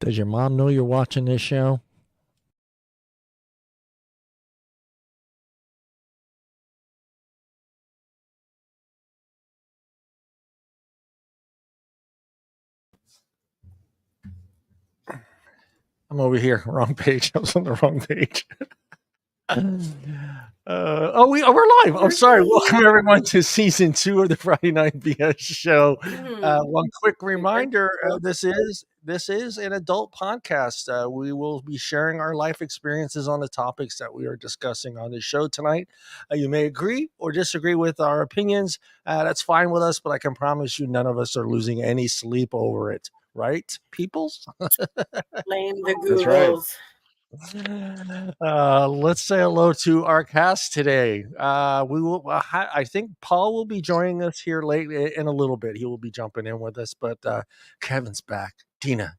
Does your mom know you're watching this show? I'm over here. Wrong page. I was on the wrong page. We're live. I'm sorry. Welcome everyone to season 2 of the Friday Night BS show. One quick reminder: this is an adult podcast. We will be sharing our life experiences on the topics that we are discussing on the show tonight. You may agree or disagree with our opinions. That's fine with us, but I can promise you, none of us are losing any sleep over it. Right, peoples? Blame the Googles. Let's say hello to our cast today. We will. I think Paul will be joining us here late in a little bit. He will be jumping in with us, but Kevin's back. Deana,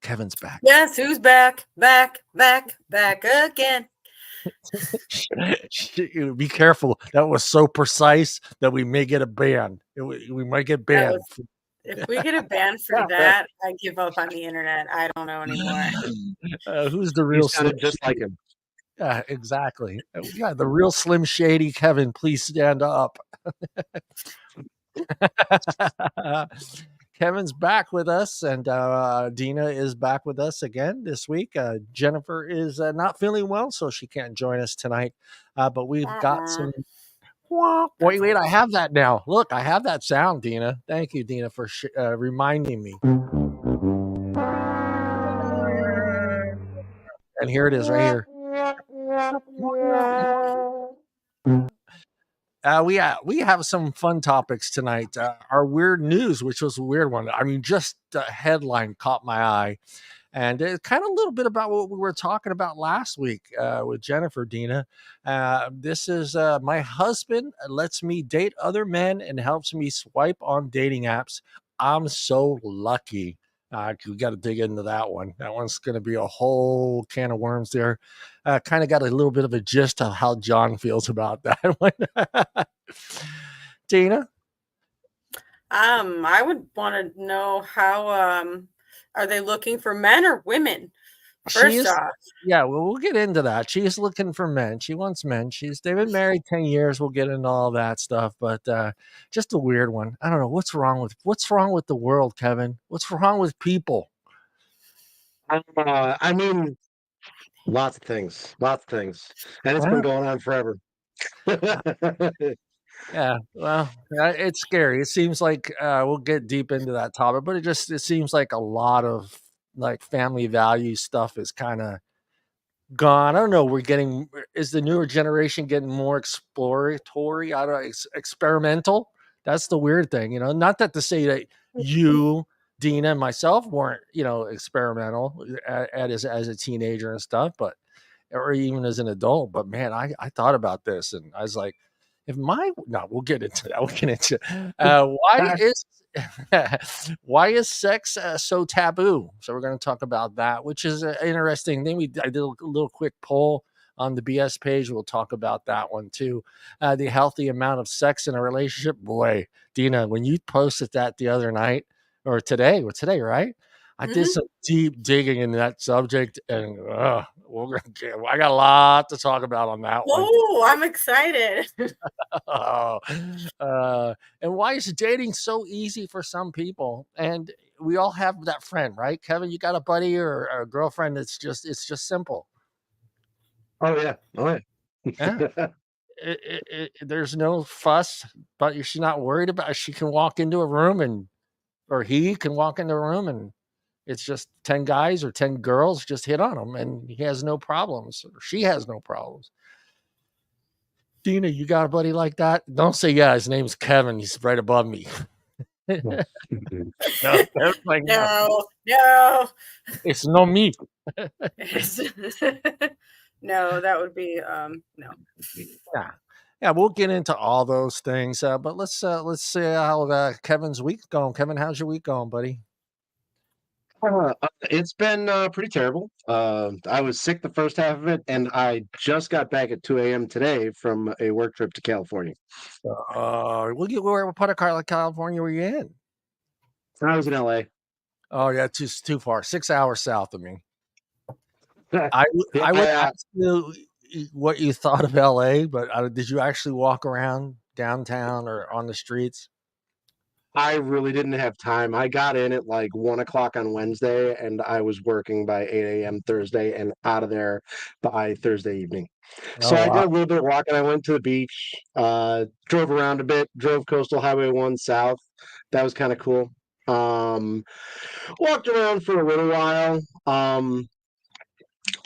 Kevin's back. Yes, who's back? Back again. Be careful. That was so precise that we may get a ban. We might get banned. If we get a ban for that, I give up on the internet. I don't know anymore. Who's the real Slim? Just like him. Yeah, exactly. Yeah, the real Slim Shady Kevin. Please stand up. Kevin's back with us, and Deana is back with us again this week. Jennifer is not feeling well, so she can't join us tonight. But we've got some. Wait! I have that now. Look, I have that sound, Deana. Thank you, Deana, for reminding me. And here it is, right here. We have some fun topics tonight. Our weird news, which was a weird one. I mean, just the headline caught my eye, and it's kind of a little bit about what we were talking about last week with Jennifer, Deana. This is my husband lets me date other men and helps me swipe on dating apps. I'm so lucky. We got to dig into that one. That one's going to be a whole can of worms there. Kind of got a little bit of a gist of how John feels about that one. Deana? I would want to know how are they looking for men or women? First off. Yeah, well, we'll get into that. She's looking for men. She wants men. They've been married 10 years. We'll get into all that stuff, but just a weird one. I don't know what's wrong with the world, Kevin. What's wrong with people? I mean, lots of things, and it's been going on forever. Yeah, well, it's scary. It seems like we'll get deep into that topic, but it seems like a lot of like family value stuff is kind of gone. I don't know. Is the newer generation getting more exploratory? I don't know, experimental. That's the weird thing, Not that to say that you, Deana, and myself weren't, experimental as a teenager and stuff, or even as an adult. But man, I thought about this and I was like, we'll get into that. We'll get into why is sex so taboo? So we're going to talk about that, which is an interesting thing. I did a little quick poll on the BS page. We'll talk about that one too. The healthy amount of sex in a relationship. Boy, Deana, when you posted that the other night or today, right? I did some deep digging into that subject, and I got a lot to talk about on that one. Oh, I'm excited. And why is dating so easy for some people? And we all have that friend, right? Kevin, you got a buddy or a girlfriend it's just simple. Oh yeah. Yeah. There's no fuss, but she's not worried about it. She can walk into a room or he can walk into a room and it's just 10 guys or 10 girls just hit on him and he has no problems or she has no problems. Deana, you got a buddy like that? Don't say, yeah, his name's Kevin. He's right above me. No. It's no me. No, that would be no. Yeah, we'll get into all those things. But let's see how Kevin's week's going. Kevin, how's your week going, buddy? It's been pretty terrible. I was sick the first half of it, and I just got back at 2 a.m. today from a work trip to California. What part of California were you in? I was in LA. Oh yeah, just too far. 6 hours south of me. I would Yeah, ask you what you thought of LA, but did you actually walk around downtown or on the streets? I really didn't have time. I got in at like 1 o'clock on Wednesday, and I was working by 8 a.m. Thursday and out of there by Thursday evening. So Oh I did wow. a little bit of walking. I went to the beach, drove around a bit, drove Coastal Highway 1 south. That was kind of cool. Um, Walked around for a little while,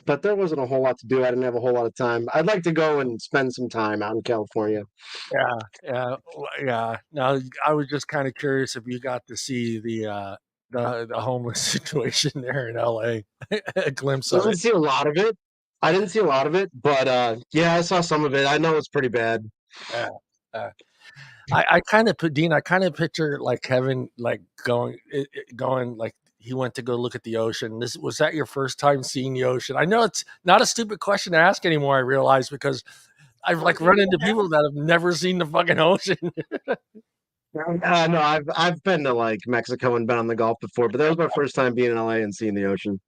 but there wasn't a whole lot to do. I didn't have a whole lot of time. I'd like to go and spend some time out in California. Yeah, yeah, yeah. No, I was just kind of curious if you got to see the homeless situation there in LA, a glimpse I of didn't it. see a lot of it. I didn't see a lot of it, but yeah, I saw some of it. I know it's pretty bad. Yeah. I kind of put Dean. I kind of picture like Kevin, like going like he went to go look at the ocean. This was that your first time seeing the ocean? I know it's not a stupid question to ask anymore. I realize because I've Some like run people into have. people that have never seen the fucking ocean. No, I've been to like Mexico and been on the Gulf before, but that was my first time being in LA and seeing the ocean.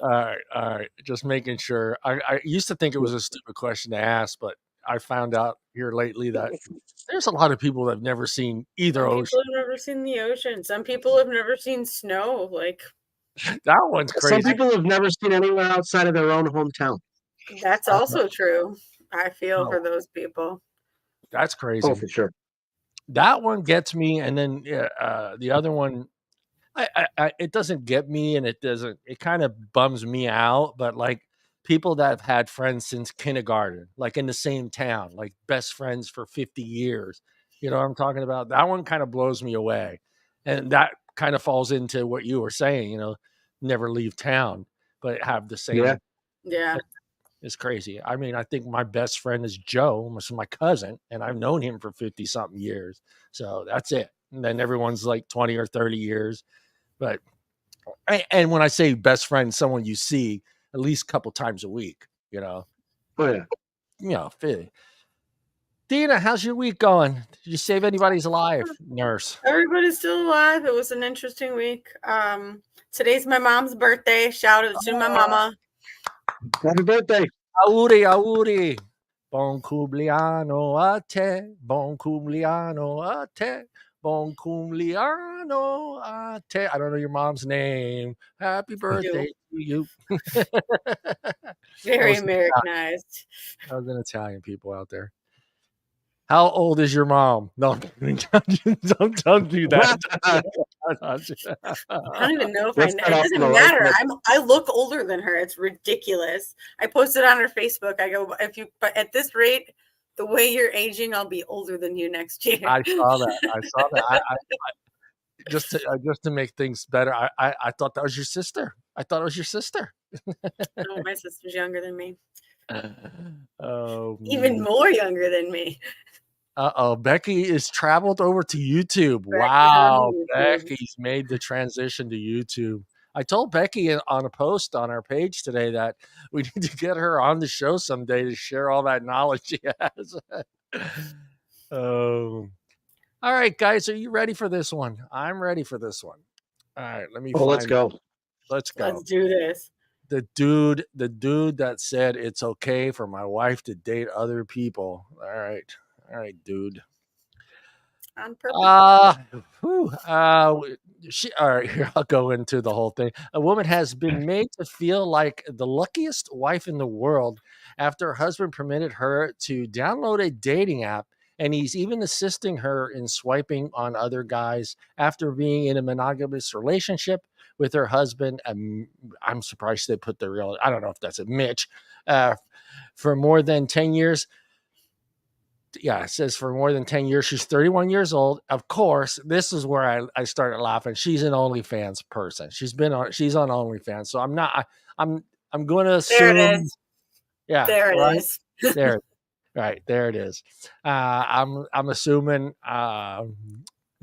All right. Just making sure. I used to think it was a stupid question to ask, but I found out here lately that there's a lot of people that have never seen either Some people ocean. have never seen the ocean. Some people have never seen snow. Like, That one's Some crazy. people have never seen anywhere outside of their own hometown. that's also true. I feel for No, those people. that's Oh, crazy. for sure. That one gets me, and then the other one, it doesn't get me, and it doesn't. It kind of bums me out. But like people that have had friends since kindergarten, like in the same town, like best friends for 50 years. You know what I'm talking about? That one kind of blows me away, and that kind of falls into what you were saying. You know, never leave town, but have the Yeah. same. Yeah. It's crazy. I mean, I think my best friend is Joe, which is my cousin, and I've known him for 50 something years. So that's it. And then everyone's like 20 or 30 years. But, and when I say best friend, someone you see at least a couple times a week, you know, Oh, yeah. Deana, how's your week going? Did you save anybody's life, nurse? Everybody's still alive. It was an interesting week. Today's my mom's birthday. Shout out to my mama. Happy birthday. Auguri, auguri. Bon cumpleanno a te, bon cumpleanno a te, bon cumpleanno a te. I don't know your mom's name. Happy birthday You. to you. Very Those Americanized. Italian people out there. How old is your mom? No, don't do that. I don't even know if I Let's know. start It off on the doesn't right matter. foot. I look older than her. It's ridiculous. I posted on her Facebook. I go, but at this rate, the way you're aging, I'll be older than you next year. I saw that. I saw that. Just to make things better, I thought that was your sister. I thought it was your sister. Oh, my sister's younger than me. Oh, Even more younger than me. uh-oh, Becky is traveled over to YouTube. Becky on Wow, YouTube. Becky's made the transition to YouTube. I told Becky on a post on our page today that we need to get her on the show someday to share all that knowledge she has. Oh, all right, guys, are you ready for this one? I'm ready for this one. All right, let me Oh, let's find. go. Let's Let's go. do this. The dude that said it's okay for my wife to date other people. All right, dude. On purpose. Whew, all right, here I'll go into the whole thing. A woman has been made to feel like the luckiest wife in the world after her husband permitted her to download a dating app, and he's even assisting her in swiping on other guys after being in a monogamous relationship with her husband. I'm surprised they put the real, I don't know if that's a Mitch, uh, for more than 10 years. Yeah, it says for more than 10 years. She's 31 years old. Of course, this is where I started laughing. She's an OnlyFans person. She's on OnlyFans. So I'm not, I'm going to There it assume, is. yeah, There it right is. there. Right there it is. I'm assuming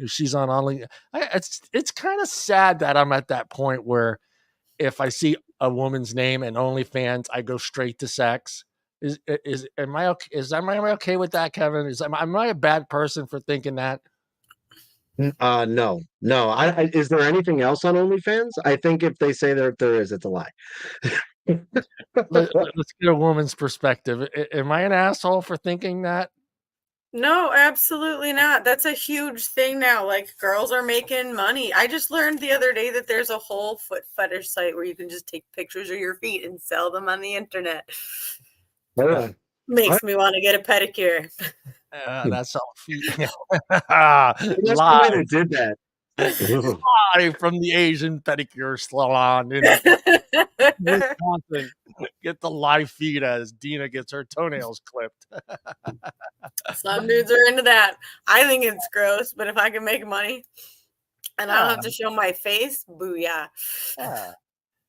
she's on Only. It's kind of sad that I'm at that point where if I see a woman's name and OnlyFans, I go straight to sex. Am I okay with that, Kevin? Am I a bad person for thinking that? No. Is there anything else on OnlyFans? I think if they say there is, it's a lie. Let's get a woman's perspective. Am I an asshole for thinking that? No, absolutely not. That's a huge thing now. Like, girls are making money. I just learned the other day that there's a whole foot fetish site where you can just take pictures of your feet and sell them on the internet. Yeah. Makes me want to get a pedicure. That's all feet. That's the way they Live, did that. live from the Asian pedicure salon in Wisconsin. Get the live feed as Deana gets her toenails clipped. Some dudes are into that. I think it's gross, but if I can make money and I don't have to show my face, booyah. Yeah.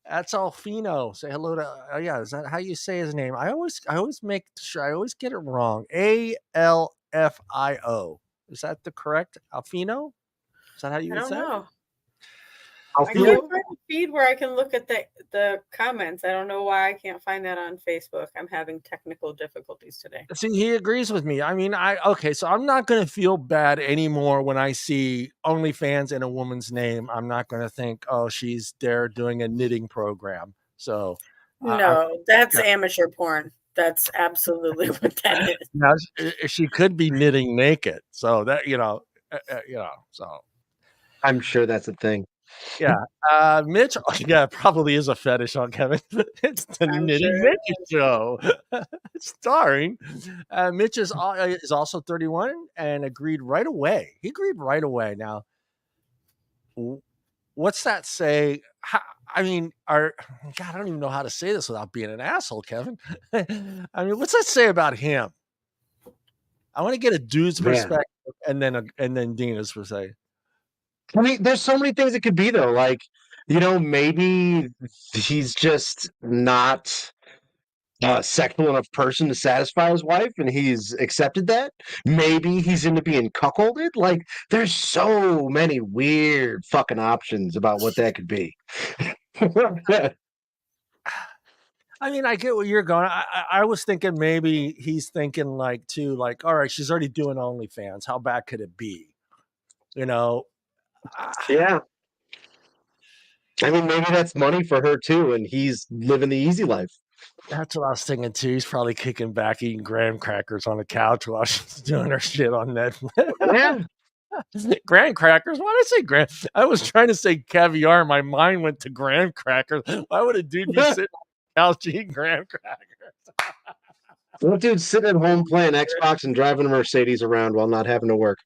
That's Alfino. Say hello to yeah, is that how you say his name? I always make sure I always get it wrong. Alfio. Is that the correct Alfino? Is that how you I would don't say it? know. I Alfino? can't find a feed where I can look at the comments. I don't know why I can't find that on Facebook. I'm having technical difficulties today. See, he agrees with me. I mean, okay, so I'm not gonna feel bad anymore when I see OnlyFans in a woman's name. I'm not gonna think, oh, she's there doing a knitting program. So No, that's yeah. amateur porn. That's absolutely what that is. Now, she could be knitting naked. So that so I'm sure that's a thing. yeah. Mitch, yeah, probably is a fetish on Kevin. It's the I'm Knitting sure. Mitch show, starring Mitch is also 31 and agreed right away. He agreed right away. Now, what's that say? I mean, God, I don't even know how to say this without being an asshole, Kevin. I mean, what's that say about him? I want to get a dude's Man. perspective and then Dina's perspective. I mean, there's so many things it could be though. Like, maybe he's just not a sexual enough person to satisfy his wife, and he's accepted that. Maybe he's into being cuckolded. Like, there's so many weird fucking options about what that could be. I mean, I get what you're going. I was thinking maybe he's thinking like too, like, all right, she's already doing OnlyFans. How bad could it be? You know? Yeah. I mean, maybe that's money for her too, and he's living the easy life. That's what I was thinking too. He's probably kicking back, eating graham crackers on the couch while she's doing her shit on Netflix. Yeah. Graham crackers? Why did I say graham? I was trying to say caviar. My mind went to graham crackers. Why would a dude be sitting on the couch eating graham crackers? That dude's sitting at home playing Xbox and driving a Mercedes around while not having to work.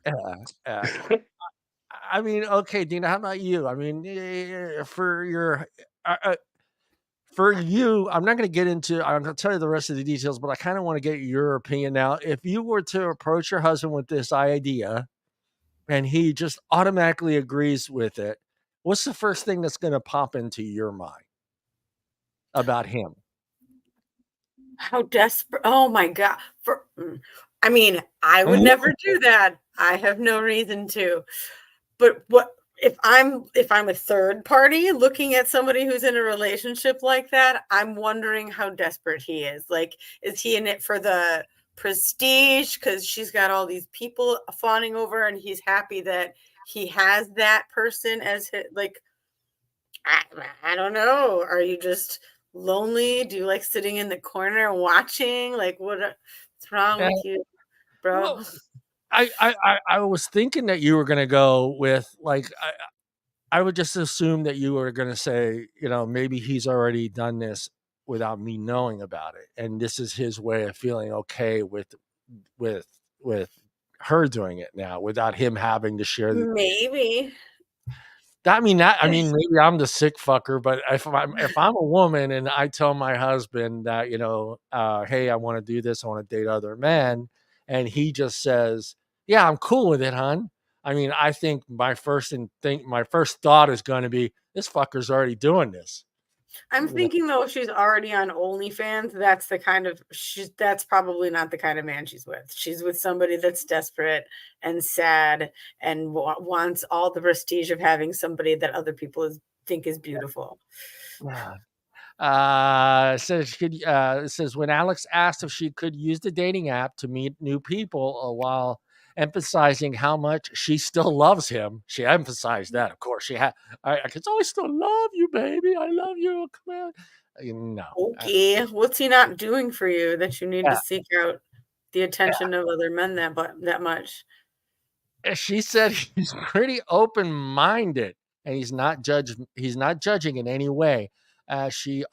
Yeah. I mean, okay, Deana, how about you? I mean, for you, I'm not going to get into. I'm going to tell you the rest of the details, but I kind of want to get your opinion now. If you were to approach your husband with this idea, and he just automatically agrees with it, what's the first thing that's going to pop into your mind about him? How desperate. Oh my God. I mean, I would never do that. I have no reason to. But what if I'm a third party looking at somebody who's in a relationship like that? I'm wondering how desperate he is. Like, is he in it for the prestige because she's got all these people fawning over and he's happy that he has that person as his, like, I don't know. Are you just lonely? Do you like sitting in the corner watching? Like, what's wrong Yeah. with you, bro? Well, I was thinking that you were going to go with like I would just assume that you were going to say, maybe he's already done this without me knowing about it, and this is his way of feeling okay with with her doing it now without him having to share. Maybe. I mean, maybe I'm the sick fucker, but if I'm a woman and I tell my husband that, hey, I want to do this, I want to date other men, and he just says, yeah, I'm cool with it, hon. I mean, I think my first thought is going to be, this fucker's already doing this. I'm thinking though, if she's already on OnlyFans, that's probably not the kind of man she's with. She's with somebody that's desperate and sad and wants all the prestige of having somebody that other people think is beautiful. It says when Alex asked if she could use the dating app to meet new people while emphasizing how much she still loves him. She emphasized that, of course. I can always still love you, baby. I love you. Come on. No. Okay, what's he not doing for you that you need Yeah. to seek out the attention of other men that much? She said he's pretty open-minded and he's not judging in any way. He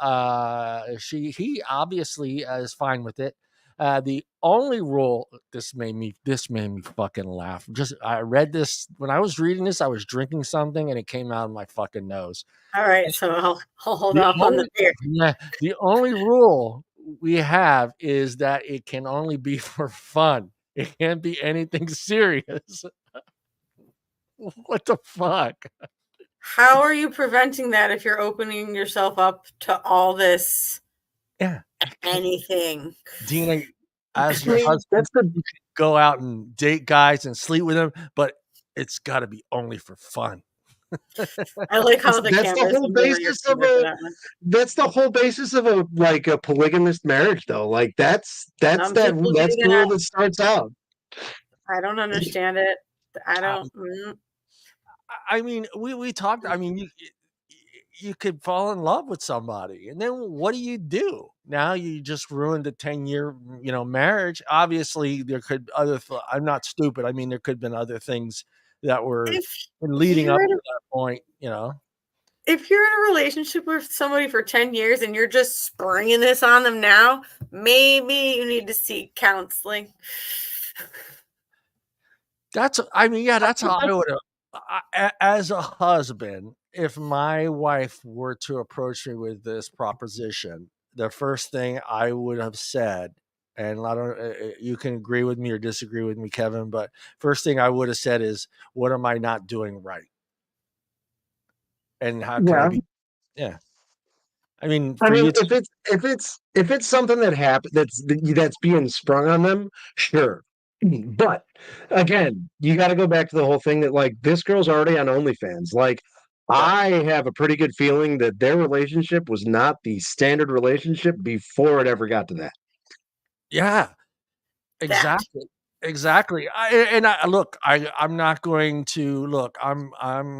obviously is fine with it. The only rule, this made me fucking laugh. I read this when I was reading this, I was drinking something and it came out of my fucking nose. All right, so I'll hold The off on the beer. the only rule we have is that it can only be for fun. It can't be anything serious. What the fuck? How are you preventing that if you're opening yourself up to all this Yeah. anything? Deana, as I your mean, husband, that's the you can go out and date guys and sleep with them, but it's got to be only for fun. I like how the that's the camera's whole over your basis of finger for a that one. that's the whole basis of a like a polygamous marriage, though. Like Some people that's get the rule it. that starts out. I don't understand it. I Um, don't. I mean, we talked. I mean, you could fall in love with somebody, and then what do you do? Now you just ruined a 10-year, marriage. Obviously, there could I'm not stupid. I mean, there could have been other things that were If leading up you're in to that point. if you're in a relationship with somebody for 10 years and you're just springing this on them now, maybe you need to seek counseling. That's how I would have, as a husband, if my wife were to approach me with this proposition, the first thing I would have said, and I don't, you can agree with me or disagree with me, Kevin, but first thing I would have said is, what am I not doing right? And how can I Yeah. be? Yeah. I mean, I for mean, you to, if it's something that happened that's being sprung on them, sure. But again, you got to go back to the whole thing that like this girl's already on OnlyFans. Like, yeah, I have a pretty good feeling that their relationship was not the standard relationship before it ever got to that. yeah. That Exactly. Exactly. Look, I'm not going to look. I'm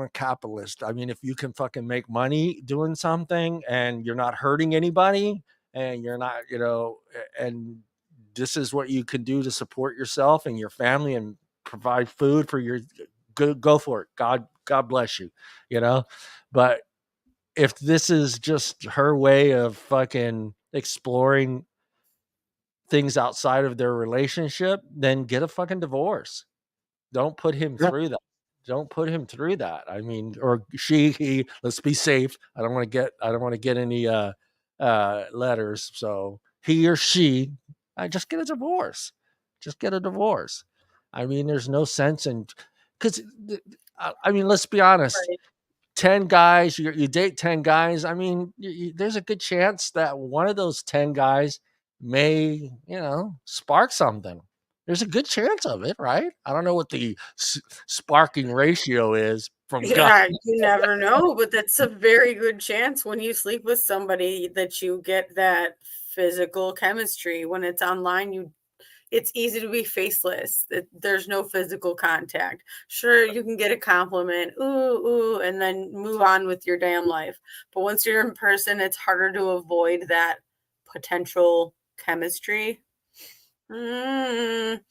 a capitalist. I mean, if you can fucking make money doing something and you're not hurting anybody and you're not, and this is what you can do to support yourself and your family and provide food for your go for it. God bless you, you know. But if this is just her way of fucking exploring things outside of their relationship, then get a fucking divorce. Don't put him Yeah. through that. Don't put him through that. I mean, or he, let's be safe. I don't want to get any letters. So he or she, I just get a divorce. Just get a divorce. I mean, there's no sense in because I mean, let's be honest. right. 10 guys, you date 10 guys. I mean, there's a good chance that one of those 10 guys may, spark something. There's a good chance of it, right? I don't know what the sparking ratio is from guys. Yeah, you never know, but that's a very good chance when you sleep with somebody that you get that physical chemistry. When it's online, it's easy to be faceless. There's no physical contact. Sure, you can get a compliment, ooh, ooh, and then move on with your damn life. But once you're in person, it's harder to avoid that potential chemistry. Mm.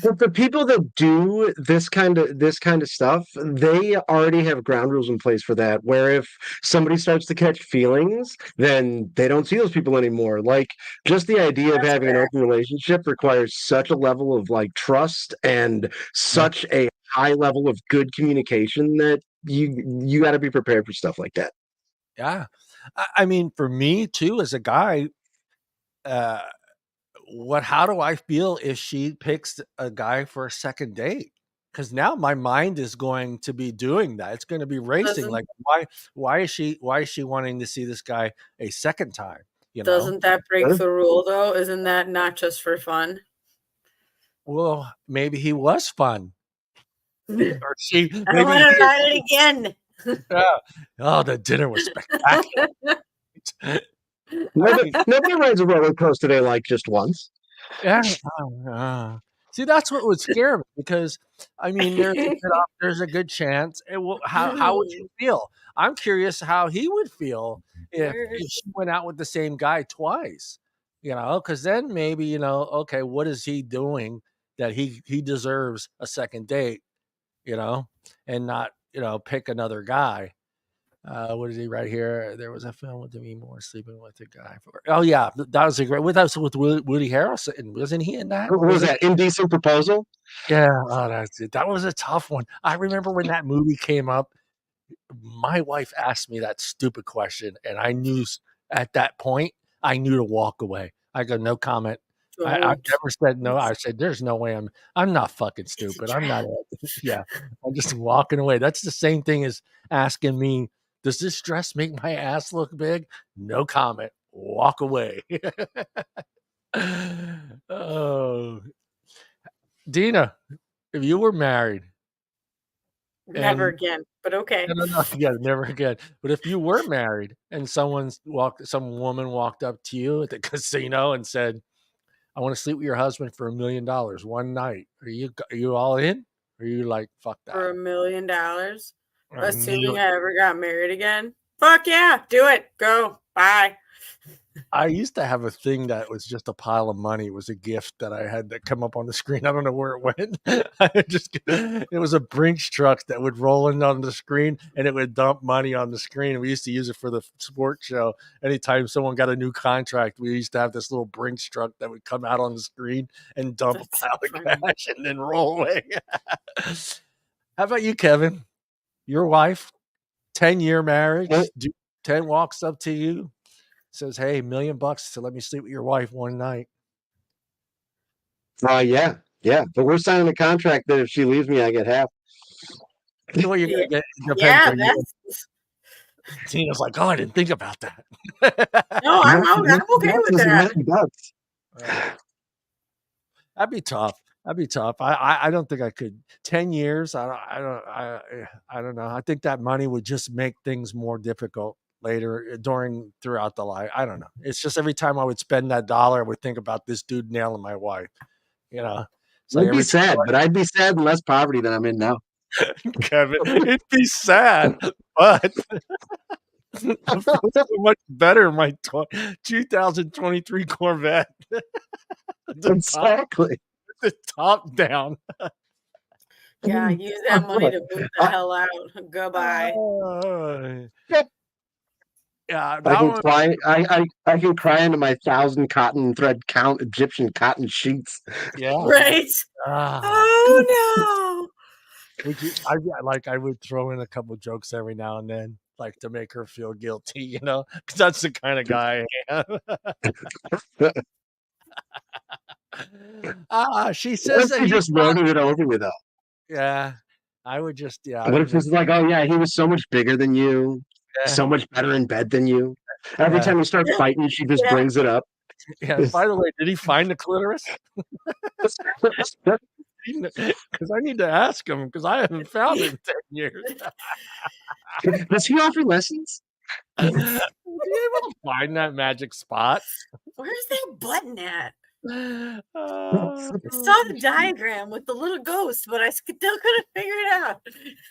But the people that do this kind of stuff, they already have ground rules in place for that. Where if somebody starts to catch feelings, then they don't see those people anymore. Like just the idea of That's having an fair. open relationship requires such a level of like trust and Yeah. such a high level of good communication that you got to be prepared for stuff like that. Yeah. I mean, for me too, as a guy, uh, how do I feel if she picks a guy for a second date? Because now my mind is going to be doing that. It's going to be racing. Doesn't Like, why is she wanting to see this guy a second time? You know? doesn't that break Sure. the rule though? Isn't that not just for fun? Well, maybe he was fun. Or she I maybe want to he or ride it again. yeah. Oh, the dinner was spectacular. I mean, Nobody rides a roller coaster they like just once. yeah. Oh, See, that's what would scare me because I mean, there's a good chance. How would you feel? I'm curious how he would feel if she went out with the same guy twice. Because then maybe okay, what is he doing that he deserves a second date? And not pick another guy. What is he right here? There was a film with Demi Moore sleeping with a guy. Oh yeah, that was a great. That was with Woody Harrelson. Wasn't he in that? What was that? Indecent Proposal? Yeah, oh, that's it. That was a tough one. I remember when that movie came up, my wife asked me that stupid question, and I knew at that point, I knew to walk away. I go, no comment. I Don't. never said no. I said, there's no way I'm not fucking stupid. I'm not. Yeah, I'm just walking away. That's the same thing as asking me, does this dress make my ass look big? No comment. Walk away. Oh, Deana, if you were married Never and again, but okay. no, yeah, never again. But if you were married and some woman walked up to you at the casino and said, "I want to sleep with your husband for $1 million one night," are you all in? Or are you like, fuck that? For $1 million, I assuming I ever got married again. Fuck yeah, do it. Go. Bye. I used to have a thing that was just a pile of money. It was a gift that I had that come up on the screen. I don't know where it went. It was a Brinks truck that would roll in on the screen and it would dump money on the screen. We used to use it for the sports show. Anytime someone got a new contract, we used to have this little Brinks truck that would come out on the screen and dump That's a pile so of funny. cash and then roll away. How about you, Kevin? Your wife, 10-year marriage, 10 walks up to you, says, "Hey, $1 million to let me sleep with your wife one night." Yeah. But we're signing a contract that if she leaves me, I get half. Well, you're Yeah, gonna get. It depends yeah, where you. that's Tina's like, "Oh, I didn't think about that." no, I'm okay with That's that. $1 million. That'd be tough. That'd be tough. I don't think I could. 10 years. I don't know. I think that money would just make things more difficult later throughout the life. I don't know. It's just every time I would spend that dollar, I would think about this dude nailing my wife. It's like I'd be every time. sad, but I'd be sad in less poverty than I'm in now. Kevin, it'd be sad, but I feel so much better in my 2023 Corvette. Exactly. The top down. Yeah, use that money to move the hell out. Goodbye. Yeah, I that can one. cry. I can cry into my 1,000 cotton thread count Egyptian cotton sheets. Yeah. Right? Oh Would you? I would throw in a couple jokes every now and then, like to make her feel guilty, because that's the kind of guy I am. She What says if that she he's just not. loaded it over with though? Yeah, I would just. Yeah, I What would if make. it's like, oh yeah, he was so much bigger than you, Yeah, so much better in bed than you. Every yeah, time you start no. fighting, she just Yeah. brings it up. yeah. By the way, did he find the clitoris? Because I need to ask him because I haven't found it in 10 years. Does he offer lessons? Was he able to find that magic spot? Where's that button at? Uh, I saw the diagram with the little ghost, but I still couldn't figure it out.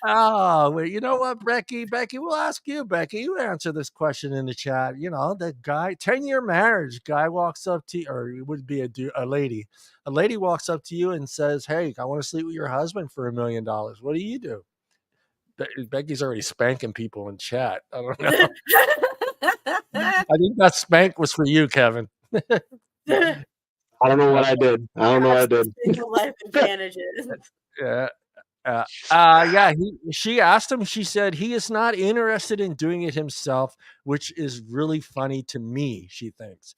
Oh, well, you know what, Becky? Becky, we'll ask you, Becky. You answer this question in the chat. The guy, 10-year marriage, guy walks up to you, or it would be a lady. A lady walks up to you and says, "Hey, I want to sleep with your husband for $1 million. What do you do?" Becky's already spanking people in chat. I don't know. I think that spank was for you, Kevin. I don't know what I did. I don't know what I did. Single life advantages. Yeah. She asked him, she said he is not interested in doing it himself, which is really funny to me, she thinks.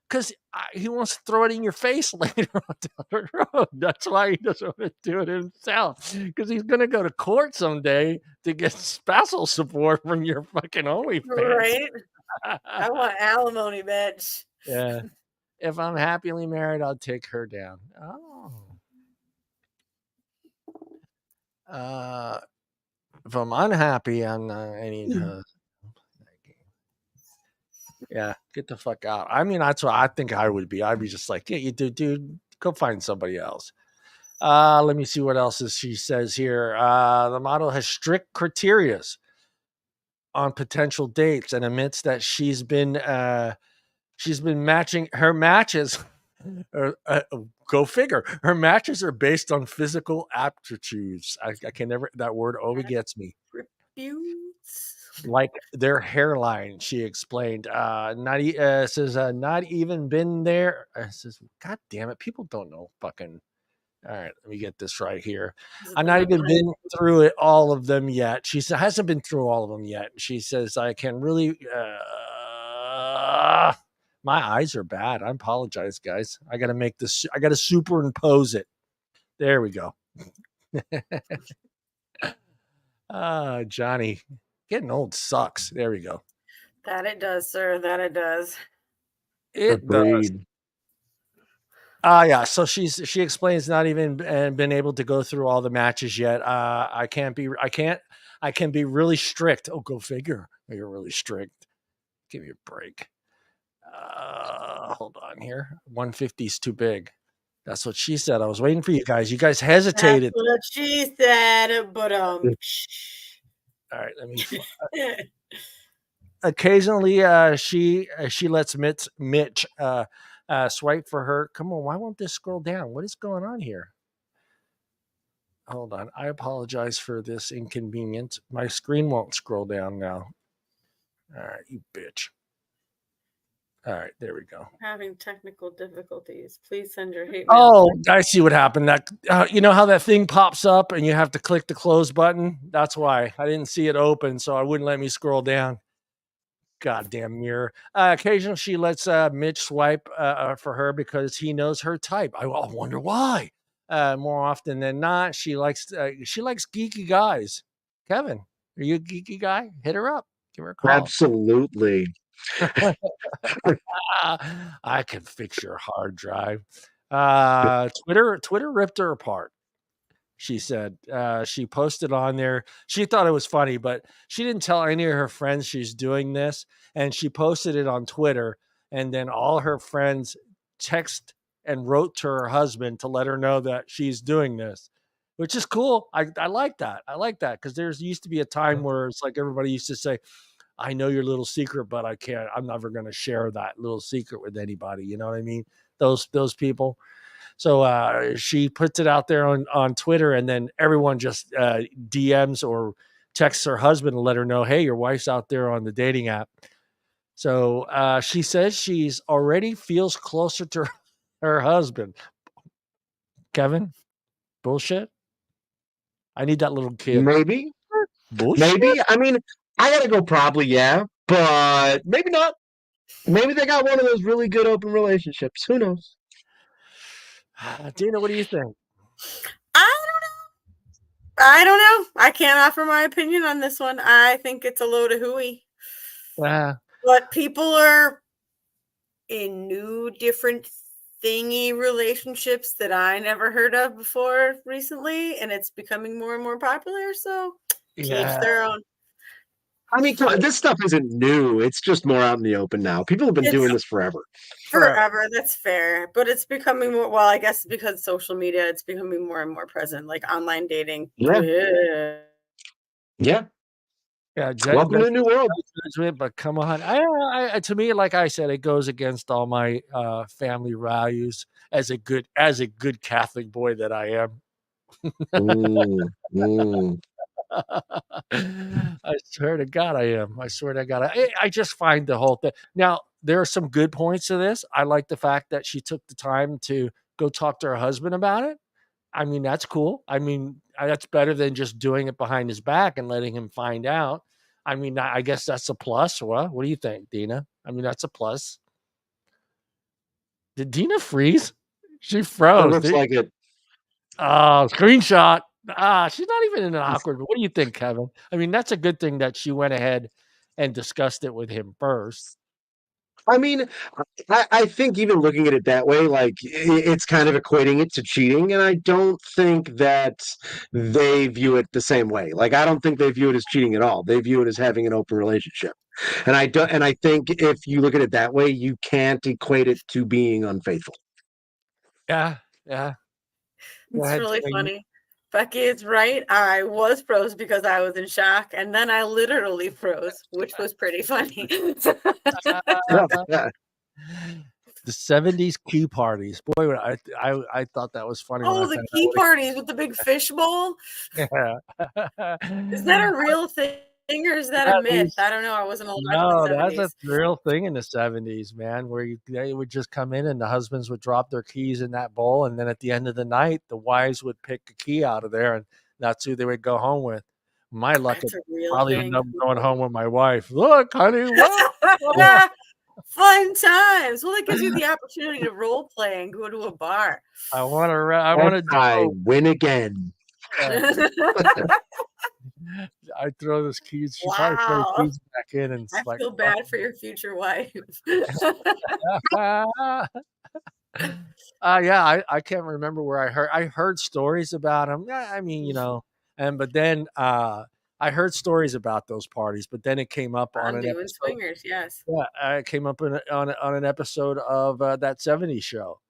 Because he wants to throw it in your face later on down the road. That's why he doesn't want to do it himself. Because he's going to go to court someday to get spousal support from your fucking OnlyFans. Right? I want alimony, bitch. Yeah. If I'm happily married, I'll take her down. Oh. If I'm unhappy, I'm not any husband. Yeah, get the fuck out. I mean, that's what I think I would be. I'd be just like, yeah, you dude, go find somebody else. Let me see what else she says here. The model has strict criterias on potential dates and admits that she's been matching her matches. Go figure. Her matches are based on physical aptitudes. I can never. That word always gets me. Attributes. Like their hairline, she explained. Says not even been there. Says, God damn it, people don't know fucking. All right, let me get this right here. Is it I've the not even midline? been through it, all of them yet. She hasn't been through all of them yet. She says, I can really. My eyes are bad. I apologize, guys. I got to make this, I got to superimpose it. There we go. Johnny, getting old sucks. There we go. That it does, sir. That it does. It does. Agreed. Yeah. So she explains not even been able to go through all the matches yet. I can be really strict. Oh, go figure. You're really strict. Give me a break. Hold on here. 150 is too big. That's what she said. I was waiting for you guys. You guys That's hesitated. what she said, but All right, let me. Occasionally, she lets Mitch swipe for her. Come on, why won't this scroll down? What is going on here? Hold on. I apologize for this inconvenience. My screen won't scroll down now. All right, you bitch. All right, there we go. having technical difficulties. Please send your hate mail. Oh, I see what happened. That you know how that thing pops up and you have to click the close button. That's why I didn't see it open, so I wouldn't let me scroll down. Goddamn mirror. Occasionally, she lets Mitch swipe for her because he knows her type. I wonder why. More often than not, she likes geeky guys. Kevin, are you a geeky guy? Hit her up. Give her a call. Absolutely. I can fix your hard drive. Twitter ripped her apart. She said she posted on there. She thought it was funny, but she didn't tell any of her friends she's doing this. And she posted it on Twitter. And then all her friends text and wrote to her husband to let her know that she's doing this, which is cool. I like that. I like that because there's used to be a time where it's like everybody used to say, I know your little secret, but I'm never going to share that little secret with anybody. You know what I mean? Those people. So she puts it out there on Twitter, and then everyone just DMs or texts her husband to let her know, hey, your wife's out there on the dating app. So she says she's already feels closer to her husband. Kevin, bullshit. I need that little kid. Maybe. Bullshit. Maybe. I mean, I gotta go probably, yeah, but maybe not. Maybe they got one of those really good open relationships. Who knows? Deana, what do you think? I don't know. I can't offer my opinion on this one. I think it's a load of hooey. But people are in new, different thingy relationships that I never heard of before recently, and it's becoming more and more popular. So each their own. I mean, this stuff isn't new. It's just more out in the open now. People have been doing this forever. Forever, that's fair. But it's becoming more, well, I guess because social media, it's becoming more and more present, like online dating. Yeah. Yeah. Welcome to the new world. But come on. I to me, like I said, it goes against all my family values as a good Catholic boy that I am. I swear to God, I am. I swear to God. I just find the whole thing. Now, there are some good points to this. I like the fact that she took the time to go talk to her husband about it. I mean, that's cool. I mean, that's better than just doing it behind his back and letting him find out. I mean, I guess that's a plus. What do you think, Deana? I mean, that's a plus. Did Deana freeze? She froze. It looks like it. Oh, screenshot. She's not even in an awkward. What do you think, Kevin? I mean, that's a good thing that she went ahead and discussed it with him first. I mean, I think even looking at it that way, like it's kind of equating it to cheating, and I don't think that they view it the same way. Like, I don't think they view it as cheating at all. They view it as having an open relationship, and I think if you look at it that way, you can't equate it to being unfaithful. Yeah. It's really funny. Becky is right. I was froze because I was in shock, and then I literally froze, which was pretty funny. The 70s key parties. Boy, I thought that was funny when I Oh, the found key out. parties with the big fishbowl. Yeah. Is that a real thing or is that a myth? I don't know. I wasn't alive in the No, that's a 70s. real thing in the 70s, man, where they would just come in and the husbands would drop their keys in that bowl, and then at the end of the night, the wives would pick a key out of there, and that's who they would go home with. My luck, I'd That's a real probably end thing. up going home with my wife. Look, honey, look. Fun times. Well, it gives you the opportunity to role play and go to a bar. I want to I win again. I throw those keys. She probably throw the keys back in, and I feel bad for your future wife. Yeah, I can't remember where I heard stories about them. Yeah, I mean, but then I heard stories about those parties, but then it came up on an doing episode. swingers, yes. Yeah, it came up on an episode of that 70s show.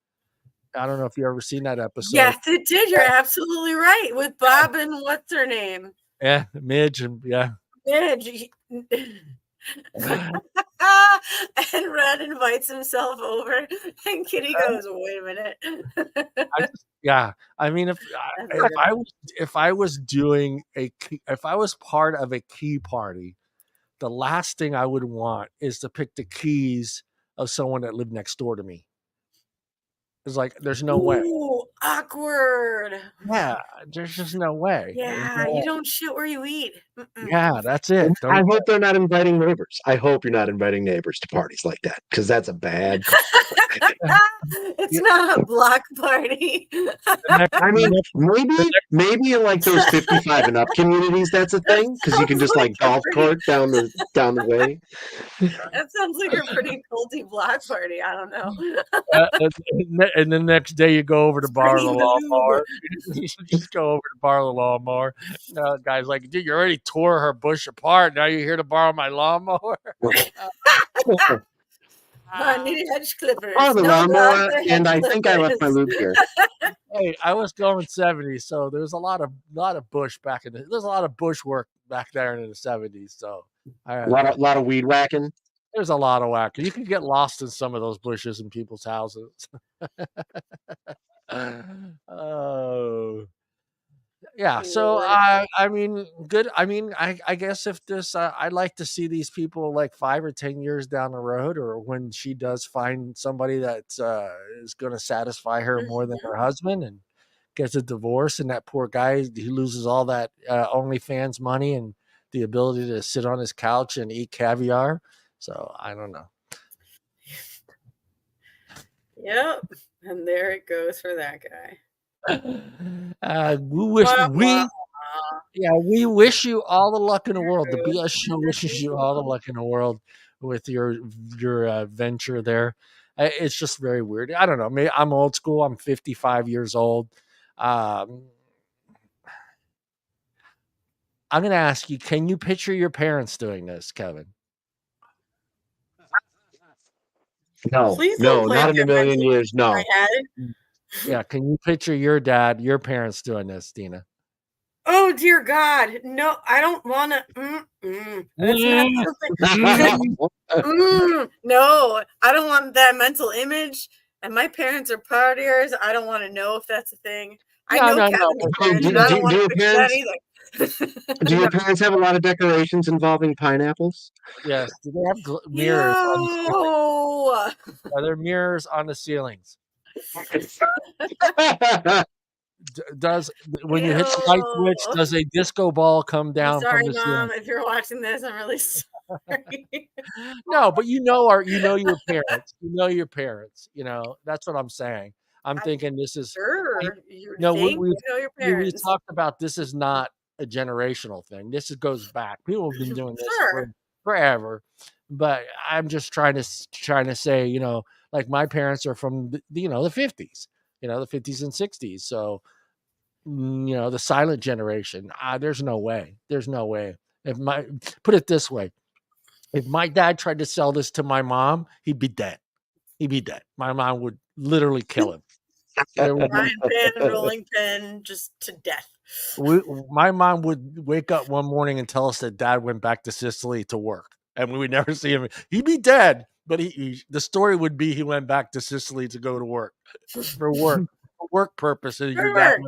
I don't know if you ever seen that episode. Yes, it did. You're absolutely right. With Bob and what's her name? Yeah, Midge and Midge. And Red invites himself over, and Kitty goes, "Wait a minute." I mean, if I was part of a key party, the last thing I would want is to pick the keys of someone that lived next door to me. It's like there's no way. Awkward. Yeah, there's just no way. Yeah, you don't shit where you eat. Yeah, that's it. I hope they're not inviting neighbors. I hope you're not inviting neighbors to parties like that, because that's a bad. It's not a block party. I mean, maybe in like those 55 and up communities, that's a thing, because you can just like golf cart down the way. That sounds like a pretty culty block party. I don't know. And the next day you go over to borrow the lawnmower. You just go over to borrow the lawnmower. Guy's like, dude, you already tore her bush apart. Now you're here to borrow my lawnmower. I need hedge clippers. Oh, the lawnmower, and I think I left my lube here. Hey, I was going 70s, so there's a lot of bush there's a lot of bush work back there in the 70s. So a lot of weed whacking. There's a lot of whacking. You can get lost in some of those bushes in people's houses. Oh. Yeah, so I mean, good. I mean, I guess if this, I'd like to see these people like 5 or 10 years down the road, or when she does find somebody that is going to satisfy her more than her husband, and gets a divorce, and that poor guy, he loses all that OnlyFans money and the ability to sit on his couch and eat caviar. So I don't know. Yep, and there it goes for that guy. We wish you all the luck in the world. The BS show wishes you all the luck in the world with your venture there. It's just very weird. I don't know. Maybe I'm old school. I'm 55 years old. I'm going to ask you, can you picture your parents doing this, Kevin? No, not in a million years. No. Yeah, can you picture your parents doing this, Deana? Oh dear God, no! I don't want to. That's not something. No, I don't want that mental image. And my parents are partiers. I don't want to know if that's a thing. I know Kevin's parents, and I don't want to picture that either. Do your parents have a lot of decorations involving pineapples? Yes. Do they have mirrors on the ceilings? Are there mirrors on the ceilings? When you hit the light switch, does a disco ball come down? I'm sorry, from the Mom, ceiling? if you're watching this, I'm really sorry. No, but you know your parents. You know your parents. That's what I'm saying. I'm thinking this is sure. we know your parents. We talked about this is not a generational thing. This goes back. People have been doing this forever. But I'm just trying to say, like my parents are from the 50s, the 50s and 60s. So, the silent generation. There's no way. Put it this way. If my dad tried to sell this to my mom, he'd be dead. My mom would literally kill him. Frying pan and rolling pin, just to death. My mom would wake up one morning and tell us that dad went back to Sicily to work, and we would never see him. He'd be dead, but the story would be he went back to Sicily to go to work for work purposes. Your dad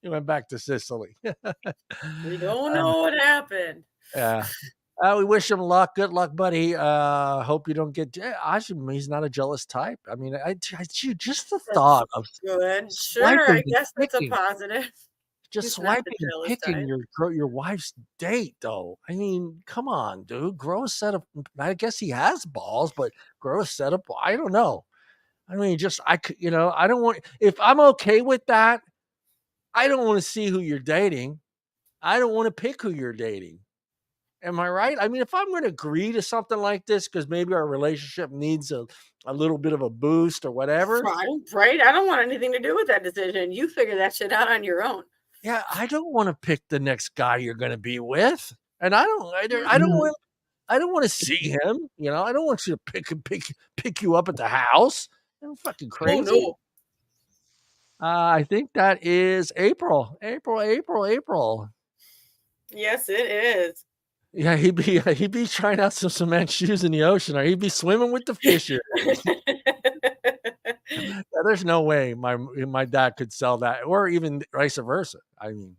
he went back to Sicily. We don't know what happened. Yeah. We wish him luck. Good luck, buddy. Hope you don't get. He's not a jealous type. I mean, just the thought of good. Sure, I guess that's a positive. Just swiping and picking your wife's date, though. I mean, come on, dude. Grow a set of. I guess he has balls, but grow a set of. I don't know. I mean, I don't want. If I'm okay with that, I don't want to see who you're dating. I don't want to pick who you're dating. Am I right? I mean, if I'm going to agree to something like this because maybe our relationship needs a little bit of a boost or whatever. Right. I don't want anything to do with that decision. You figure that shit out on your own. Yeah, I don't want to pick the next guy you're going to be with, and I don't want to see him. I don't want you to pick you up at the house. I'm fucking crazy. Oh, no. I think that is April. Yes, it is. Yeah, he'd be trying out some cement shoes in the ocean, or he'd be swimming with the fishes. There's no way my dad could sell that, or even vice versa. I mean,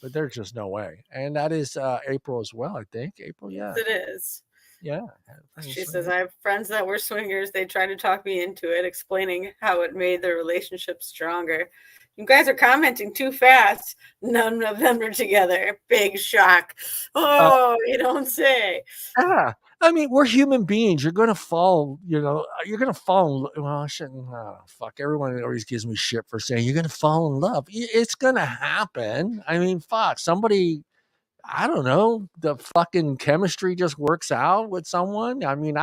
but there's just no way. And that is April as well, I think. April, yeah. Yes, it is. Yeah. She says, I have friends that were swingers. They tried to talk me into it, explaining how it made their relationship stronger. You guys are commenting too fast. None of them are together. Big shock. Oh, you don't say. Yeah. I mean, we're human beings. You're going to fall, you're going to fall. Well, I shouldn't. Fuck. Everyone always gives me shit for saying you're going to fall in love. It's going to happen. I mean, fuck. Somebody, I don't know, the fucking chemistry just works out with someone. I mean,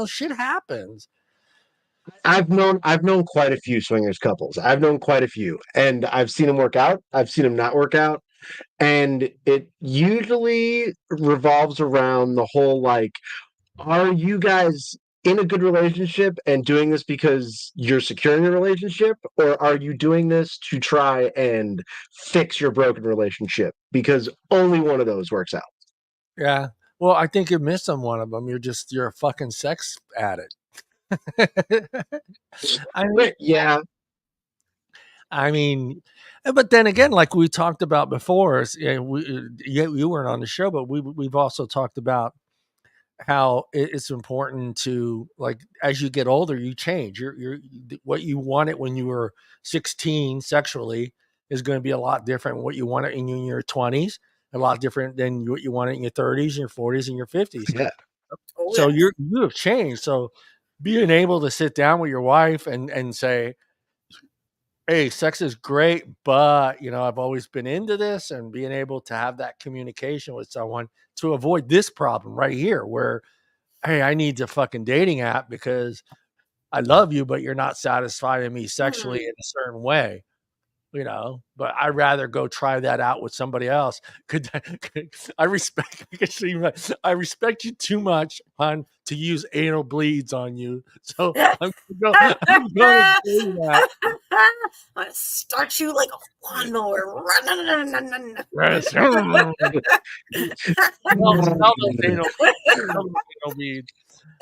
shit happens. I've known quite a few swingers couples. I've known quite a few, and I've seen them work out. I've seen them not work out. And it usually revolves around the whole, like, are you guys in a good relationship and doing this because you're securing your relationship, or are you doing this to try and fix your broken relationship? Because only one of those works out. Yeah. Well, I think you missed on one of them. You're a fucking sex addict. Yeah. I mean, but then again, like we talked about before, you weren't on the show, but we've also talked about how it's important to, like, as you get older, you change. You're what you wanted when you were 16 sexually is going to be a lot different. What you wanted in your 20s, a lot different than what you wanted in your 30s, your 40s, and your 50s. Yeah. So you have changed. So being able to sit down with your wife and say, hey, sex is great, but I've always been into this, and being able to have that communication with someone to avoid this problem right here where, hey, I need the fucking dating app because I love you, but you're not satisfying me sexually in a certain way. But I'd rather go try that out with somebody else. I respect you too much, hon, to use anal bleeds on you. So I'm going to do that. I'm going to start you like a lawnmower.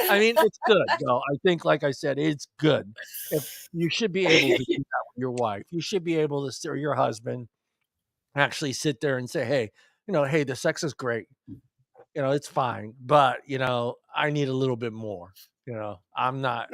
I mean, it's good, though. I think, like I said, it's good. If you should be able to do that with your wife. You should be able to, or your husband, actually sit there and say, hey, hey, the sex is great. It's fine. But, I need a little bit more. I'm not.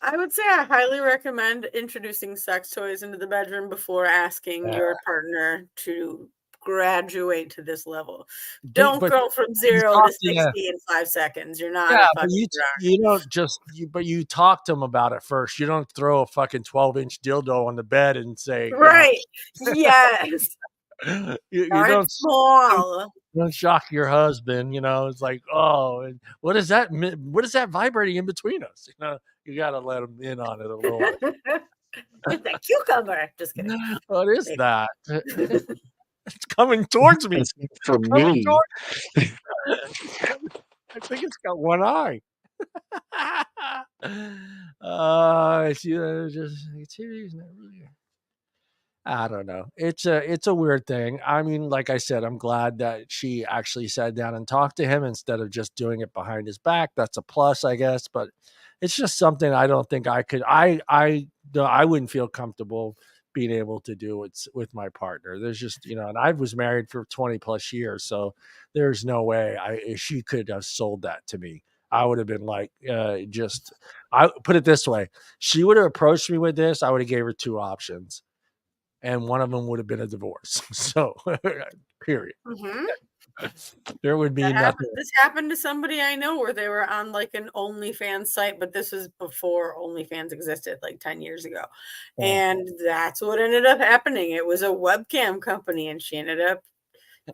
I would say I highly recommend introducing sex toys into the bedroom before asking your partner to graduate to this level. Don't go from 0 to 60 in 5 seconds. You're not. Yeah, but you don't just. But you talk to them about it first. You don't throw a fucking 12-inch dildo on the bed and say, right. Yes. you don't small. Don't shock your husband. It's like, oh, and what is that? What is that vibrating in between us? You got to let him in on it a little bit. It's a cucumber. Just kidding. What is that? It's coming towards me. For me. I think it's got one eye. She just TV's not really. I don't know. It's a weird thing. I mean, like I said, I'm glad that she actually sat down and talked to him instead of just doing it behind his back. That's a plus, I guess. But it's just something I don't think I could. I wouldn't feel comfortable being able to do it with my partner. There's just and I was married for 20 plus years, so there's no way she could have sold that to me. I would have been like, just I put it this way: she would have approached me with this. I would have gave her two options and one of them would have been a divorce. So, period. Mhm. There would be That nothing. happened. This happened to somebody I know where they were on like an OnlyFans site, but this was before OnlyFans existed, like 10 years ago. Yeah, And that's what ended up happening. It was a webcam company, and she ended up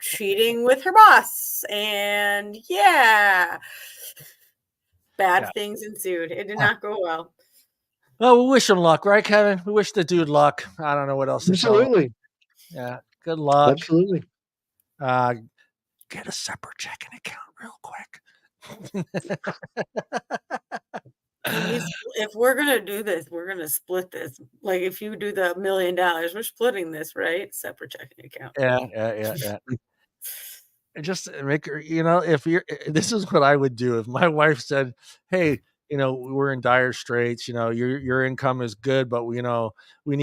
cheating with her boss. And yeah, yeah. bad things ensued. It did not go well. Well, we wish him luck, right, Kevin? We wish the dude luck. I don't know what else to tell him. Absolutely. Yeah, good luck. Absolutely. Uh, get a separate checking account real quick. If we're gonna do this, we're gonna split this. Like if you do the $1 million, we're splitting this, right? Separate checking account. Yeah. And just make her, if this is what I would do if my wife said, "Hey, we're in dire straits. Your income is good, but we need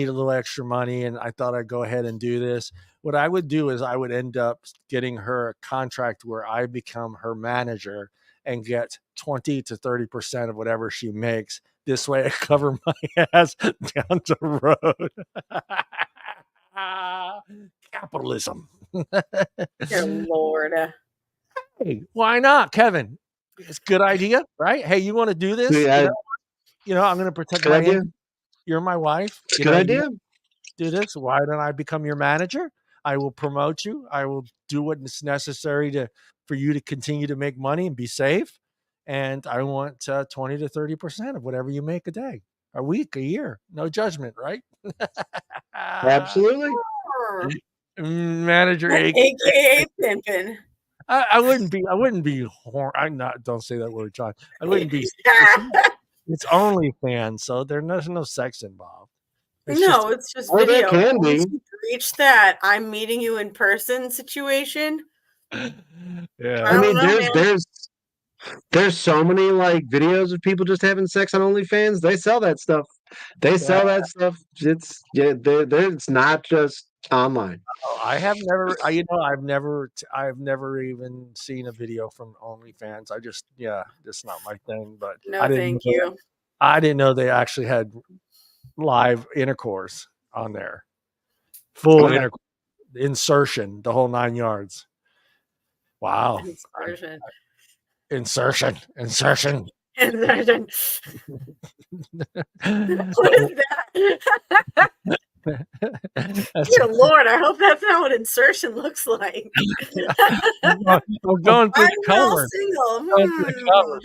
a little extra money, and I thought I'd go ahead and do this." What I would do is I would end up getting her a contract where I become her manager and get 20 to 30% of whatever she makes. This way, I cover my ass down the road. Capitalism. Dear Lord. Hey, why not, Kevin? It's a good idea, right? Hey, you want to do this? Yeah, I'm going to it's a protect good my idea. end. You're my wife. It's a good You idea. do this. Why don't I become your manager? I will promote you. I will do what is necessary for you to continue to make money and be safe. And I want 20 to 30% of whatever you make a day, a week, a year. No judgment, right? Absolutely. Manager, AKA pimping. I wouldn't be. I'm not. Don't say that word, John. I wouldn't be. It's OnlyFans, so there's no sex involved. It's just. It's just Or there video. can Once be. you reach that I'm meeting you in person situation, Yeah. I I don't mean, know, man. there's so many like videos of people just having sex on OnlyFans. They sell that stuff. They Yeah. sell that stuff. It's not just online. I have never. I've never even seen a video from OnlyFans. That's not my thing. But No, thank you. I didn't know they actually had live intercourse on there. Full Oh, yeah. insertion, the whole 9 yards. Wow. Insertion. Insertion. Insertion. That's What is that? Dear Lord, I hope that's not what insertion looks like. I'm going through the I'm now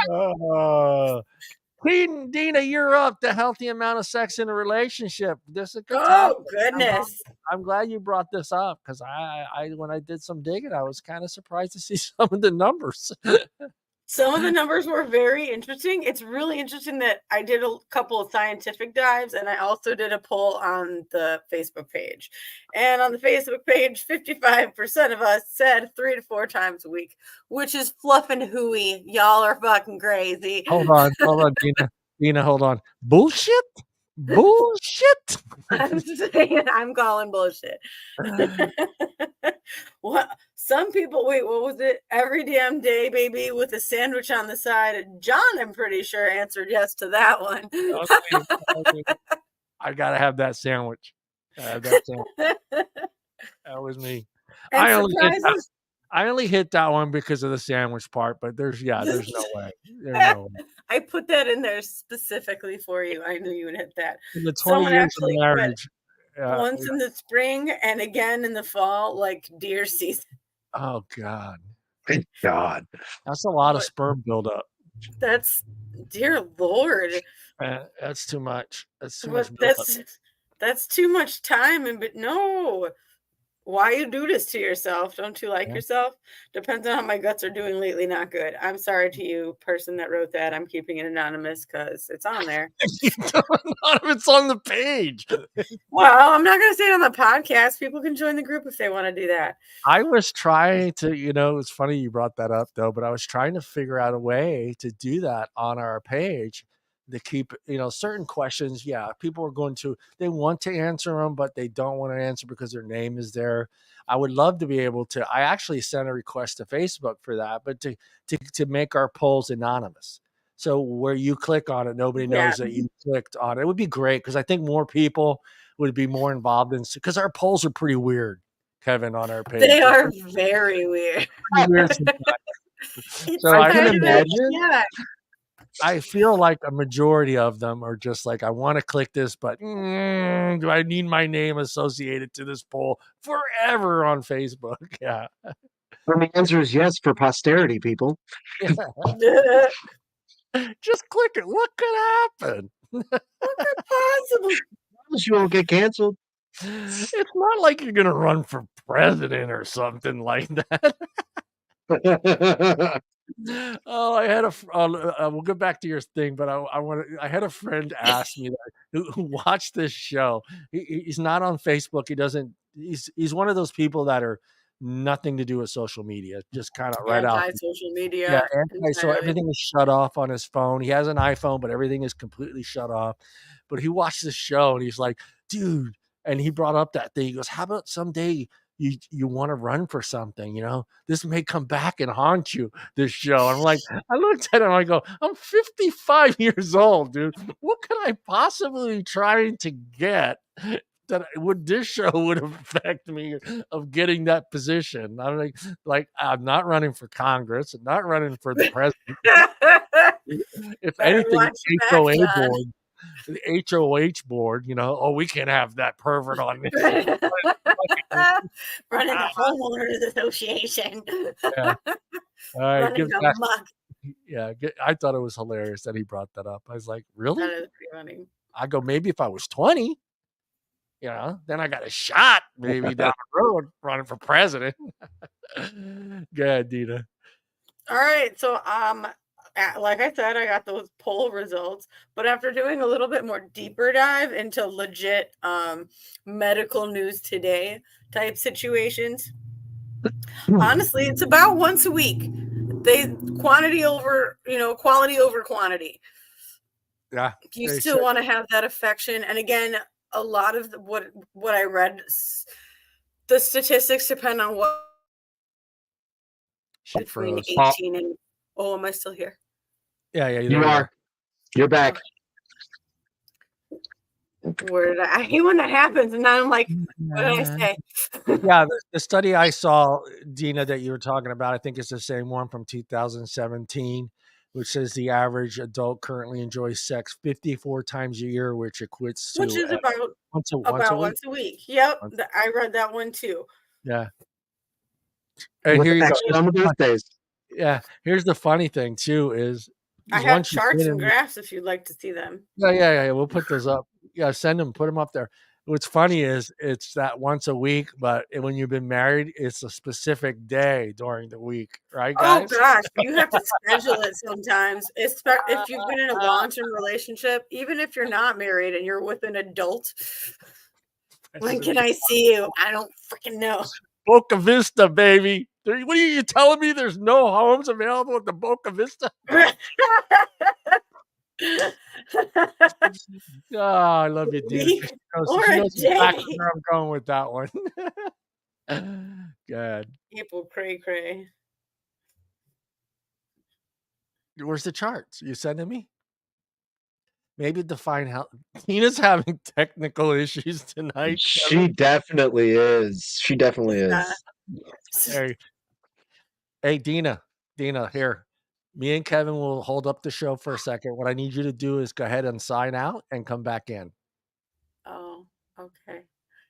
cover. Queen Deana, you're up. The healthy amount of sex in a relationship. This is a good topic. Oh goodness. I'm glad you brought this up because I when I did some digging, I was kind of surprised to see some of the numbers. Some of the numbers were very interesting. It's really interesting that I did a couple of scientific dives, and I also did a poll on the Facebook page. And on the Facebook page, 55% of us said 3 to 4 times a week, which is fluff and hooey. Y'all are fucking crazy. Hold on, Deana. Deana, hold on. Bullshit? I'm saying I'm calling bullshit. What some people what was it? Every damn day, baby, with a sandwich on the side. John, I'm pretty sure, answered yes to that one. I gotta have that sandwich. That was me. I only hit that one because of the sandwich part, but there's no way. There's no way. I put that in there specifically for you. I knew you would hit that. In the 20 Someone years of actually marriage. once in the spring and again in the fall, like deer season. Oh God. Thank God. That's a lot of sperm buildup. That's dear Lord. That's too much. That's too But much. that's too much time, but no. Why you do this to yourself? Don't you like Yeah. yourself? Depends on how my guts are doing lately. Not good. I'm sorry to you, person that wrote that. I'm keeping it anonymous because it's on there. It's on the page. Well, I'm not going to say it on the podcast. People can join the group if they want to do that. I was trying to, it's funny you brought that up though, but I was trying to figure out a way to do that on our page to keep, certain questions. Yeah, people are they want to answer them, but they don't want to answer because their name is there. I would love to be able to. I actually sent a request to Facebook for that, but to make our polls anonymous. So where you click on it, nobody Yeah. knows that you clicked on it. It would be great because I think more people would be more involved in because our polls are pretty weird. Kevin, on our page. They are very weird. Weird So I can imagine. Yeah. I feel like a majority of them are just like, I want to click this, but do I need my name associated to this poll forever on Facebook? Yeah. And the answer is yes for posterity, people. Yeah. Just click it. What could happen? What could possibly? You won't get canceled. It's not like you're going to run for president or something like that. Oh, I had we'll get back to your thing, but I had a friend ask me that who watched this show. He's not on Facebook. He's one of those people that are nothing to do with social media, just kind of right out. Anti-social Yeah, media. so everything is shut off on his phone. He has an iPhone, but everything is completely shut off. But he watched this show and he's like, dude, and he brought up that thing. He goes, how about someday you want to run for something, this may come back and haunt you, this show. I'm like, I looked at him, I go, I'm 55 years old, dude. What could I possibly be trying to get that this show would affect me of getting that position? I'm like I'm not running for Congress, I'm not running for the president. If anything, the HOH board, we can't have that pervert on this. Running the homeowners association. Yeah. All right, Yeah, I thought it was hilarious that he brought that up. I was like, really? that is pretty funny. I go, maybe if I was 20, then I got a shot maybe down the road running for president. Go ahead, Deana. All right, so like I said, I got those poll results, but after doing a little bit more deeper dive into legit medical news today type situations, honestly, it's about once a week. Quality over quantity. Yeah. You still want to have that affection. And again, a lot of what I read, the statistics depend on what between 18 and am I still here? Yeah, you are. You're back. Where did I hate when that happens, and now I'm like, what did I say? Yeah, the study I saw, Deana, that you were talking about, I think it's the same one from 2017, which says the average adult currently enjoys sex 54 times a year, which equates to is about once a week. Yep, I read that one too. Yeah. And here you go. On the birthdays. Yeah, here's the funny thing too is I have charts and graphs if you'd like to see them. Yeah. We'll put those up. Yeah, send them, put them up there. What's funny is it's that once a week, but when you've been married, it's a specific day during the week, right, guys? Oh gosh, you have to schedule it sometimes. If you've been in a long-term relationship, even if you're not married and you're with an adult, when can I see you? I don't freaking know. Boca Vista, baby. What are you telling me? There's no homes available at the Boca Vista? Oh, I love you, dude. Exactly where I'm going with that one. Good. People cray. Where's the charts? You sending me? Maybe define how Tina's having technical issues tonight. She definitely is. Hey, Deana, here. Me and Kevin will hold up the show for a second. What I need you to do is go ahead and sign out and come back in. Oh, okay.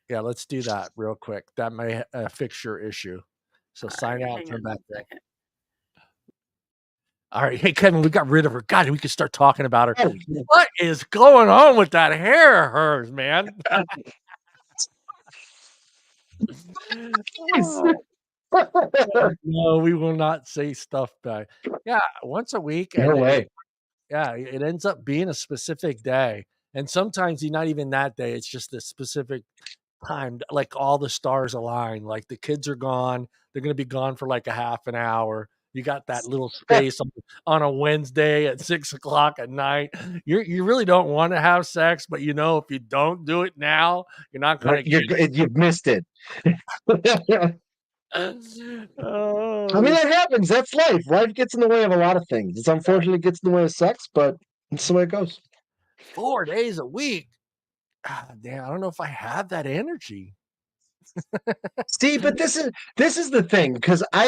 Yeah, let's do that real quick. That may fix your issue. So sign out and come back in. All right. Hey, Kevin, we got rid of her. God, we could start talking about her. What is going on with that hair of hers, man? Oh, no, we will not say stuff back. Yeah, once a week, No and way. it ends up being a specific day, and sometimes not even that day. It's just a specific time, like all the stars align. Like the kids are gone; they're going to be gone for like a half an hour. You got that little space on a Wednesday at 6 o'clock at night. You really don't want to have sex, but if you don't do it now, you're not going to get You've missed it. I mean, Oh, that happens. That's life. Life gets in the way of a lot of things. It's unfortunate it gets in the way of sex, but it's the way it goes. 4 days a week. Damn, I don't know if I have that energy. See, but this is the thing, because I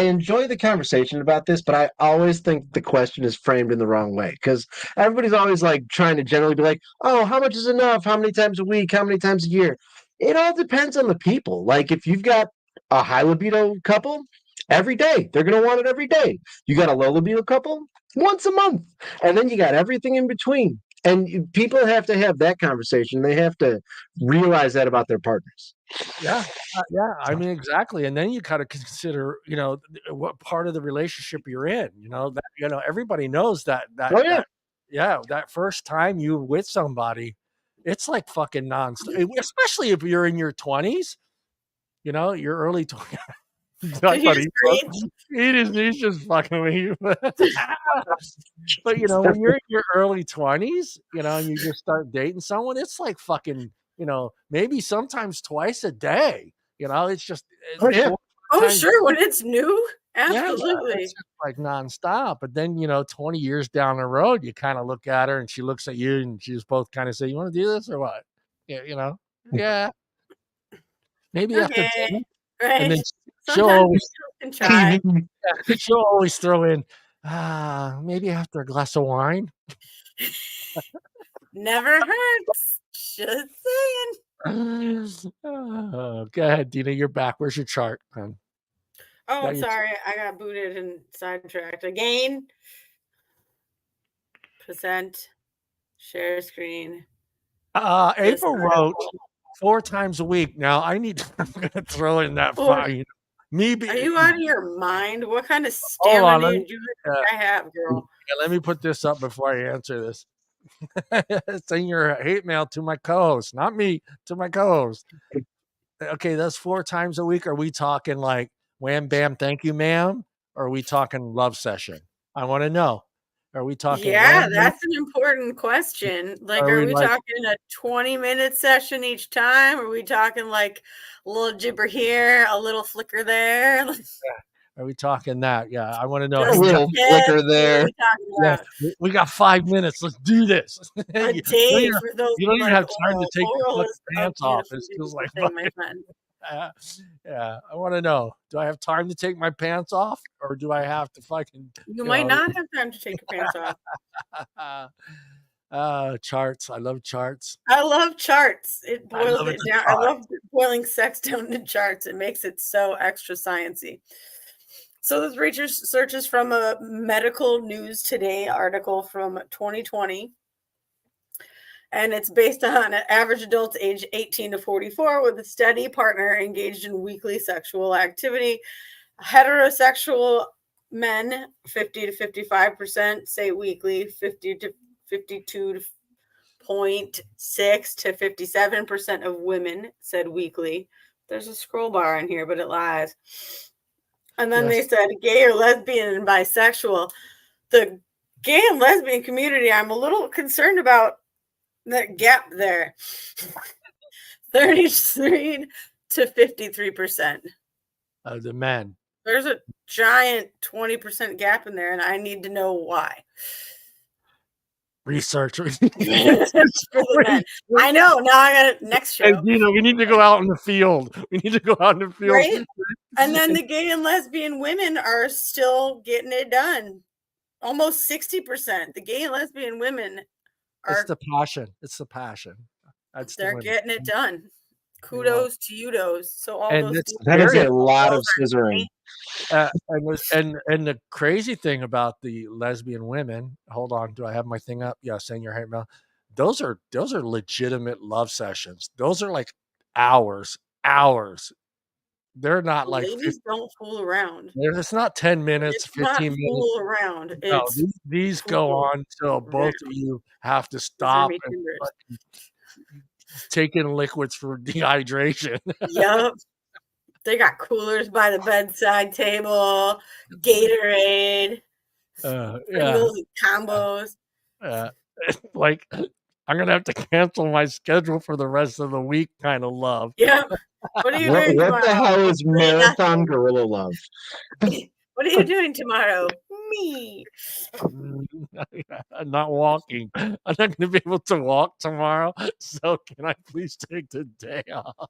enjoy the conversation about this, but I always think the question is framed in the wrong way, because everybody's always like trying to generally be like, oh, how much is enough? How many times a week? How many times a year? It all depends on the people. Like if you've got a high libido couple, every day they're gonna want it every day. You got a low libido couple, once a month, and then you got everything in between. And people have to have that conversation. They have to realize that about their partners. Yeah, yeah. I mean, exactly. And then you gotta consider, what part of the relationship you're in. Everybody knows Oh yeah, yeah, that first time you're with somebody, it's like fucking nonstop. Especially if you're in your 20s, your early 20s. I Did you thought just scream? he's just fucking with you. But when you're in your early 20s, and you just start dating someone, it's like fucking, maybe sometimes twice a day. It's just oh yeah. four Oh, times. sure. When it's new, Yeah, absolutely. it's just like nonstop. But then, 20 years down the road, you kind of look at her and she looks at you and you just both kind of say, "You want to do this or what?" Yeah, yeah, maybe after Okay, dinner. And then right. she'll Sometimes always you can try. she'll always throw in, maybe after a glass of wine. Never hurts. Just saying. Go ahead, Dina. You're back. Where's your chart? Oh, Got your sorry. I got booted and sidetracked again. Percent. Share screen. April wrote 4 times a week. Now I need. I'm gonna throw in that fine. Me. Are you out of your mind? What kind of Hold on. stamina do you think I have, girl? Let me put this up before I answer this. Send your hate mail to my co-host, not me, to my co-host. Okay, that's 4 times a week. Are we talking like wham bam, thank you, ma'am? Or are we talking love session? I want to know. Are we talking Yeah, wham bam? that's an important question. Like, Are are we we like talking a 20-minute session each time? Are we talking like a little gibber here, a little flicker there? are we talking that? Yeah, I want to know. A Hey, Just a little kiss? flicker What are there. we talking yeah, about? we got 5 minutes. Let's do this. A you, don't date even, for those you who don't even like have time to oral. take your Oral fucking is a pants off. beautiful, It's just beautiful like thing, my fucking. friend. Yeah, I want to know. Do I have time to take my pants off, or do I have to fucking, You you might know? not have time to take your pants off. Charts. I love charts. I love charts. It I boils love it it to down. I chart. love boiling sex down to charts. It makes it so extra sciencey. So this research is from a Medical News Today article from 2020. And it's based on average adults aged 18 to 44 with a steady partner engaged in weekly sexual activity. Heterosexual men, 50 to 55%, say weekly, 50 to 52.6 to 57% of women said weekly. There's a scroll bar in here, but it lies. And then they said gay or lesbian and bisexual. The gay and lesbian community, I'm a little concerned about that gap there. 33 to 53%. The men. There's a giant 20% gap in there, and I need to know why. Research. For the men. I know. Now I got it next show. Hey, Dina, we need to go out in the field. We need to go out in the field. Right? And then the gay and lesbian women are still getting it done. Almost 60%. The gay and lesbian women It's are the passion. It's the passion. That's the they're women. getting it done. Kudos to you, those. So all And those it's That is very a lot of scissoring. and the crazy thing about the lesbian women, hold on, do I have my thing up? Yeah, send your hate mail. Those are legitimate love sessions. Those are like hours. They're not like Ladies don't fool around. it's not 10 minutes, It's not 15 minutes. fool around. No, It's these go fool on till both around. of you have to These are stop me and timbers. take in liquids for dehydration. Yup. They got coolers by the bedside table, Gatorade, Yeah, Pringles and combos. like I'm gonna have to cancel my schedule for the rest of the week kind of love. Yep. What are you doing What the tomorrow? hell is Hopefully marathon nothing. gorilla love? What are you doing tomorrow? Me. I'm not walking. I'm not gonna be able to walk tomorrow. So can I please take the day off?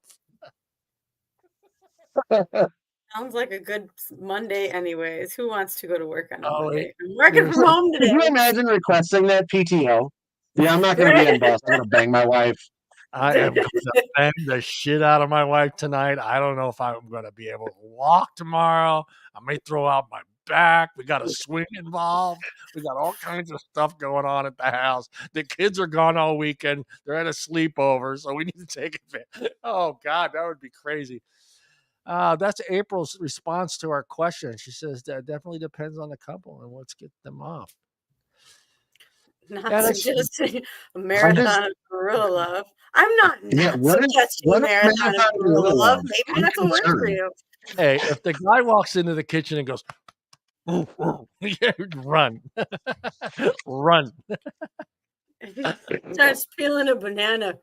Sounds like a good Monday anyways. Who wants to go to work on a Oh, Monday? I'm working from seriously. home Could you today. imagine requesting that PTO? Yeah, I'm not going to be in bus. I'm going to bang my wife. I am going to bang the shit out of my wife tonight. I don't know if I'm going to be able to walk tomorrow. I may throw out my back. We got a swing involved. We got all kinds of stuff going on at the house. The kids are gone all weekend. They're at a sleepover, so we need to take it. Oh God, that would be crazy. That's April's response to our question. She says that definitely depends on the couple and what's get them off. Not Yeah, suggesting a I'm marathon just, of gorilla love. I'm not yeah, suggesting a what is marathon of marathon gorilla gorilla love. love? Maybe I'm that's what works for concerned. you. hey, if the guy walks into the kitchen and goes, "Ooh, ooh," yeah, run, run. If he starts peeling a banana.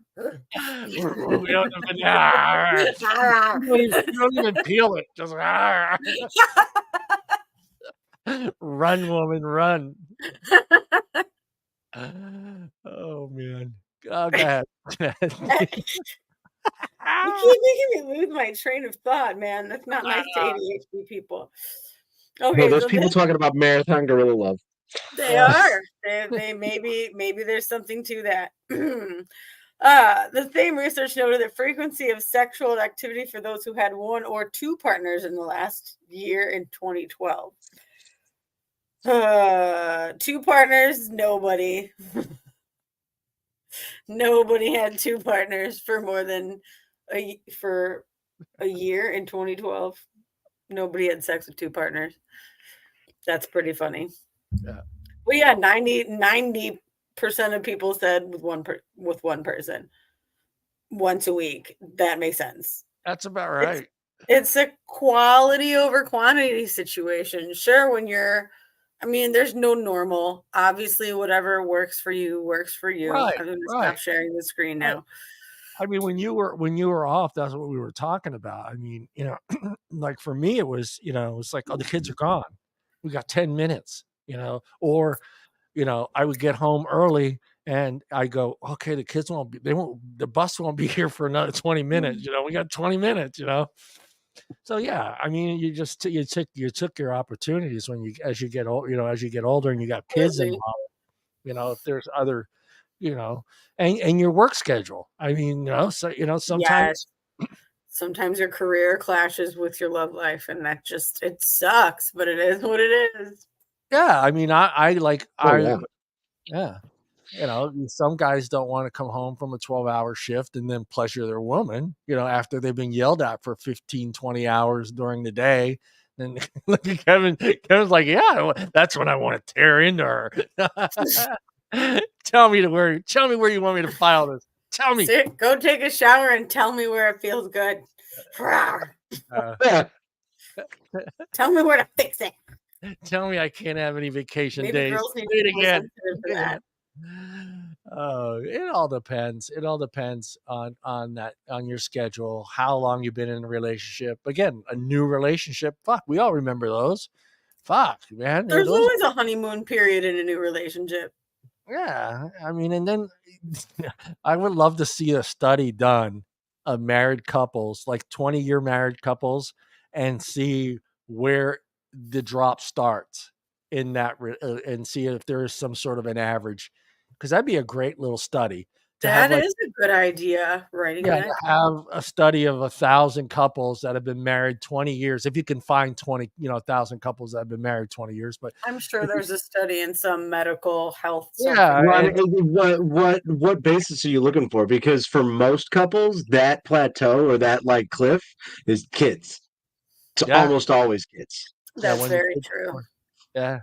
You don't even peel it. Just run, woman, run. Oh man. Oh, go ahead. You keep making me lose my train of thought, man. That's not nice to ADHD people. No, Okay, those so people talking about marathon gorilla love. they are. They maybe there's something to that. The same research noted that frequency of sexual activity for those who had one or two partners in the last year in 2012. Two partners, nobody. Nobody had two partners for more than for a year in 2012. Nobody had sex with two partners. That's pretty funny. Yeah. Well, yeah, 90% of people said with one person once a week. That makes sense. That's about right. It's a quality over quantity situation. Sure, there's no normal. Obviously, whatever works for you works for you. Right, I'm going to right. stop sharing the screen now. I mean, when you were off, that's what we were talking about. I mean, like for me, it was like, oh, the kids are gone. We got 10 minutes, or, I would get home early and I go, okay, the kids the bus won't be here for another 20 minutes. We got 20 minutes, So yeah, I mean, you took your opportunities as you get old, as you get older and you got kids Absolutely. involved, if there's other, and your work schedule. I mean, so sometimes Sometimes your career clashes with your love life, and it sucks, but it is what it is. yeah, I mean, Oh, yeah. Some guys don't want to come home from a 12-hour shift and then pleasure their woman, after they've been yelled at for 15, 20 hours during the day. And look at Kevin. Kevin's like, yeah, that's when I want to tear into her. Tell me where you want me to file this. Tell me. Go take a shower and tell me where it feels good. yeah. Tell me where to fix it. Tell me I can't have any vacation Maybe days. girls need Say to be it more again. sensitive to that. Oh, it all depends. It all depends on your schedule, how long you've been in a relationship. Again, a new relationship. Fuck, we all remember those. Fuck, man. There's always a honeymoon period in a new relationship. Yeah, I mean, and then I would love to see a study done of married couples, like 20-year married couples, and see where the drop starts in that, and see if there is some sort of an average, because that'd be a great little study to have That like is a good idea, writing yeah, to that. have a study of 1,000 couples that have been married 20 years, if you can find 20, 1,000 couples that have been married 20 years, but I'm sure if you there's a study in some medical health yeah, something. Well, I and mean, what basis are you looking for? Because for most couples, that plateau or that like cliff is kids. It's yeah, almost always kids. yeah, That's when the very kids are true. born. Yeah.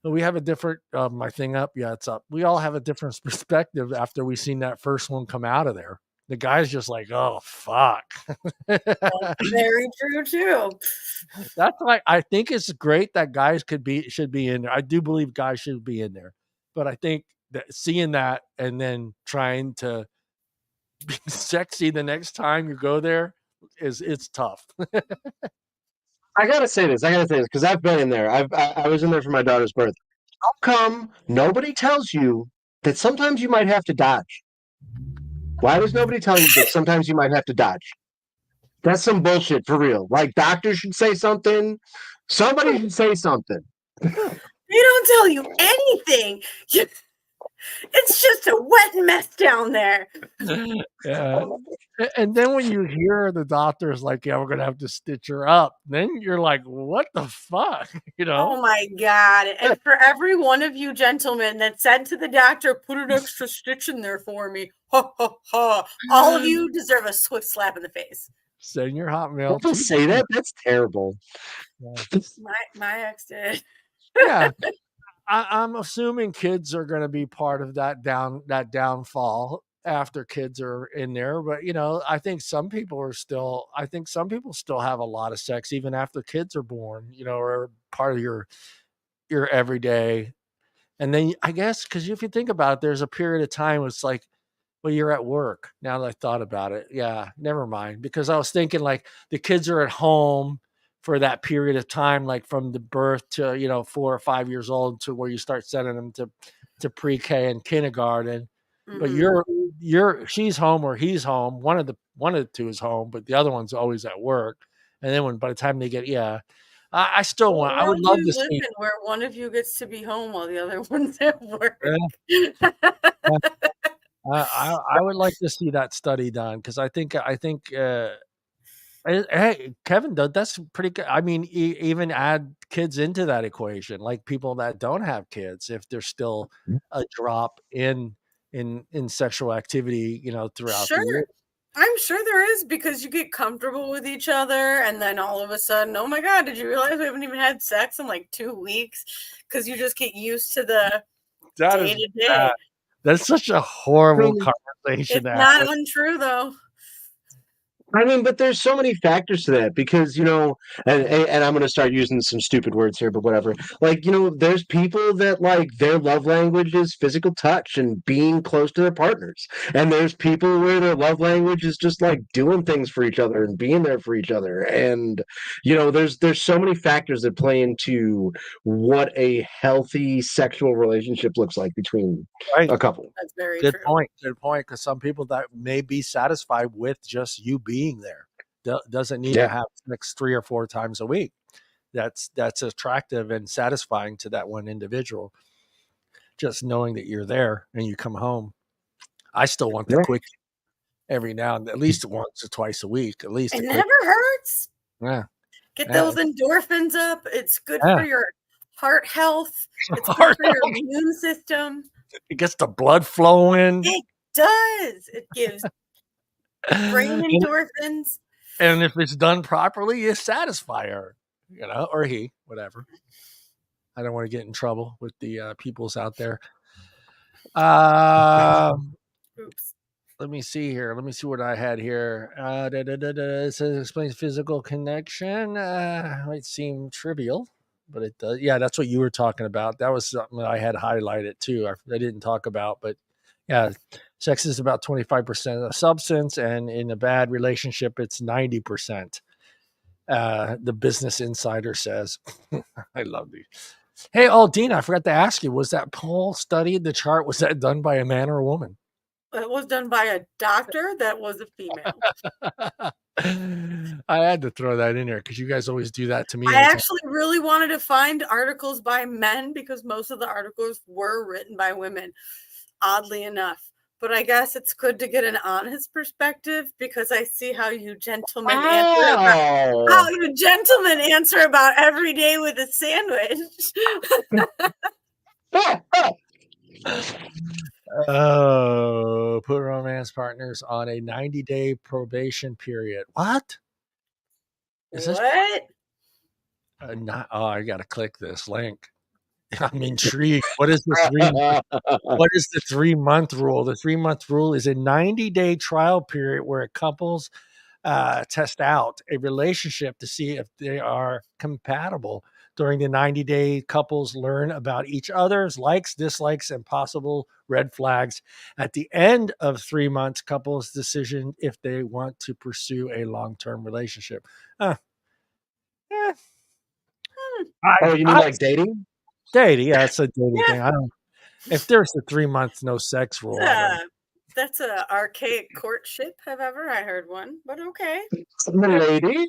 But we have a different my thing up. Yeah, it's up. We all have a different perspective after we seen that first one come out of there. The guy's just like, "Oh, fuck." That's very true too. That's why I think it's great that guys should be in there. I do believe guys should be in there. But I think that seeing that and then trying to be sexy the next time you go there it's tough. I gotta say this because I've been in there. I was in there for my daughter's birthday. How come nobody tells you that sometimes you might have to dodge? Why does nobody tell you that sometimes you might have to dodge? That's some bullshit for real. Like doctors should say something. Somebody should say something. They don't tell you anything. It's just a wet mess down there. Yeah. And then when you hear the doctor's like, "Yeah, we're gonna have to stitch her up," then you're like, "What the fuck?" You know? Oh my God. And for every one of you gentlemen that said to the doctor, put an extra stitch in there for me, ha ha ha, all of you deserve a swift slap in the face. Send your hotmail People to say that. That's terrible. yeah. My ex did. Yeah. I'm assuming kids are gonna be part of that downfall after kids are in there, but, I think some people still have a lot of sex even after kids are born, or part of your everyday. And then I guess because if you think about it, there's a period of time it's like, well, you're at work. Now that I thought about it, yeah, never mind. Because I was thinking like the kids are at home for that period of time, like from the birth to 4 or 5 years old to where you start sending them to pre-K and kindergarten. But Mhm. she's home or he's home. One of the two is home, but the other one's always at work. And then by the time they get, yeah, I still What I would world do love you to live see. in where one of you gets to be home while the other one's at work? Yeah, I would like to see that study done because hey, Kevin, that's pretty good. I mean, even add kids into that equation, like people that don't have kids, if there's still a drop in sexual activity, throughout the year. Sure. I'm sure there is because you get comfortable with each other and then all of a sudden, oh my God, did you realize we haven't even had sex in like 2 weeks? Because you just get used to the That day is to bad. day. That's such a I horrible mean, conversation It's to have. not untrue though. but there's so many factors to that because and I'm going to start using some stupid words here, but whatever. Like there's people that like their love language is physical touch and being close to their partners, and there's people where their love language is just like doing things for each other and being there for each other, and there's so many factors that play into what a healthy sexual relationship looks like between Right. a couple. That's very Good true. point. Good point. Because some people that may be satisfied with just you being there doesn't need to Yeah. have sex 3 or 4 times a week. That's attractive and satisfying to that one individual. Just knowing that you're there and you come home. I still want the Yeah. quick every now and at least once or twice a week. At least It a quick. never hurts. Yeah. Get Yeah. those endorphins up. It's good Yeah. for your heart health. It's good Heart for your immune system. It gets the blood flowing. It does. It gives brain and, endorphins. and if it's done properly, you satisfy her, or he, whatever. I don't want to get in trouble with the peoples out there. Um, Oops. Let me see here. Let me see what I had here. It says explains physical connection. Might seem trivial, but it does. Yeah, that's what you were talking about. That was something that I had highlighted too. I didn't talk about, but yeah, sex is about 25% of substance, and in a bad relationship, it's 90%. The Business Insider says. I love these. Hey, Deana, I forgot to ask you, was that poll study, the chart, was that done by a man or a woman? It was done by a doctor that was a female. I had to throw that in there because you guys always do that to me I anytime. actually really wanted to find articles by men because most of the articles were written by women, oddly enough. but I guess it's good to get an honest perspective because I see how you gentlemen answer about every day with a sandwich. Oh, put romance partners on a 90-day probation period. What? Is this What? not? Oh, I got to click this link. I'm intrigued. What is the 3-month rule? The 3-month rule is a 90-day trial period where couples test out a relationship to see if they are compatible. During the 90-day, couples learn about each other's likes, dislikes, and possible red flags. At the end of 3 months, couples decision if they want to pursue a long-term relationship. Eh. Oh, you mean like dating? Dating, yeah, it's a dating thing. Yeah. I don't. If there's a 3 months no sex rule, I don't. That's a archaic courtship, if ever I heard one. But okay. Lady?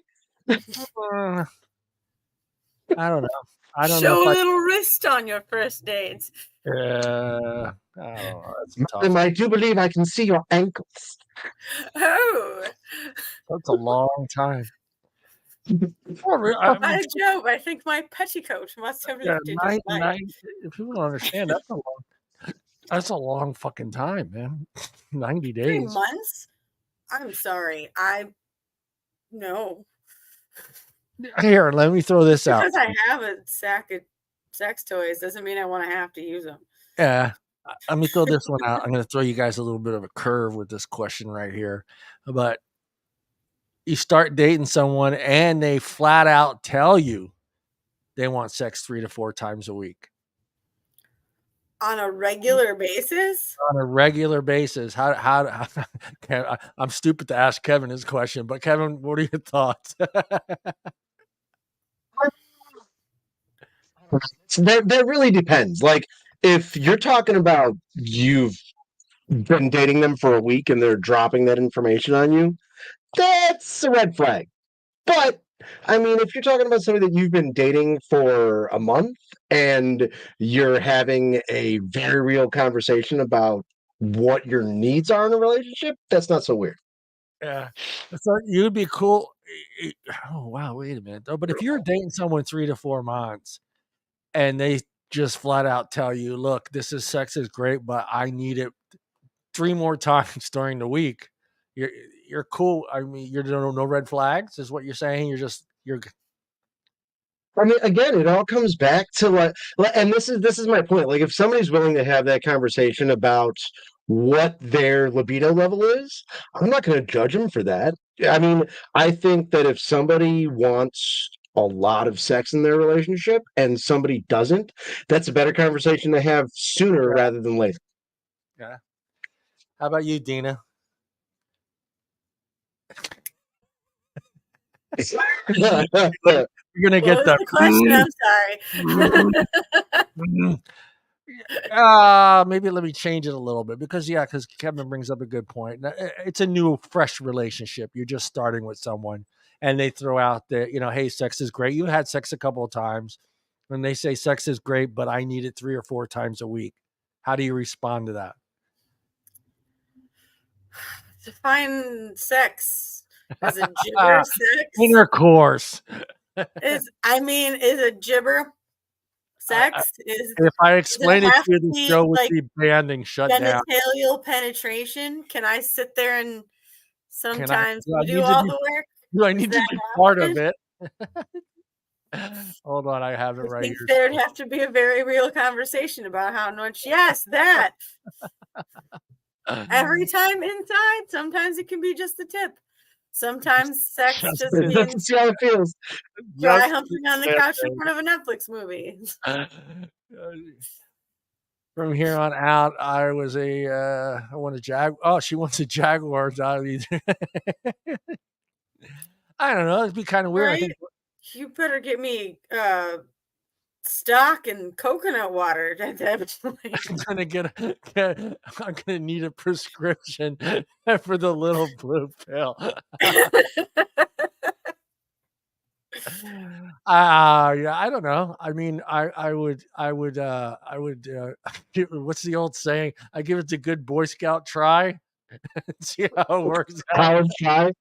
I don't know. I don't know Show if a little wrist on your first dates. I don't know. That's tough. Madam, I do believe I can see your ankles. Oh, That's a long time. by Jove, I think my petticoat must have Yeah, lifted his life. people don't understand. That's a long fucking time, man. 90 3 days. months? I'm sorry. No. Here, let me throw this out. Because I have a sack of sex toys doesn't mean I want to have to use them. Yeah. Let me throw this one out. I'm going to throw you guys a little bit of a curve with this question right here. But you start dating someone and they flat out tell you they want sex 3 to 4 times a week. On a regular basis? On a regular basis. How I'm stupid to ask Kevin this question, but Kevin, what are your thoughts? That really depends. Like, if you're talking about you've been dating them for a week and they're dropping that information on you, that's a red flag. But I mean, if you're talking about somebody that you've been dating for a month and you're having a very real conversation about what your needs are in a relationship, that's not so weird. Yeah. So you'd be cool. Oh wow, wait a minute though. But if you're dating someone 3 to 4 months and they just flat out tell you, look, sex is great, but I need it 3 more times during the week. You're cool. I mean, you're no red flags, is what you're saying. You're I mean, again, it all comes back to and this is my point. Like, if somebody's willing to have that conversation about what their libido level is, I'm not going to judge them for that. I mean, I think that if somebody wants a lot of sex in their relationship and somebody doesn't, that's a better conversation to have sooner rather than later. Yeah. How about you, Deana? You're gonna get the question. I'm sorry. Maybe let me change it a little bit because Kevin brings up a good point. It's a new, fresh relationship. You're just starting with someone, and they throw out that hey, sex is great. You had sex a couple of times, and they say sex is great, but I need it 3 or 4 times a week. How do you respond to that? Define sex as a gibber sex. Intercourse. Is a gibber sex? If I explain it to you, the show would be banding shut down. Genitalia penetration. Can I sit there and sometimes do all the work? Do I need to be part of it? Hold on, I have it right here. There'd have to be a very real conversation about how much. Yes, that. Every time inside, sometimes it can be just the tip. Sometimes sex just means see how it feels. dry humping on the couch in front of a Netflix movie. From here on out, I want a Jag. Oh, she wants a Jaguar. I don't know. It'd be kind of weird. Right? I think you better get me stock and coconut water. I'm gonna need a prescription for the little blue pill. Yeah, I don't know. I mean, what's the old saying? I give it a good Boy Scout try and see how it works out. College try.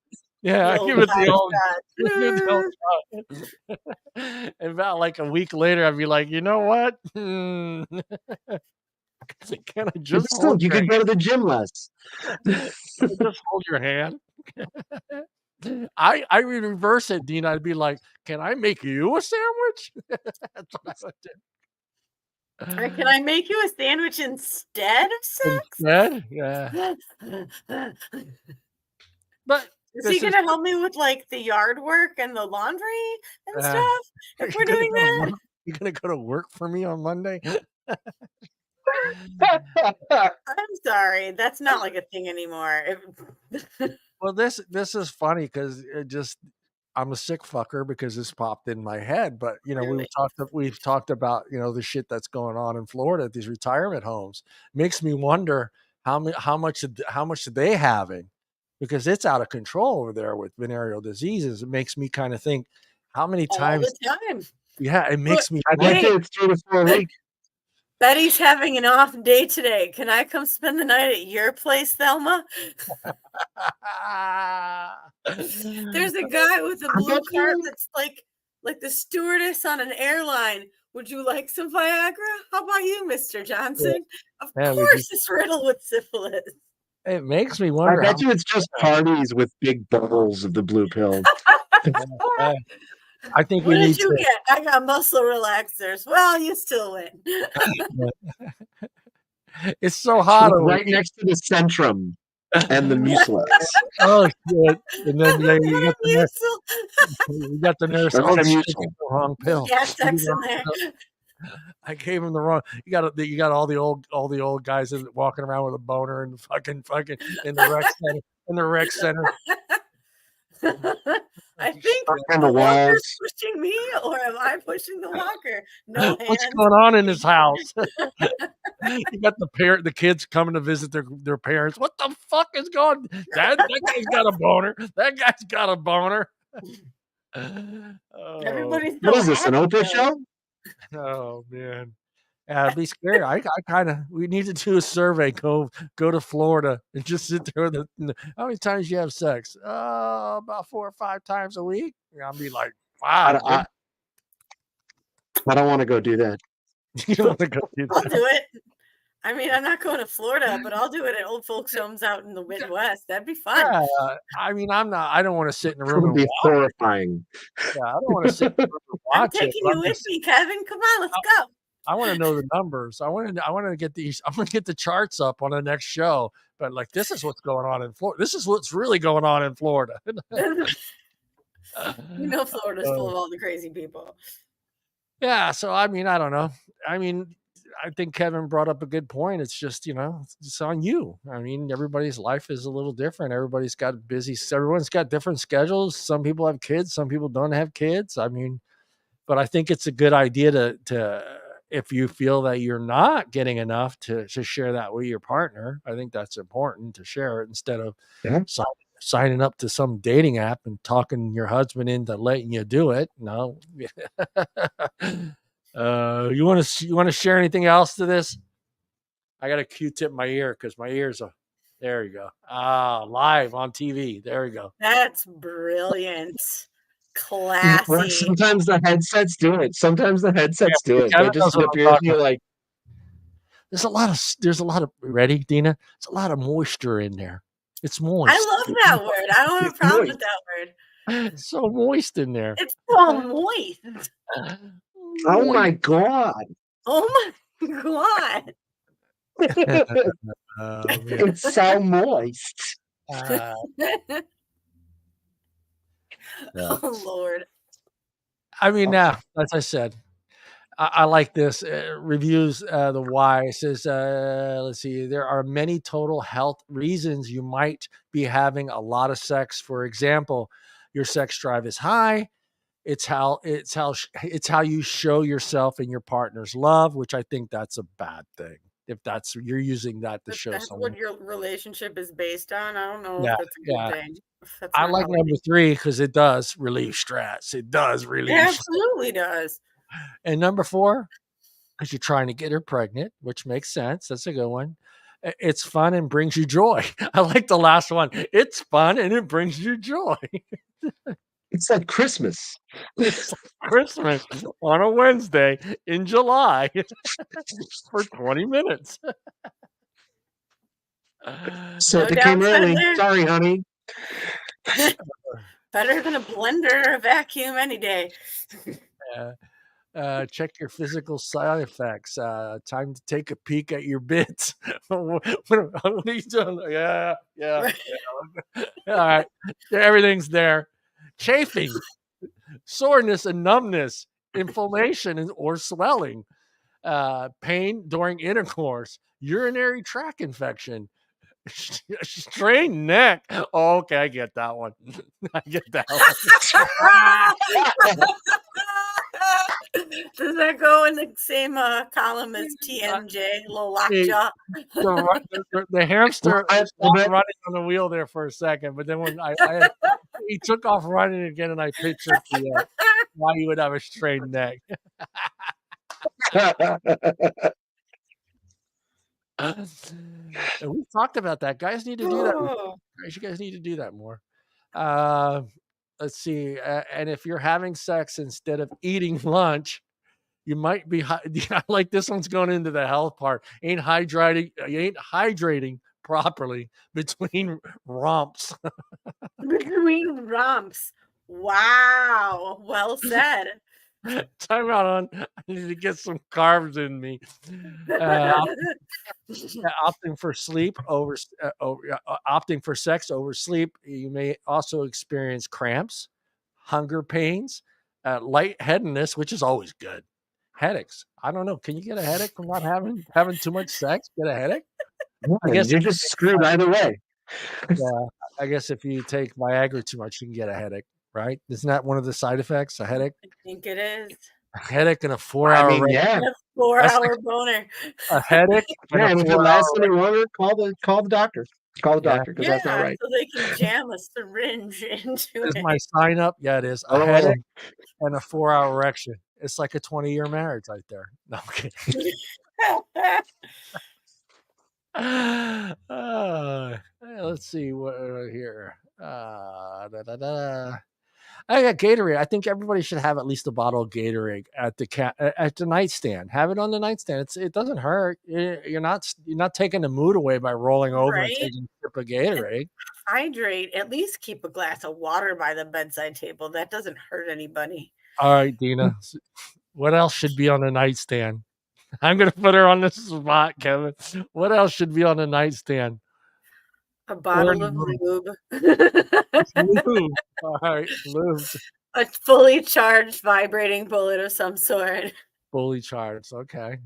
Yeah, The I old give it the old, give it the old hopscotch. try. And about like a week later, I'd be like, you know what? Can I But just still, hold you your could go to the gym less. just hold your hand? I would reverse it, Dean. I'd be like, "Can I make you a sandwich?" That's what I would Or do. can I make you a sandwich instead of sex? Instead, yeah. But Is he this is gonna help me with like the yard work and the laundry and uh, stuff if we're you gonna doing go to that? work? You gonna go to work for me on Monday? I'm sorry, that's not like a thing anymore. Well, this is funny because it just I'm a sick fucker because this popped in my head. But Clearly. we've talked about the shit that's going on in Florida at these retirement homes. Makes me wonder how much are they having, because it's out of control over there with venereal diseases. It makes me kind of think how many All times. the time. Yeah, it Look, makes me I bet wonder. hey, you it's 3 to 4 weeks. Betty's having an off day today. Can I come spend the night at your place, Thelma? There's a guy with a I blue bet card you. that's like the stewardess on an airline. Would you like some Viagra? How about you, Mr. Yeah, Johnson? Of yeah, course it's riddled with syphilis. it makes me I wonder how. bet you it's just parties with big bowls of the blue pill. uh, I think we What did need you to. get? I got muscle relaxers. Well, you still win. It's so hot over Right next to the Centrum and the Mucilex. Oh shit! And then What a you got the nurse. Or Oh shit! I gave Metamucil. him the wrong pill. gas I gave X him in there. I gave him the wrong. You got all the old guys walking around with a boner and fucking in the rec center. I think Stuck in the the walker's walls. pushing me, or am I pushing the walker? No What's hands. going on in this house? You got the kids coming to visit their parents. What the fuck is going? That guy's got a boner. That guy's got a boner. Oh, Everybody's What so is this, an happy Oprah though. show? oh man. Yeah, it'd be scary. I kind of. We need to do a survey. Go to Florida and just sit there with how many times you have sex? About 4 or 5 times a week. Yeah, I'll be like I, 5. I, I don't want to go do that. You don't want to go do I'll that. do it. I mean, I'm not going to Florida, but I'll do it at old folks' homes out in the Midwest. That'd be fun. Yeah, I mean, I'm not. I don't want to sit in a It room would and be watch. horrifying. Yeah, I don't want to sit in a room and I'm watch it. taking But you I'm with just. me, Kevin. Come on, let's go. I want to know the numbers. I want to get these. I'm going to get the charts up on the next show. But like, this is what's going on in Florida. This is what's really going on in Florida. You know, Florida's full Uh, of all the crazy people. Yeah, so I mean, I don't know. I mean, I think Kevin brought up a good point. It's just, it's on you. I mean, everybody's life is a little different. Everyone's got different schedules. Some people have kids, some people don't have kids. I mean, but I think it's a good idea to if you feel that you're not getting enough to share that with your partner. I think that's important to share it instead of Yeah. si- signing up to some dating app and talking your husband into letting you do it. No. You want to share anything else to this? I got a Q-tip in my ear because my ears are. There you go. Live on TV. There we go. That's brilliant. Well, Classy. sometimes the headsets do it. Sometimes the headsets do it. They Kevin just knows what sit I'm up here and talking you're about. like, There's a lot of ready, Deana. There's a lot of moisture in there. It's moist. I love that word. I don't have a it's problem moist. with that word. It's so moist in there. It's so moist. Oh Moist. my God. Oh my god. Oh, man. It's so moist. Yeah. Oh Lord. I mean, now, as I said, I like this. Reviews the why. It says, let's see, there are many total health reasons you might be having a lot of sex. For example, your sex drive is high. It's how you show yourself and your partner's love, which I think that's a bad thing. If you're using that to If show that's someone. what your relationship is based on, I don't know Yeah, if that's a good yeah. thing. That's I not like how we number 3 because it does relieve stress. It does It relieve stress. absolutely does. And number 4, because you're trying to get her pregnant, which makes sense. That's a good one. It's fun and brings you joy. I like the last one. It's fun and it brings you joy. It's like Christmas. It's like Christmas on a Wednesday in July for 20 minutes. So No it came downside early. there. Sorry, honey. Better than a blender or a vacuum any day. Uh, check your physical side effects. Time to take a peek at your bits. What are you doing? Yeah, yeah. All right. Everything's there. Chafing, soreness and numbness, inflammation or swelling, pain during intercourse, urinary tract infection, strained neck. Oh, okay, I get that one. I get that one. Does that go in the same column as TMJ, little lockjaw? The hamster I stopped bet. running on the wheel there for a second, but then when he took off running again, and I pictured why you would have a strained neck. And we've talked about that. Guys need to do that. Oh, Guys, you guys need to do that more. Uh, let's see. And if you're having sex instead of eating lunch, you might be. I like this one's going into the health part. Ain't hydrating properly between romps. between romps. Wow. Well said. Time out on. I need to get some carbs in me. Opting for sleep opting for sex over sleep, you may also experience cramps, hunger pains, lightheadedness, which is always good. Headaches. I don't know. Can you get a headache from not having too much sex? Get a headache? I guess. You're just screwed either way. Yeah. I guess if you take Viagra too much, you can get a headache, right? Isn't that one of the side effects? A headache? I think it is. A headache and a I 4-hour mean, yeah. And a That's 4-hour boner. a headache and Yeah, a and if it 4-hour lasts any longer, call the doctor. Call the Yeah. doctor because Yeah, that's not right. so they can jam a syringe into Is it. my sign up? Yeah, it is. A Oh, headache and a 4-hour erection. It's like a 20-year marriage right there. No, I'm kidding. Let's see what here. I got Gatorade. I think everybody should have at least a bottle of Gatorade at the nightstand. Have it on the nightstand. It doesn't hurt. You're not taking the mood away by rolling over and Right? taking a sip of Gatorade. Hydrate. At least keep a glass of water by the bedside table. That doesn't hurt anybody. All right, Deana. What else should be on the nightstand? I'm gonna put her on the spot, Kevin. What else should be on the nightstand? A Or in bottle the of room? lube. Lube. All right, lube. A fully charged vibrating bullet of some sort. Fully charged. Okay.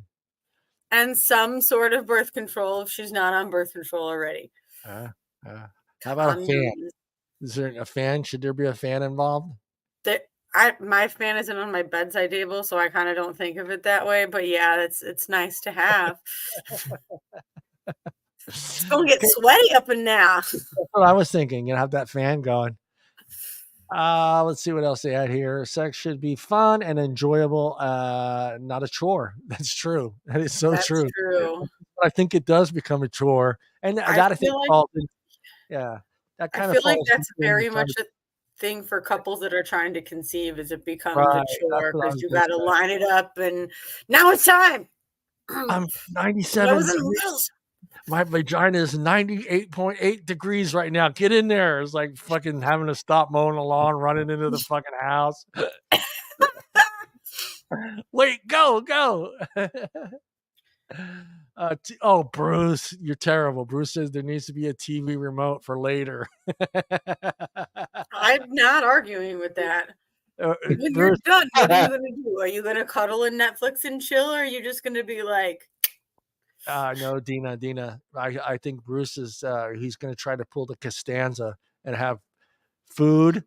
And some sort of birth control if she's not on birth control already. Uh, how about a fan? Condoms. Is there a fan? Should there be a fan involved? My fan isn't on my bedside table, so I kind of don't think of it that way. But yeah, it's nice to have. It's gonna get sweaty up in now. That's what I was thinking. Have that fan going. Let's see what else they had here. Sex should be fun and enjoyable, not a chore. That's true. That is so That's true. true. But I think it does become a chore, and I that I think feel like falls in, yeah, that I kind of feel like falls that's in very kind much a thing for couples that are trying to conceive. Is it becomes right. a That's chore what I because was you gonna got to say. line it up, and now it's time. I'm I 97 was in degrees. middle. My vagina is 98.8 degrees right now. Get in there. It's like fucking having to stop mowing the lawn, running into the fucking house. Wait, go. Bruce, you're terrible. Bruce says there needs to be a TV remote for later. I'm not arguing with that. When you're Bruce, done, what are you gonna do? Are you gonna cuddle and Netflix and chill, or are you just gonna be like, no, Deana. I think Bruce is he's going to try to pull the Costanza and have food,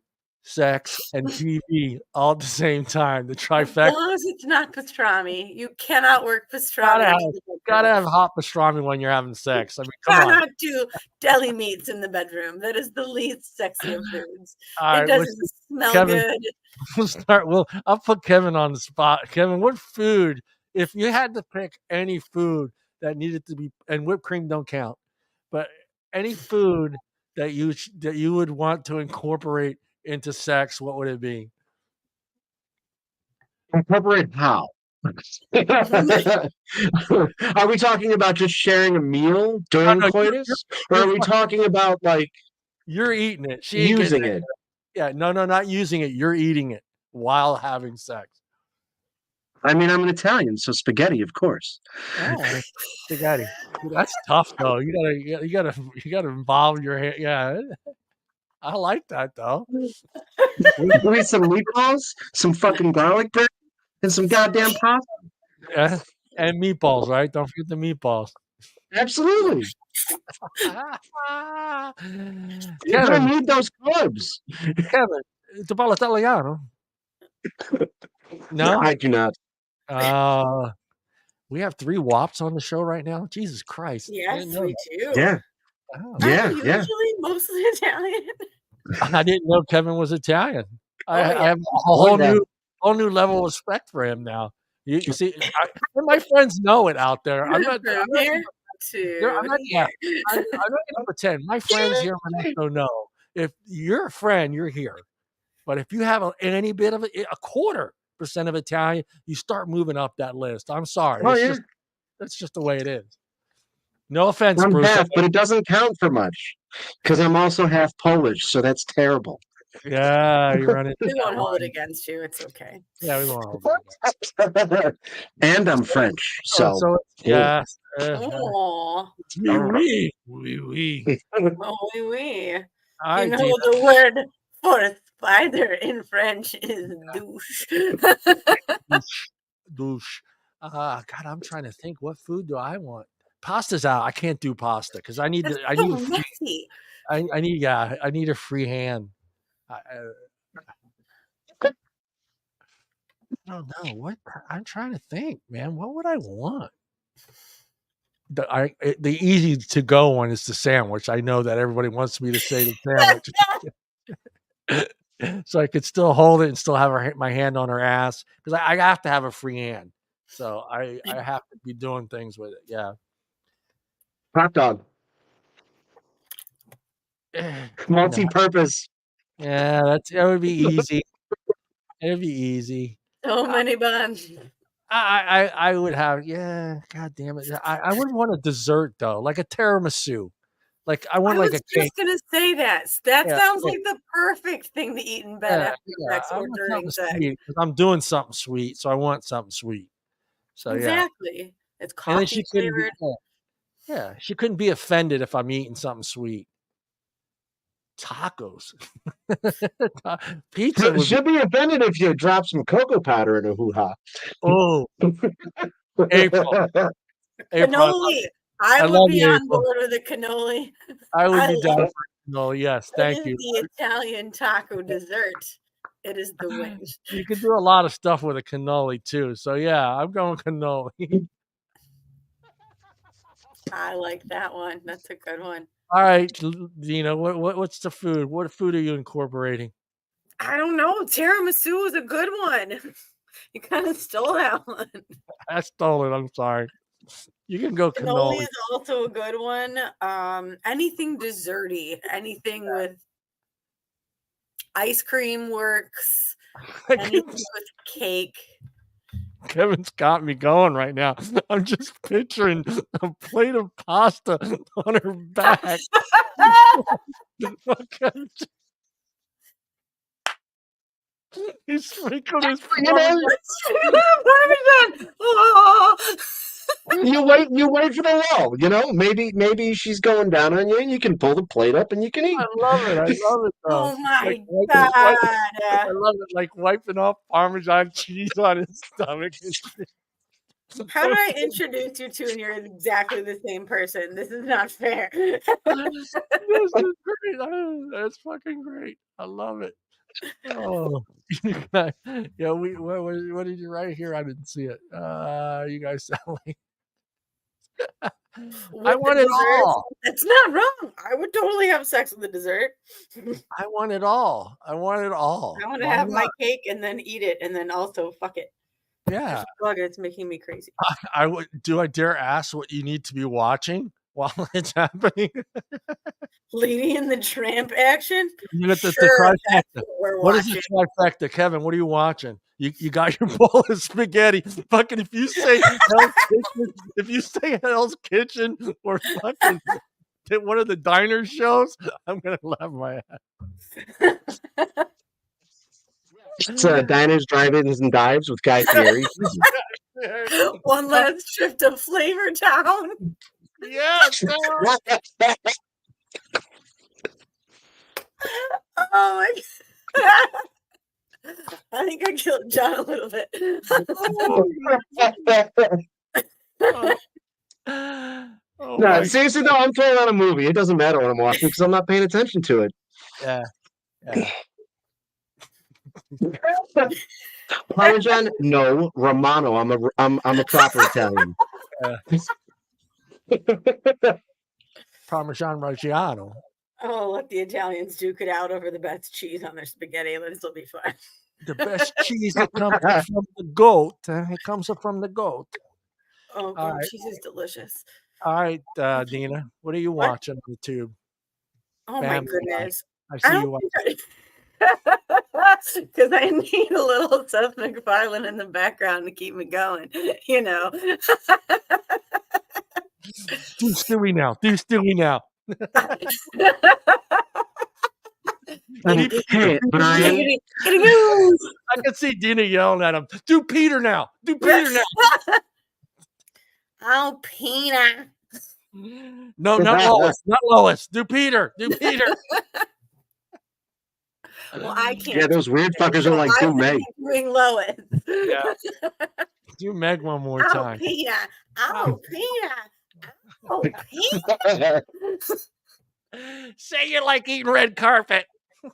sex, and TV all at the same time. The As trifecta. long as it's not pastrami, you cannot work pastrami Gotta have, into the bedroom. gotta have hot pastrami when you're having sex. I mean, come on. Cannot do deli meats in the bedroom. That is the least sexy of foods. All It right, doesn't smell Kevin, good. we'll start. I'll put Kevin on the spot. Kevin, what food? If you had to pick any food that needed to be, and whipped cream don't count, but any food that you would want to incorporate into sex, what would it be? Incorporate how? Are we talking about just sharing a meal during No, coitus, or are we talking about like you're eating it? She ain't using getting it? Yeah, no, not using it. You're eating it while having sex. I mean, I'm an Italian, so spaghetti, of course. Oh, spaghetti. That's tough though. You gotta involve your hand. Yeah, I like that though. Maybe some meatballs, some fucking garlic bread, and some goddamn pasta. Yeah, and meatballs, right? Don't forget the meatballs. Absolutely. You're gonna Kevin, need those carbs. Kevin, tu parlo italiano? No? I do not. We have 3 wops on the show right now? Jesus Christ. I Yes, didn't know we that. do. Yeah. Oh. Yeah, I'm yeah. usually mostly Italian. I didn't know Kevin was Italian. I yeah. have a whole new level of respect for him now. You see, my friends know it out there. I'm not From gonna here to here. pretend. My friends here in Modesto know. If you're a friend, you're here. But if you have any bit of a 0.25% of Italian, you start moving up that list. I'm sorry. Oh, yeah. That's just the way it is. No offense, I'm Bruce. half, but it doesn't count for much because I'm also half Polish, so that's terrible. Yeah, you run it. We won't hold it against you. It's okay. Yeah, we won't hold it. And I'm French, so yeah. Oh, Oui. oh, oui. I You know the word for spider in French is douche. Douche. God, I'm trying to think. What food do I want? Pasta's out. I can't do pasta because I need That's to. I so need a free, messy. I need a free hand. I don't know what I'm trying to think, man. What would I want? The easy to go one is the sandwich. I know that everybody wants me to say the sandwich, so I could still hold it and still have my hand on her ass because I have to have a free hand. So I have to be doing things with it. Yeah. Hot dog. Multi-purpose. Yeah, that would be easy. It'd be easy. So many buns. I would have, yeah, god damn it. I wouldn't want a dessert though, like a tiramisu. Like I want like a cake. I was just gonna say that. That sounds like the perfect thing to eat in bed after sex or during sex. I'm doing something sweet, so I want something sweet. So exactly. It's and then coffee flavored. Yeah, she couldn't be offended if I'm eating something sweet. Tacos. Pizza. She'll be offended if you drop some cocoa powder in a hoo-ha. Oh. April. Cannoli. I would be on board with a cannoli. I would be down for cannoli. Yes, thank you. The Italian taco dessert. It is the win. You can do a lot of stuff with a cannoli too. So yeah, I'm going cannoli. I like that one. That's a good one. All right, Deana, what's the food? What food are you incorporating? I don't know. Tiramisu is a good one. You kind of stole that one. I stole it. I'm sorry. You can go cannoli. Cannoli is also a good one. Anything desserty, anything with ice cream works. Anything with cake. Kevin's got me going right now. I'm just picturing a plate of pasta on her back. He sprinkled his Parmesan. You wait for the lull, you know? Maybe she's going down on you and you can pull the plate up and you can eat. I love it though. Oh my god. I love it, like wiping off Parmesan cheese on his stomach. How did I introduce you to and you're exactly the same person? This is not fair. This is great. That's fucking great. I love it. Oh, yeah. What did you write here? I didn't see it. You guys sound like I With the want it dessert, all. that's not wrong. I would totally have sex with the dessert. I want it all. I want it all. I want to Why have not? my cake and then eat it and then also fuck it. There's Yeah. a bug and it's making me crazy. I would. Do I dare ask what you need to be watching while it's happening? Lady in the Tramp action? You got the Sure, that's trifecta. what we're What is the watching. trifecta, Kevin? What are you watching? You got your bowl of spaghetti. Fucking if you say Hell's Kitchen or fucking one of the diner shows, I'm gonna laugh my ass. It's Diners, Drive-Ins, and Dives with Guy Fieri. One last shift of Flavor Town. Yes. Oh my God. I think I killed John a little bit. No, seriously, no, I'm throwing on a movie. It doesn't matter what I'm watching because I'm not paying attention to it. Yeah. Parmesan? No. Romano. I'm a proper Italian. Parmesan Reggiano. Oh, let the Italians duke it out over the best cheese on their spaghetti. This will be fun. The best cheese that comes from the goat. It comes from the goat. Oh, goat right. cheese is delicious. All right, Deana, what are you watching on the tube? Oh my goodness! I see you watching. Because I need a little Seth MacFarlane in the background to keep me going, you know. Do Stewie now. Hey, Brian. I can see Deana yelling at him. Do Peter now. Oh, Peter. No, not Lois. Do Peter. Well, I can't. Yeah, those weird fuckers are like, do Meg. Doing Lois. Yeah. Do Meg one more time. Peter. Oh, Peter. Say you like eating red carpet. Is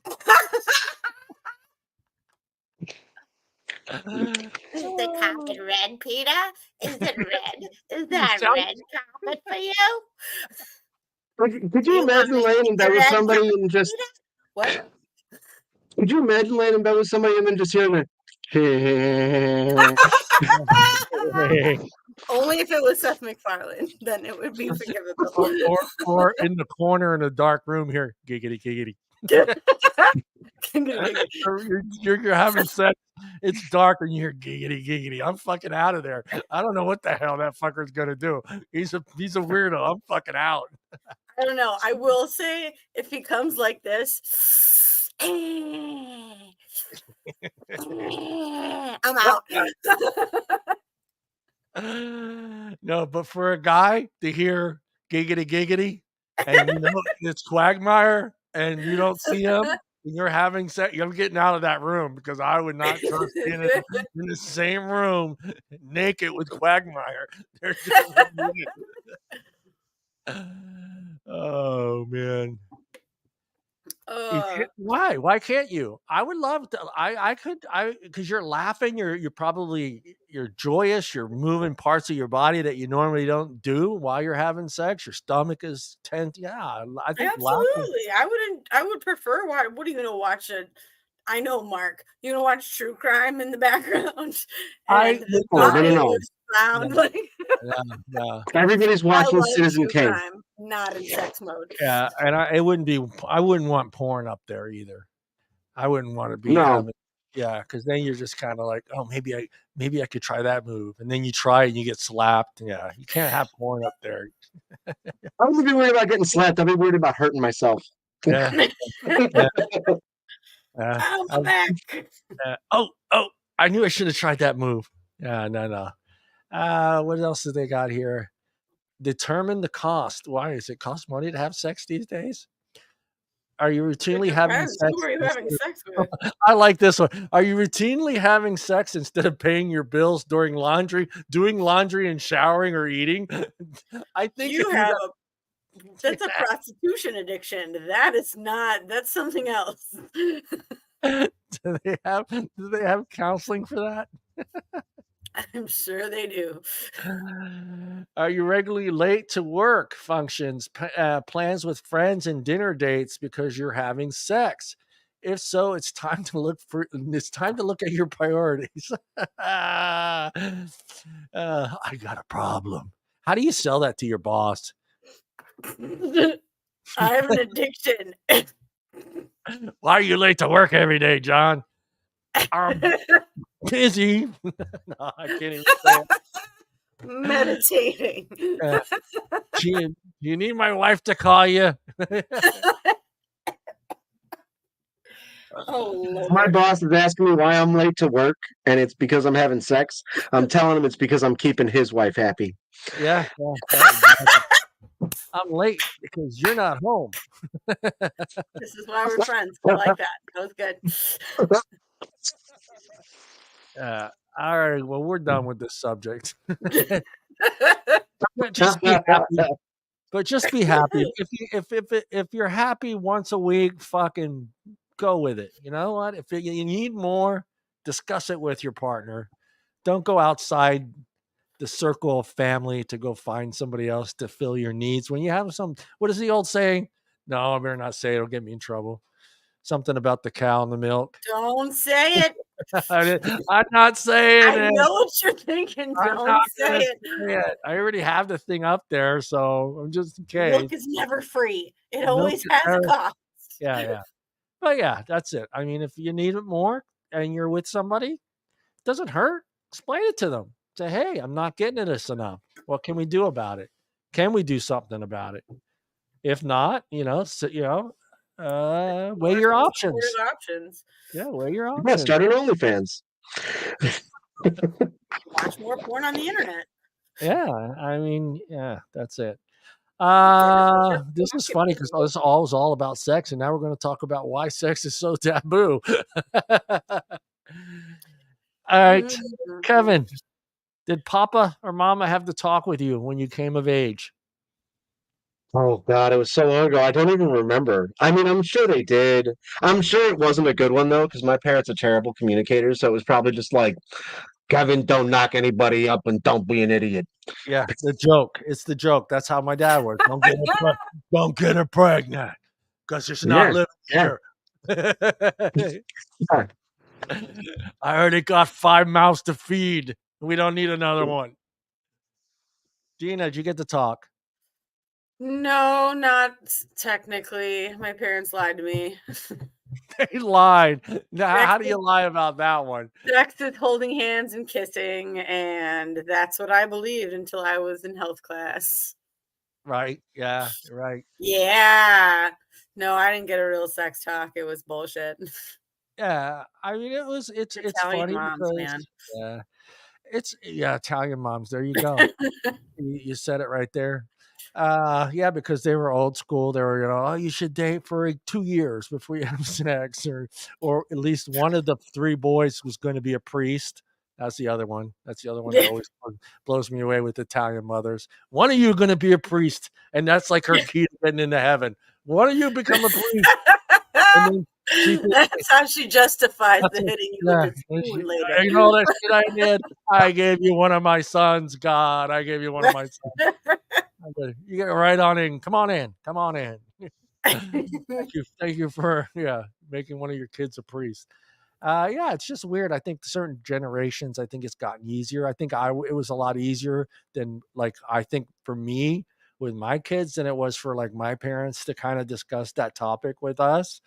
the carpet red, Peter? Is it red? Is that red carpet for you? Could you imagine laying in bed with somebody and just... What? Could you imagine laying in bed with somebody and then just hearing a... Only if it was Seth MacFarlane, then it would be forgivable. or in the corner in a dark room here, giggity. You're having sex. It's dark and you hear giggity. I'm fucking out of there. I don't know what the hell that fucker's gonna do. He's a weirdo. I'm fucking out. I don't know. I will say if he comes like this, I'm out. No, but for a guy to hear giggity and you know it's Quagmire and you don't see him and you're having sex, I'm getting out of that room because I would not trust being in the same room naked with Quagmire. Oh man. Why can't you? I would love to. I could because you're laughing, you're joyous, you're moving parts of your body that you normally don't do while you're having sex. Your stomach is tense. Yeah, I think absolutely. I would prefer what are you gonna watch? I know, Mark. You're gonna watch true crime in the background. Everybody's watching Citizen Kane. Not in sex mode. Yeah, and I wouldn't want porn up there either. I wouldn't want to be because then you're just kind of like, oh, maybe I could try that move, and then you try and you get slapped. Yeah, you can't have porn up there. I wouldn't be worried about getting slapped. I'd be worried about hurting myself. Yeah. Oh, I knew I should have tried that move. Yeah, no. What else do they got here? Determine the cost. Why does it cost money to have sex these days? Are you routinely having sex? Who are you having sex with? I like this one. Are you routinely having sex instead of paying your bills doing laundry and showering or eating? I think that's a prostitution addiction. That's something else. Do they have counseling for that? I'm sure they do. Are you regularly late to work functions, plans with friends, and dinner dates because you're having sex? If so, it's time to look at your priorities. I got a problem. How do you sell that to your boss? I have an addiction. Why are you late to work every day, John? I'm busy. No, I can't even say it. Meditating. Do you need my wife to call you? Oh, My Lord. boss is asking me why I'm late to work, and it's because I'm having sex. I'm telling him it's because I'm keeping his wife happy. Yeah, exactly. I'm late because you're not home. This is why we're friends. I like that. That was good. Uh, all right, well, we're done with this subject. Just be happy. But just be happy. If you're happy once a week, fucking go with it. You know what? If you need more, discuss it with your partner. Don't go outside the circle of family to go find somebody else to fill your needs. When you have what is the old saying? No, I better not say it. It'll get me in trouble. Something about the cow and the milk. Don't say it. I'm not saying I it. know what you're thinking. I'm Don't not say gonna it. say it. I already have the thing up there, so I'm just in case. Milk is never free. It Milk always is has a never- cost. Yeah. But yeah, that's it. I mean, if you need it more and you're with somebody, it doesn't hurt. Explain it to them. Say, hey, I'm not getting this enough. What can we do about it? Can we do something about it? If not, weigh your options. Options. Yeah, weigh your Yeah, options. start an OnlyFans. Watch more porn on the internet. Yeah, I mean, yeah, that's it. just This is funny because this was all about sex, and now we're going to talk about why sex is so taboo. All right, Kevin, did Papa or Mama have to talk with you when you came of age? Oh God, it was so long ago. I don't even remember. I mean, I'm sure they did. I'm sure it wasn't a good one though, because my parents are terrible communicators. So it was probably just like, Kevin, don't knock anybody up and don't be an idiot. Yeah, the joke. It's the joke. That's how my dad was. Don't get her pregnant because it's not Yeah, living yeah. here. I already got 5 mouths to feed. We don't need another one. Deana, did you get to talk? No, not technically. My parents lied to me. They lied. Now, how do you lie about that one? Sex is holding hands and kissing, and that's what I believed until I was in health class. Right. Yeah. Right. Yeah. No, I didn't get a real sex talk. It was bullshit. Yeah. I mean, it's Italian funny moms, man. because Italian moms. There you go. You said it right there. Yeah, because they were old school. They were, oh, you should date for 2 years before you have sex, or at least one of the 3 boys was going to be a priest. That's the other one. That's the other one that always blows me away with Italian mothers. One of you are going to be a priest, and that's like her key to getting into heaven. One of you become a priest. And then that's how she justifies the hitting you with the spoon later. You know that shit I did? I gave you one of my sons, God. I gave you one of my sons. You get right on in. Come on in. Come on in. Thank you for making one of your kids a priest. It's just weird. I think certain generations, I think it's gotten easier. I think it was a lot easier than I think for me with my kids than it was for my parents to kind of discuss that topic with us,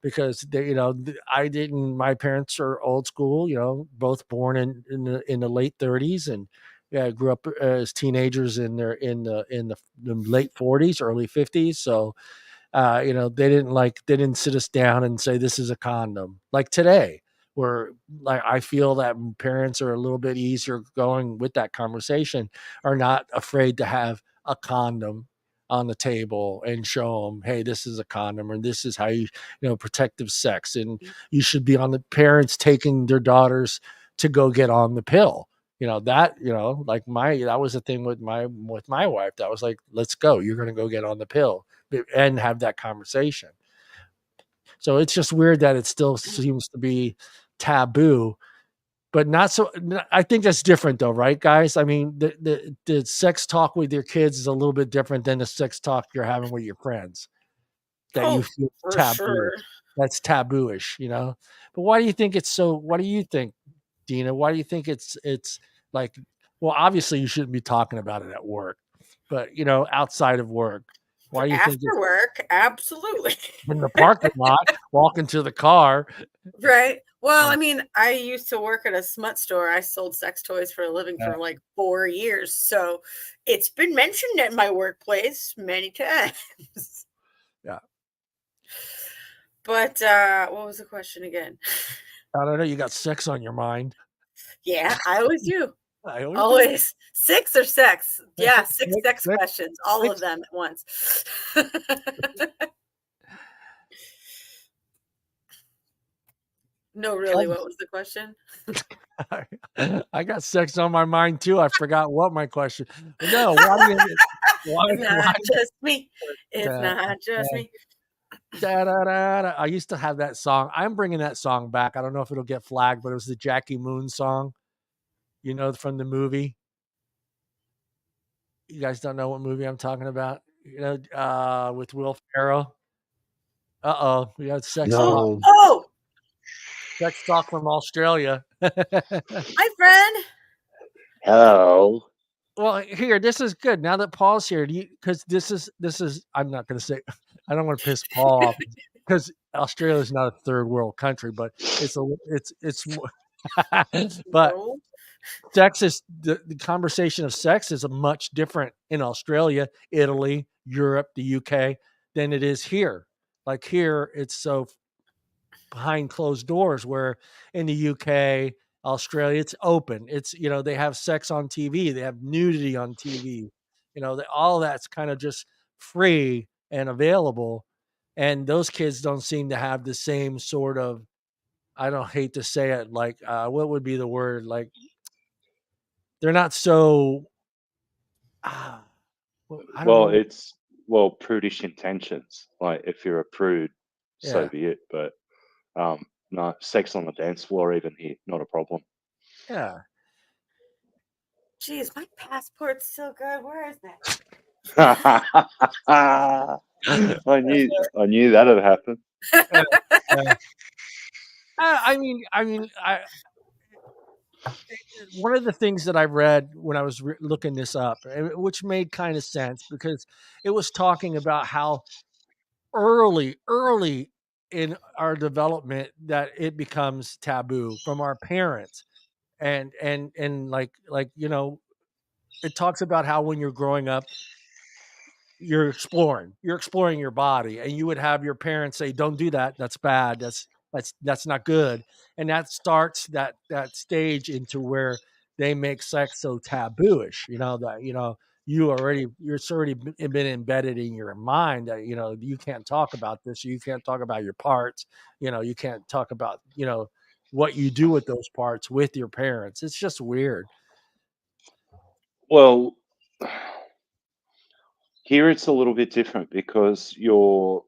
because they, my parents are old school, both born in the late 30s and grew up as teenagers in the late 40s, early 50s. So they didn't sit us down and say this is a condom like today, where I feel that parents are a little bit easier going with that conversation, are not afraid to have a condom on the table and show them, hey, this is a condom, or this is how protective sex, and you should be on the parents taking their daughters to go get on the pill. That was the thing with my wife. That was like, let's go. You're going to go get on the pill and have that conversation. So it's just weird that it still seems to be taboo, but not so. I think that's different though, right, guys? I mean, the sex talk with your kids is a little bit different than the sex talk you're having with your friends that you Oh, feel for taboo. sure. That's tabooish, you know. But why do you think it's so? What do you think, Deana? Why do you think it's like? Well, obviously you shouldn't be talking about it at work, but you know, outside of work, why But do you think it's after work, absolutely. in the parking lot, walking to the car? Right. Well, Yeah, I mean, I used to work at a smut store. I sold sex toys for a living yeah. for like 4 years. So it's been mentioned at my workplace many times. Yeah. But what was the question again? I don't know. You got sex on your mind. Yeah, I always do. I always do. Always. Six or sex. Yeah, six Six, sex six, questions, all of six. them at once. No, really, what was the question? I got sex on my mind too. I forgot what my question. But no, why do you? It's Why? not just me. It's Uh, not just uh, me. Da, da, da, da. I used to have that song. I'm bringing that song back. I don't know if it'll get flagged, but it was the Jackie Moon song, you know, from the movie. You guys don't know what movie I'm talking about? You know, with Will Ferrell. Uh-oh, we got Oh, No. oh, sex talk from Australia. hi, friend. Hello. Well, here, this is good. Now that Paul's here, because this is I'm not gonna say I don't want to piss Paul off because Australia is not a third world country, but it's but No. sex is the conversation of sex is a much different in Australia, Italy, Europe, the UK than it is here. Like here, it's so behind closed doors, where in the UK, Australia, it's open. It's, you know, they have sex on TV, they have nudity on TV, you know, all that's kind of just free and available. And those kids don't seem to have the same sort of, I don't hate to say it, like what would be the word? Like they're not so ah, well, I don't Well, know. it's prudish intentions. Like if you're a prude, so Yeah. be it. But no, sex on the dance floor, even here, not a problem. Yeah. Jeez, my passport's so good. Where is that? I knew that'd happen. Yeah. Yeah. I mean, one of the things that I read when I was looking this up, which made kind of sense because it was talking about how early in our development that it becomes taboo from our parents, and like you know, it talks about how when you're growing up, you're exploring your body, and you would have your parents say, don't do that, that's bad, that's not good. And that starts that stage into where they make sex so tabooish, you know, that you know it's already been embedded in your mind that you know you can't talk about this, you can't talk about your parts, you know, you can't talk about, you know, what you do with those parts with your parents. It's just weird. Well, here it's a little bit different because you're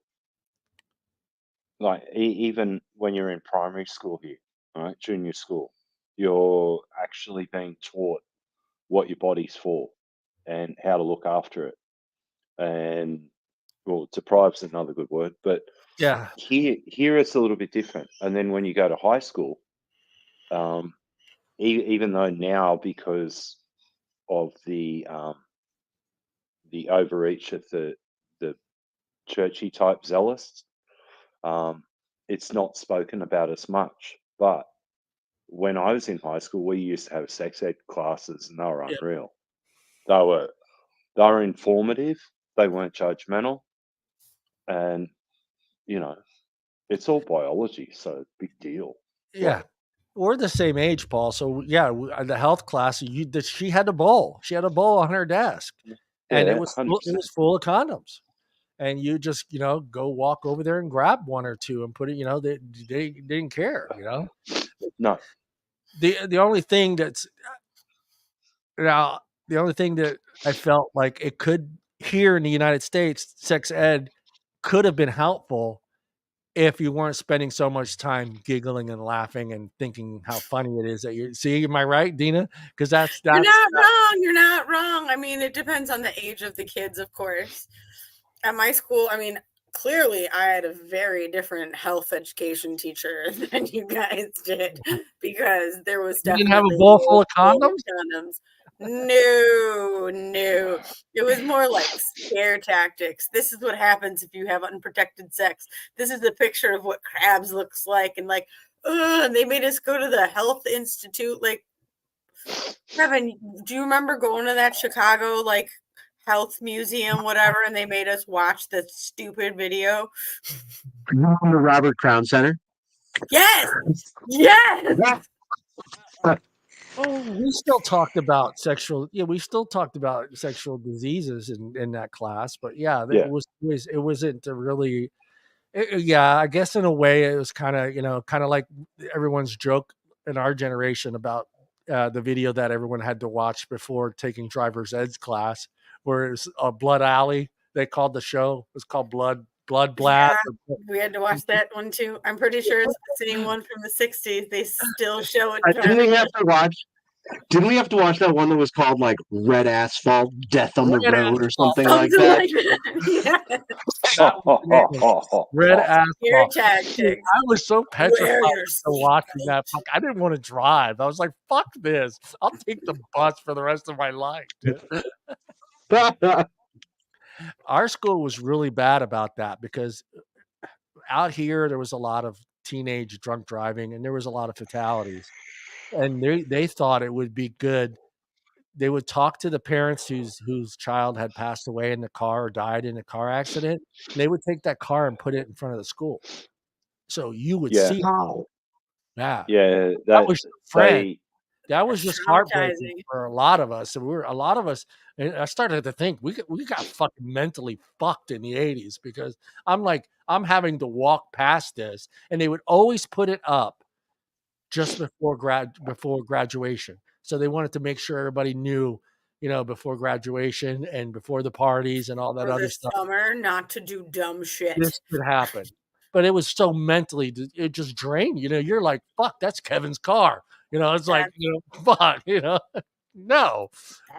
like even when you're in primary school here, right, junior school, you're actually being taught what your body's for and how to look after it. And well, deprive's another good word, but Yeah. here it's a little bit different. And then when you go to high school, um, even though now because of the overreach of the churchy type zealots, um, it's not spoken about as much. But when I was in high school, we used to have sex ed classes, and they were Yeah. unreal. They were they were informative. They weren't judgmental, and you know, it's all biology, so big deal. Yeah. Like, We're the same age, Paul. So yeah, the health class, she had a bowl. She had a bowl on her desk, and yeah, hundred it was percent. full of condoms. And you just you know go walk over there and grab one or two and put it. You know they didn't care. You know No, the only thing that's now the only thing that I felt like it could here in the United States, sex ed could have been helpful if you weren't spending so much time giggling and laughing and thinking how funny it is that you see. Am I right, Deana? Because that's You're not wrong. You're not wrong. I mean, it depends on the age of the kids, of course. At my school, I mean, clearly I had a very different health education teacher than you guys did, because there was you didn't have a definitely bowl full of no condoms. condoms. No, it was more like scare tactics. This is what happens if you have unprotected sex. This is the picture of what crabs looks like, and like, and they made us go to the health institute. Like, Kevin, do you remember going to that Chicago like health museum, whatever, and they made us watch the stupid video? The Robert Crown Center. Yes. Oh, we still talked about we still talked about sexual diseases in that class, but yeah, Yeah. it wasn't really. Yeah, I guess in a way it was kind of like everyone's joke in our generation about the video that everyone had to watch before taking driver's ed class, where it's a Blood Alley. They called the show. It was called Blood Blast. Yeah, we had to watch that one too. I'm pretty sure it's the same one from the 60s. They still show it. Didn't we have to watch that one that was called like Red Asphalt, Death on the Road, or something like that? Yeah. Red Scare Asphalt. tactics. I was so petrified Your watching that. Fuck, I didn't want to drive. I was like, "Fuck this! I'll take the bus for the rest of my life." Dude. Our school was really bad about that, because out here there was a lot of teenage drunk driving and there was a lot of fatalities, and they thought it would be good. They would talk to the parents whose child had passed away in the car or died in a car accident. And they would take that car and put it in front of the school, so you would Yeah. see it. Yeah, Yeah, that was your friend. they That was That's just heartbreaking traumatizing. for a lot of us. And and I started to think we got fucking mentally fucked in the 80s, because I'm having to walk past this, and they would always put it up just before graduation. So they wanted to make sure everybody knew, before graduation and before the parties and all that For other the stuff, summer, not to do dumb shit. this could happen. But it was so mentally, it just drained. You're like, fuck, that's Kevin's car. It's like, fuck, no. Well,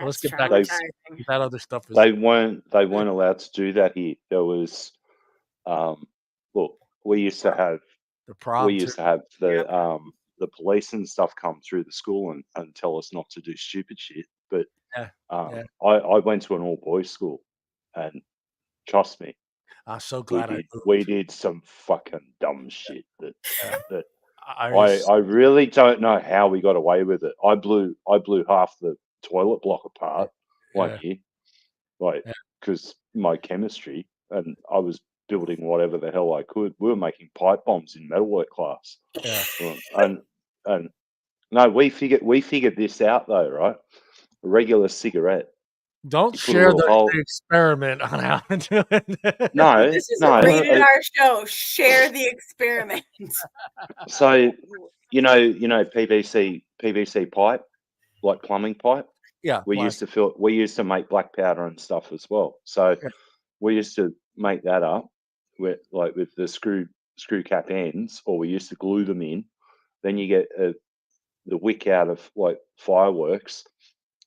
let's That's get back to traumatizing. that other stuff. they weren't allowed to do that here. There was look, we used to have the prom. The police and stuff come through the school and tell us not to do stupid shit. But Yeah. I went to an all boys school, and trust me, I'm so glad we did some fucking dumb shit that I I really don't know how we got away with it. I blew half the toilet block apart one year, like, because my chemistry, and I was building whatever the hell I could. We were making pipe bombs in metalwork class. Yeah. And no, we figured this out though, right? A regular cigarette. Don't share the experiment on how to do it. No, this is a rated R show. Share the experiment. So, PVC pipe, like plumbing pipe. Yeah, we used to make black powder and stuff as well. So we used to make that up with the screw cap ends, or we used to glue them in. Then you get the wick out of like fireworks,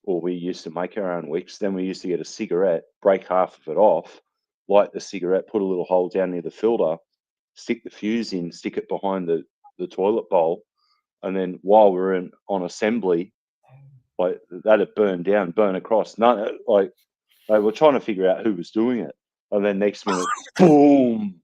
or we used to make our own wicks. Then we used to get a cigarette, break half of it off, light the cigarette, put a little hole down near the filter, stick the fuse in, stick it behind the toilet bowl, and then while we're on assembly, like that'd burn across. None, like they were trying to figure out who was doing it, and then next minute, boom!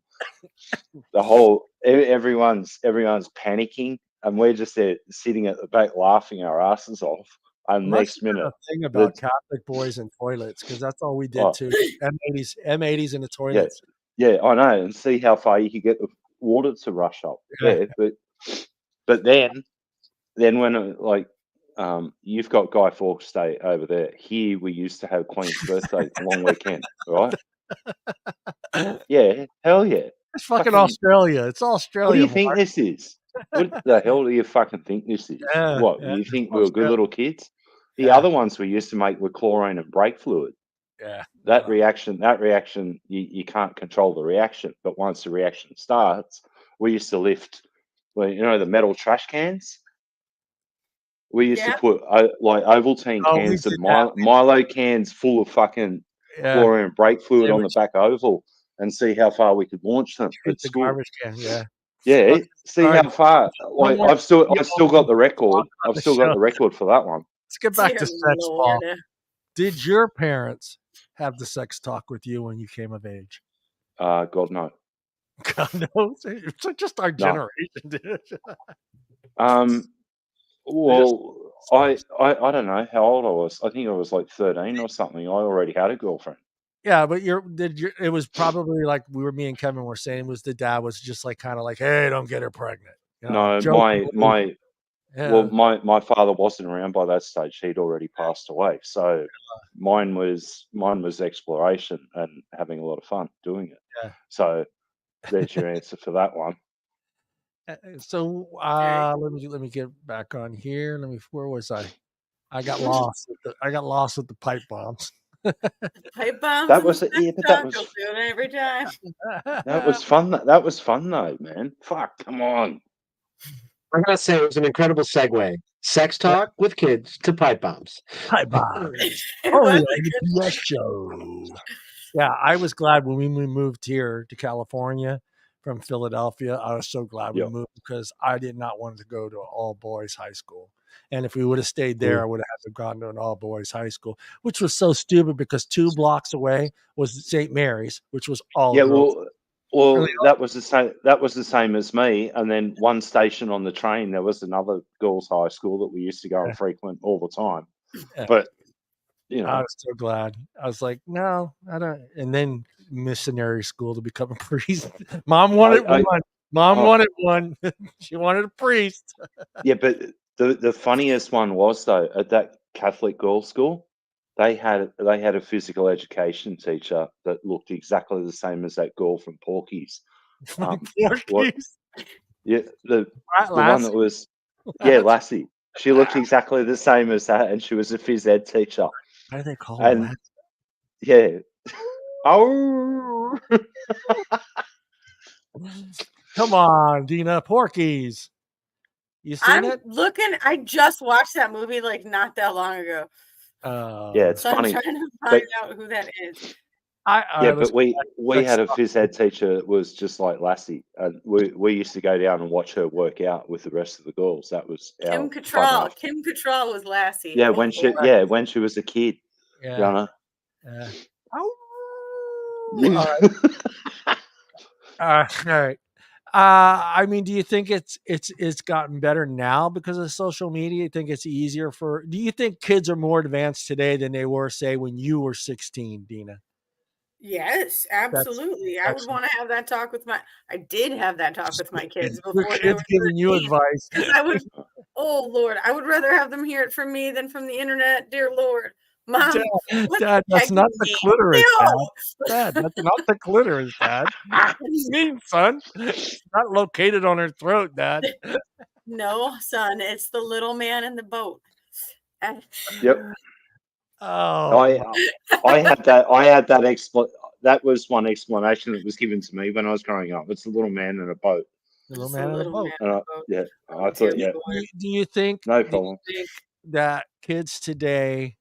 The whole everyone's panicking, and we're just there sitting at the back laughing our asses off. And next minute, thing about Catholic boys and toilets, because that's all we did too. M80s in the toilets. Yeah, I know, and see how far you could get the water to rush up. Yeah, but then when you've got Guy Fawkes Day over there. Here we used to have Queen's birthday long weekend, right? Yeah, hell yeah. It's fucking Australia. It's Australia. What do you think this is? What the hell do you fucking think this is? You think we were good little kids? The other ones we used to make were chlorine and brake fluid. Yeah. That reaction, you can't control the reaction. But once the reaction starts, we used to lift, well, you know, the metal trash cans. We used to Yeah. put like Ovaltine Oh, we cans of did that. Milo cans full of fucking Yeah, chlorine and brake fluid they on would the back oval and see how far we could launch them shoot at the school. garbage can. Yeah. Yeah, Okay. see All right. how far. One Like more. I've still got the record. on I've the still got show. the record for that one. Let's get back to Dear sex, Paul. Lord. Did your parents have the sex talk with you when you came of age? God no. God knows. It's like just our No. generation, dude. Well, I don't know how old I was. I think I was like 13 or something. I already had a girlfriend. Yeah, but it was probably like me and Kevin were saying was the dad was just like kind of like, hey, don't get her pregnant. You know, No, jokingly. well, Yeah. my father wasn't around by that stage. He'd already passed away. So mine was exploration and having a lot of fun doing it. Yeah. So there's your answer for that one. So Okay. let me get back on here. Where was I? I got lost. I got lost with the pipe bombs. Pipe bombs That and the was sex but talk. I'll do it every time. that was fun. That was fun though, man. Fuck, come on. I'm gonna say it was an incredible segue. Sex talk with kids to pipe bombs. Pipe bombs. It Only was on a the good BS show. Yeah, I was glad when we moved here to California from Philadelphia. I was so glad we Yep. moved because I did not want to go to an all boys high school. And if we would have stayed there, I would have had to gone to an all boys high school, which was so stupid because 2 blocks away was St. Mary's, which was all Yeah, girls. well, that was the same. That was the same as me. And then one station on the train, there was another girls' high school that we used to go and frequent all the time. Yeah. But you I know, was so glad. I was like, no, I don't. And then missionary school to become a priest. Mom wanted one. Mom wanted one. She wanted a priest. yeah, but the funniest one was though at that Catholic girls' school, they had a physical education teacher that looked exactly the same as that girl from Porky's. What? Porkies. Yeah, the one Lassie. that was Lassie. She looked exactly the same as that, and she was a phys ed teacher. Why do they call her And Lassie? yeah, oh, Come on, Deana. Porkies. You seen I'm it? looking. I just watched that movie like not that long ago. yeah, it's So funny. I'm trying to find out who that is. But we had a phys ed teacher that was just like Lassie, and we used to go down and watch her work out with the rest of the girls. That was Kim our fun Cattrall. after. Kim Cattrall was Lassie. Yeah, Oh, when she was a kid, Yeah. Deana. Yeah. All right. I mean, do you think it's gotten better now because of social media? You think it's easier for? Do you think kids are more advanced today than they were, say, when you were 16, Deana? yes, absolutely. I would want to have that talk with my. I did have that talk with my kids Your before they kids were giving you 13. advice. I would. Oh Lord, I would rather have them hear it from me than from the internet. Dear Lord, Mom, Dad, that's not the clitoris, Dad. That's not the clitoris, Dad. What do you mean, son? It's not located on her throat, Dad. No, son, it's the little man in the boat. Yep. Oh, I had that. That was one explanation that was given to me when I was growing up. It's the little man in a boat. The little man in a boat. I thought, Do you think? No problem. Do you think that kids today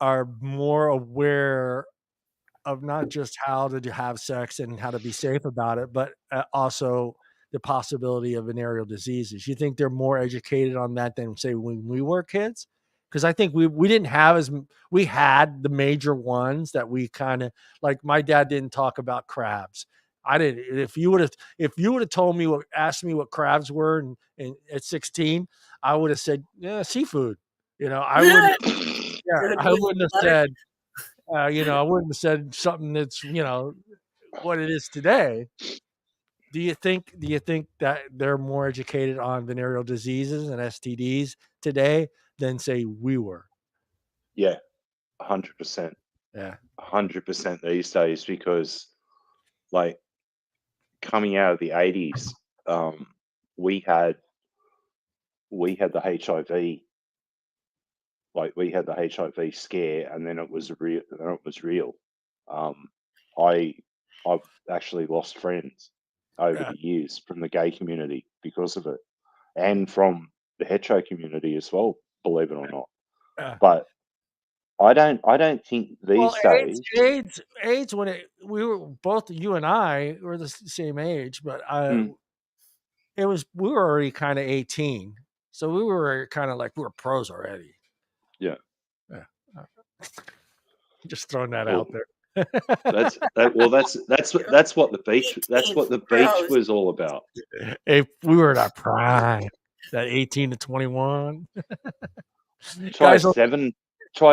are more aware of not just how to have sex and how to be safe about it, but also the possibility of venereal diseases? You think they're more educated on that than, say, when we were kids? Because I think we didn't have we had the major ones that we kind of like. My dad didn't talk about crabs. I didn't. If you would have told me asked me what crabs were at 16, I would have said, yeah, seafood. I wouldn't. Yeah, I wouldn't have said. I wouldn't have said something that's what it is today. Do you think that they're more educated on venereal diseases and STDs today than, say, we were? Yeah, 100%. Yeah, 100% these days, because like coming out of the 80s, we had the HIV. Like we had the HIV scare, and then it was real. I I've actually lost friends over the years from the gay community because of it, and from the hetero community as well, believe it or not. But I don't think Well, these days. AIDS. When we were both, you and I were the same age, but we were already kind of 18, so we were kind of like we were pros already. Yeah. Just throwing that out there. That's what the beach was all about. If we were at our prime, that 18 to 21. Try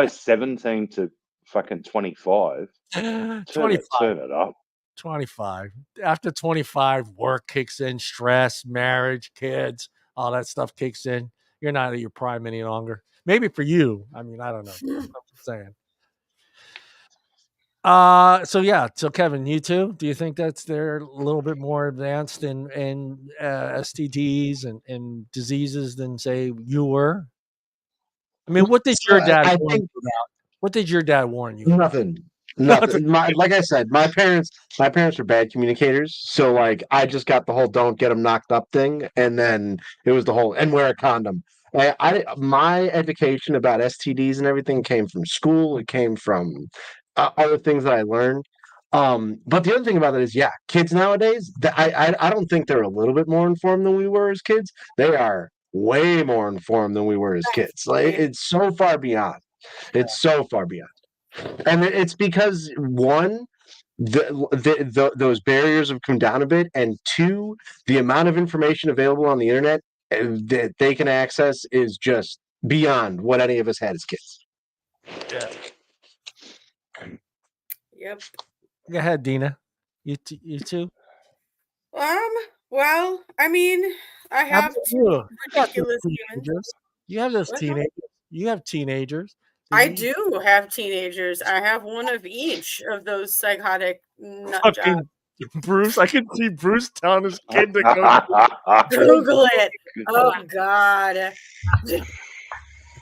17 to fucking 25. 25. Turn it up. 25. After 25, work kicks in, stress, marriage, kids, all that stuff kicks in. You're not at your prime any longer. Maybe for you. I mean, I don't know. I'm saying. So Kevin, you too? Do you think they're a little bit more advanced in STDs and diseases than say you were? I mean, what did your dad warn you about? What did your dad warn you about? Nothing. Like I said, my parents were bad communicators. So like, I just got the whole "don't get them knocked up" thing, and then it was the whole "and wear a condom." My education about STDs and everything came from school. It came from other things that I learned. But the other thing about it is, yeah, kids nowadays, I don't think they're a little bit more informed than we were as kids. They are way more informed than we were as kids. Like, it's so far beyond. It's so far beyond. And it's because one, those barriers have come down a bit, and two, the amount of information available on the internet that they can access is just beyond what any of us had as kids. Yeah. Yep. Go ahead, Deana. You too. Well, I mean, I have two ridiculous teenagers. You have those teenagers. You have teenagers. I do have teenagers. I have one of each of those psychotic nut jobs. Bruce, I can see Bruce telling his kid to Google it. Oh God.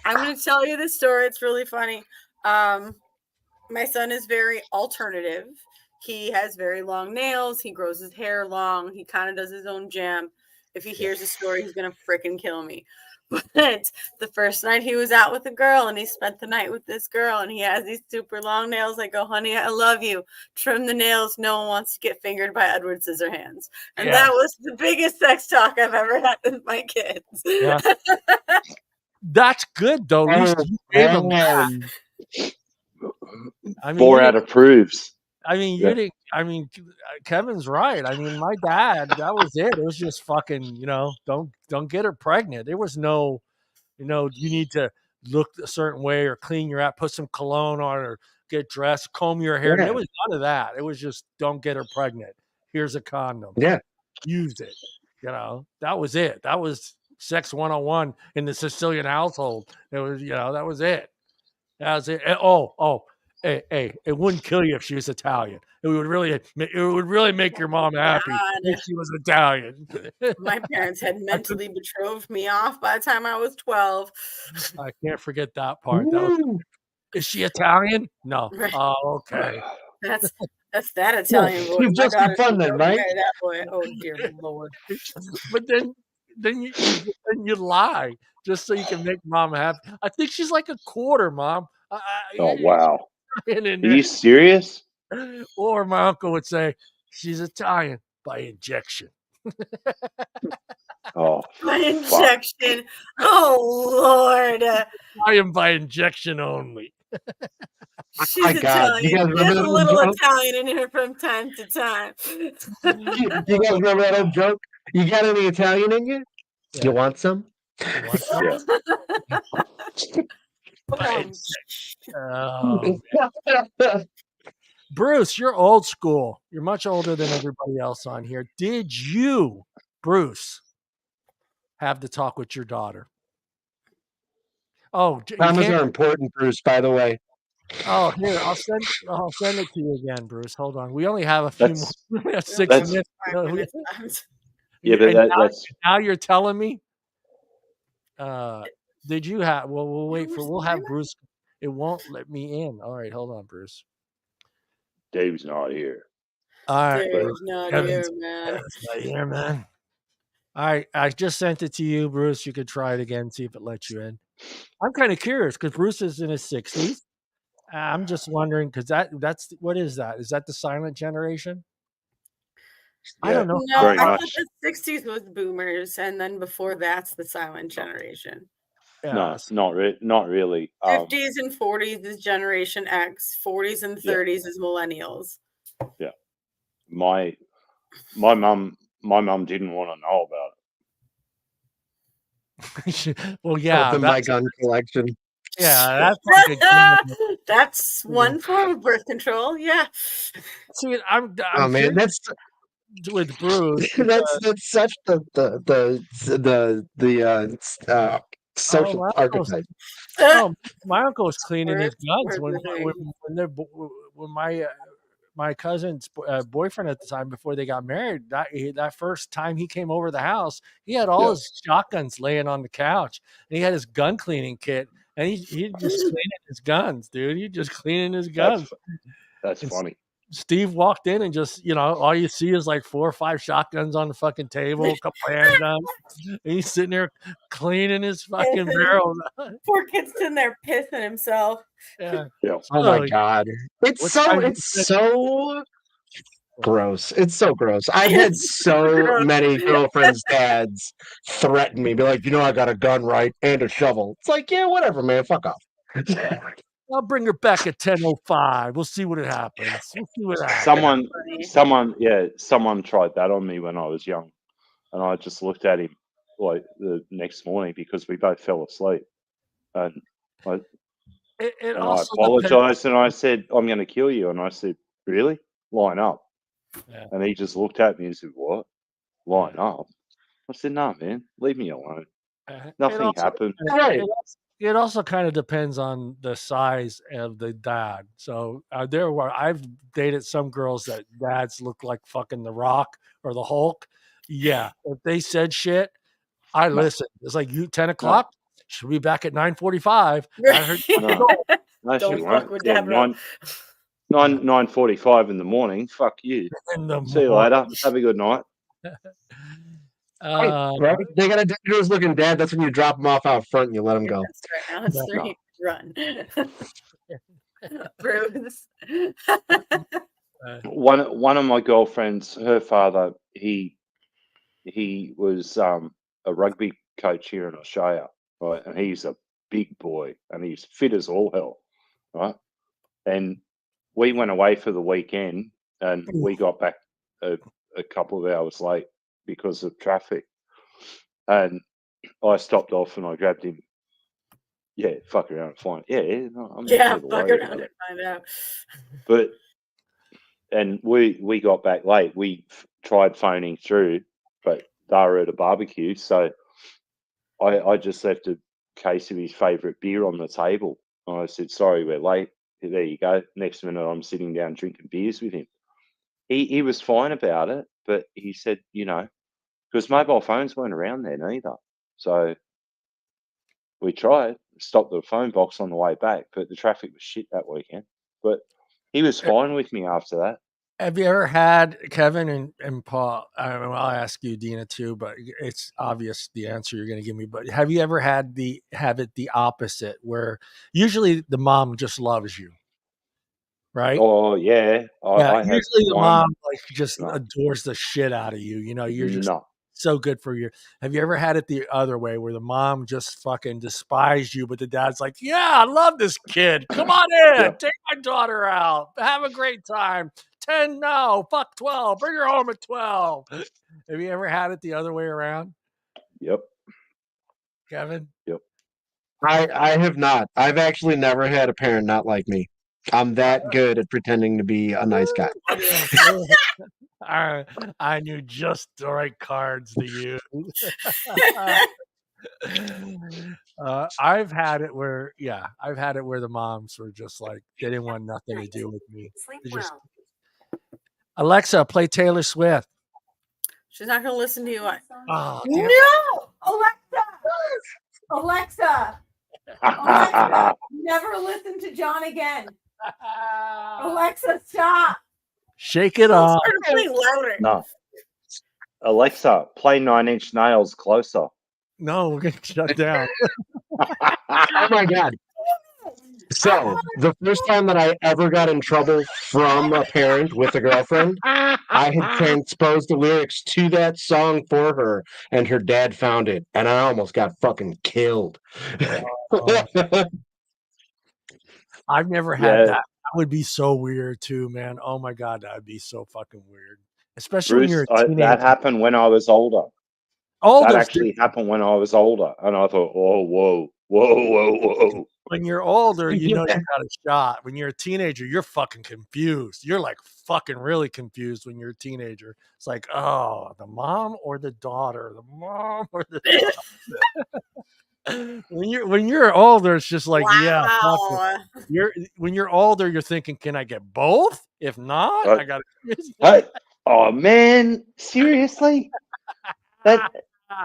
I'm going to tell you this story. It's really funny. My son is very alternative. He has very long nails. He grows his hair long. He kind of does his own jam. If he hears a story, he's going to freaking kill me. But the first night he was out with a girl and he spent the night with this girl and he has these super long nails. I go, honey, I love you. Trim the nails. No one wants to get fingered by Edward Scissorhands. And that was the biggest sex talk I've ever had with my kids. Yeah. That's good, though. At least you gave them that. I mean, 4 out approves. I mean, you didn't. I mean, Kevin's right. I mean, my dad, that was it. It was just fucking, don't get her pregnant. There was no, you need to look a certain way or clean your ass, put some cologne on or get dressed, comb your hair. Yeah. There was none of that. It was just don't get her pregnant. Here's a condom. Yeah. Use it. That was it. That was sex 101 in the Sicilian household. It was, that was it. That was it. Hey, it wouldn't kill you if she was Italian. It would really make your mom happy if she was Italian. My parents had mentally betrothed me off by the time I was 12. I can't forget that part. Is she Italian? No. Oh, okay. That's that Italian boy. You've just been fun then, right? That boy. Oh dear Lord. But then you lie just so you can make mom happy. I think she's like a quarter, Mom. Oh wow. Are you serious? Or my uncle would say, she's Italian by injection. Oh, by injection. Oh, Lord. Italian by injection only. She's Italian. There's a little Italian in her from time to time. You guys remember that old joke? You got any Italian in you? Yeah. You want some? Yeah. Bruce, you're old school. You're much older than everybody else on here. Did you, Bruce, have to talk with your daughter? Oh, condoms are important, Bruce, by the way. Oh, here, I'll send it to you again, Bruce. Hold on. We only have a few more. We have 6 minutes. Yeah, but that's now you're telling me. Did you have? Well, we'll have Bruce. It won't let me in. All right, hold on, Bruce. Dave's not here. All right, Dave's not Kevin's here, man. not here, man. All right, I just sent it to you, Bruce. You could try it again, see if it lets you in. I'm kind of curious because Bruce is in his 60s. I'm just wondering because that's what is that? Is that the silent generation? I Yeah, don't know. No, very I thought much. the 60s was boomers, and then before that's the silent generation. No, Yes. not really. 50s and 40s is Generation X, 40s and Yeah. 30s is millennials. Yeah. My mum didn't want to know about it. Well, yeah, Open my that's gun collection. that's like a good That's one form of birth control. Yeah. See, I'm Oh man, curious with Bruce. that's such the Oh, social my uncle's, archetype. my uncle's cleaning his guns Where's when the thing? when my cousin's boyfriend at the time before they got married. That first time he came over the house, he had all Yeah. his shotguns laying on the couch, and he had his gun cleaning kit, and he just cleaning his guns, dude. He just cleaning his guns. That's And funny. Steve walked in and just, all you see is like 4 or 5 shotguns on the fucking table, a couple handguns. And he's sitting there cleaning his fucking barrels. Poor kid's sitting there pissing himself. Yeah. Yeah. Oh my god, what time it's so gross. It's so gross. I've had so gross. many girlfriends' dads threaten me, be like, I got a gun, right, and a shovel. It's like, yeah, whatever, man. Fuck off. I'll bring her back at 10:05. We'll see what happens. We'll see what happens. Someone tried that on me when I was young, and I just looked at him like the next morning because we both fell asleep, and I It I also apologized and I said, "I'm going to kill you," and I said, "Really? Line up." Yeah. And he just looked at me and said, "What? Line up?" I said, "No, man, leave me alone. Nothing happened." Right. It also kind of depends on the size of the dad. So I've dated some girls that dads look like fucking The Rock or the Hulk. Yeah, if they said shit, I listen. It's like 10:00. Should be back at 9:45. I heard. No, she Don't won't. fuck with Yeah, Deborah. 9:45 in the morning. Fuck you. In the See you morning. later. Have a good night. Right? They got a dangerous looking dad. That's when you drop them off out front and you let them go. That's right now. It's No. 3. Run. Bruce. One of my girlfriends, her father, he was a rugby coach here in Australia, right? And he's a big boy and he's fit as all hell, right? And we went away for the weekend and we got back a couple of hours late because of traffic. And I stopped off and I grabbed him. Yeah, fuck around and find. Yeah, no, I'm not here to Fuck worry around about and it. find out. And we got back late. We tried phoning through, but they were at a barbecue. So I just left a case of his favourite beer on the table. And I said, "Sorry, we're late." There you go. Next minute, I'm sitting down drinking beers with him. He was fine about it, but he said, because mobile phones weren't around then either. So we tried, stopped the phone box on the way back, but the traffic was shit that weekend. But he was fine with me after that. Have you ever had Kevin and Paul? I'll ask you, Deana, too, but it's obvious the answer you're going to give me. But have you ever had it the opposite, where usually the mom just loves you, right? Oh yeah, I had usually the one. mom just No. adores the shit out of you. You're just No. so good for you. Have you ever had it the other way, where the mom just fucking despised you, but the dad's like, "Yeah, I love this kid. Come on in, Yep. take my daughter out, have a great time. 10, no, fuck 12. Bring her home at 12." Have you ever had it the other way around, Yep. Kevin? Yep. I have not. I've actually never had a parent not like me. I'm that good at pretending to be a nice guy. I knew just the right cards to use. I've had it where the moms were just like, they didn't want nothing to do with me. Alexa, play Taylor Swift. She's not going to listen to you. Oh, No! Alexa! Alexa, never listen to John again. Alexa, stop. Shake it Don't off. start playing louder. No. Alexa, play 9 Inch Nails closer. No, we're getting shut down. Oh my god. So the first time that I ever got in trouble from a parent with a girlfriend, I had transposed the lyrics to that song for her, and her dad found it, and I almost got fucking killed. I've never had Yeah. that. That would be so weird too, man. Oh my god, that would be so fucking weird. Especially when you're Bruce, a teenager. that happened when I was older. Oh, That there's actually happened when I was older. And I thought, oh, whoa. when you're older, you know Yeah. you got a shot. When you're a teenager, you're fucking confused. You're like fucking really confused when you're a teenager. It's like, oh, the mom or the daughter, the mom or the daughter. when you're older, it's just like, yeah, fuck it. Wow. When you're older, you're thinking, can I get both? If not, I gotta Hey, oh man, seriously? That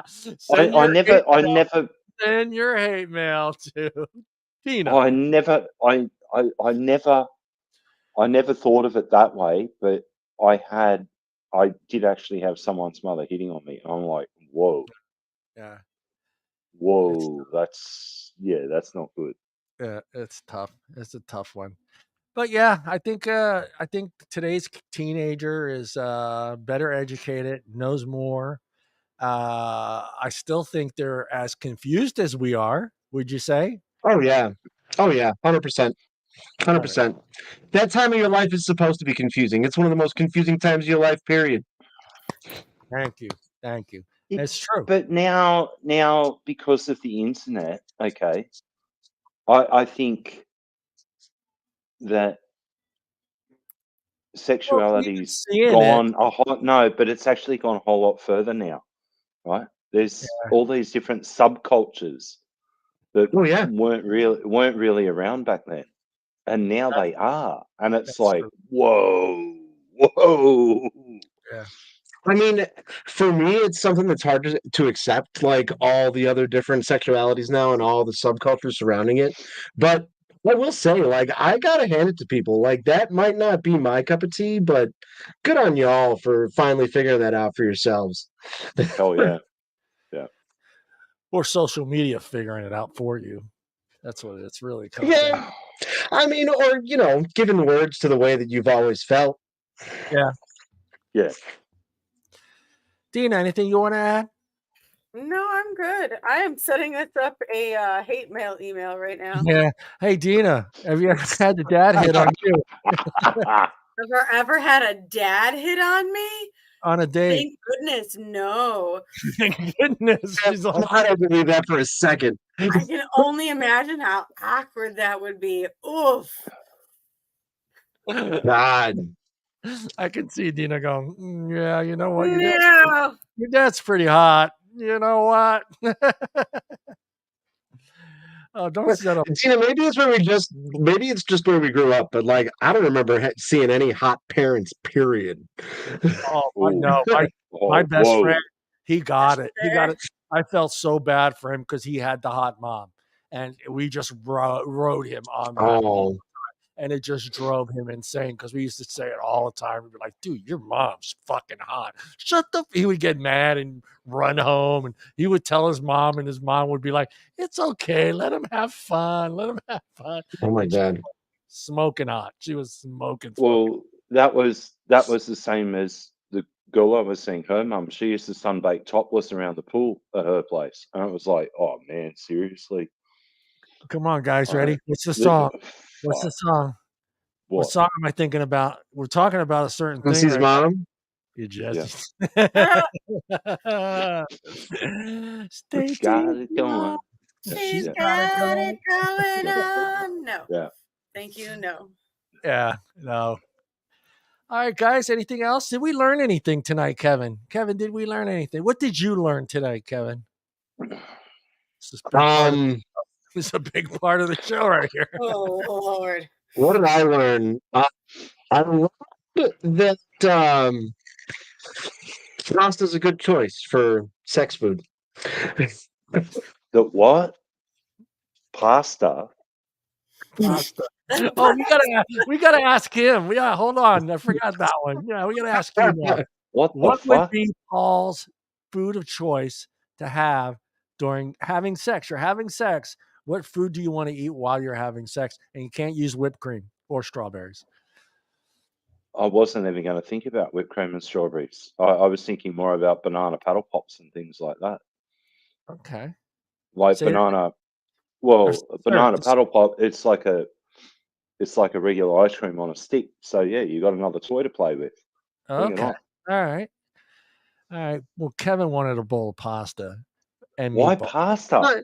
send I your hate never send your hate mail to Tina. I never thought of it that way, but I did actually have someone's mother hitting on me. I'm like, whoa, Yeah. that's not good. Yeah, it's tough. It's a tough one. But yeah, I think today's teenager is better educated, knows more. I still think they're as confused as we are. Would you say? Oh yeah. 100%. 100%. That time of your life is supposed to be confusing. It's one of the most confusing times of your life, period. Thank you. Thank you. It- It's true. But now because of the internet, okay, I think that sexuality's gone a whole no, but it's actually gone a whole lot further now, right? There's all these different subcultures that Oh yeah. weren't really around back then, and now they are, and it's That's like, true. whoa. Yeah. I mean, for me, it's something that's hard to accept, like all the other different sexualities now and all the subcultures surrounding it. But I will say, like, I gotta hand it to people. Like, that might not be my cup of tea, but good on y'all for finally figuring that out for yourselves. Hell yeah, yeah. Or social media figuring it out for you. That's what it's really comes Yeah. down. I mean, or, giving words to the way that you've always felt. Yeah. Yeah. Deana, anything you want to add? No, I'm good. I am setting us up a hate mail email right now. Yeah. Hey, Deana, have you ever had the dad hit on you Have I ever had a dad hit on me? on a date? Thank goodness, no. Thank goodness. She's all, I don't believe that for a second. I can only imagine how awkward that would be. Oof. God. I can see Deana going, yeah, you know what? No. Your dad's pretty hot. You know what? Oh, don't set up. Tina, maybe it's just where we grew up, but like I don't remember seeing any hot parents. Period. Oh, no, my best friend, he got it. He got it. I felt so bad for him because he had the hot mom, and we just rode him on that all the time, and it just drove him insane because we used to say it all the time. We'd be like, "Dude, your mom's fucking hot." Shut the. He would get mad and run home, and he would tell his mom, and his mom would be like, "It's okay, let him have fun, let him have fun." Oh my God. Smoking hot. She was smoking. Well, that was the same as the girl I was seeing. Her mum, she used to sunbake topless around the pool at her place, and it was like, oh man, seriously. Come on, guys, All ready? right. What's the song? What's the Fuck. song? What song am I thinking about? We're talking about a certain thing. His mom. You just stay Got tuned. it going. She's Yeah. got it going on. No. Yeah. Thank you. No. Yeah, no. All right, guys. Anything else? Did we learn anything tonight, Kevin? Kevin, did we learn anything? What did you learn tonight, Kevin? This is a big part of, this is a big part of the show right here. Oh Lord. What did I learn? I learned that pasta is a good choice for sex food. The what? Pasta? pasta. Oh, we gotta ask him. Yeah, hold on. I forgot that one. Yeah, we gotta ask you now. What the What would fuck? be Paul's food of choice to have during having sex? You're having sex. What food do you want to eat while you're having sex? And you can't use whipped cream or strawberries. I wasn't even going to think about whipped cream and strawberries. I was thinking more about banana paddle pops and things like that. Okay. Like Say that banana. or Well, a banana dessert. paddle pop. It's like a regular ice cream on a stick. So yeah, you got another toy to play with. Bring it Okay. on. All right. All right. Well, Kevin wanted a bowl of pasta and Why meatball. pasta?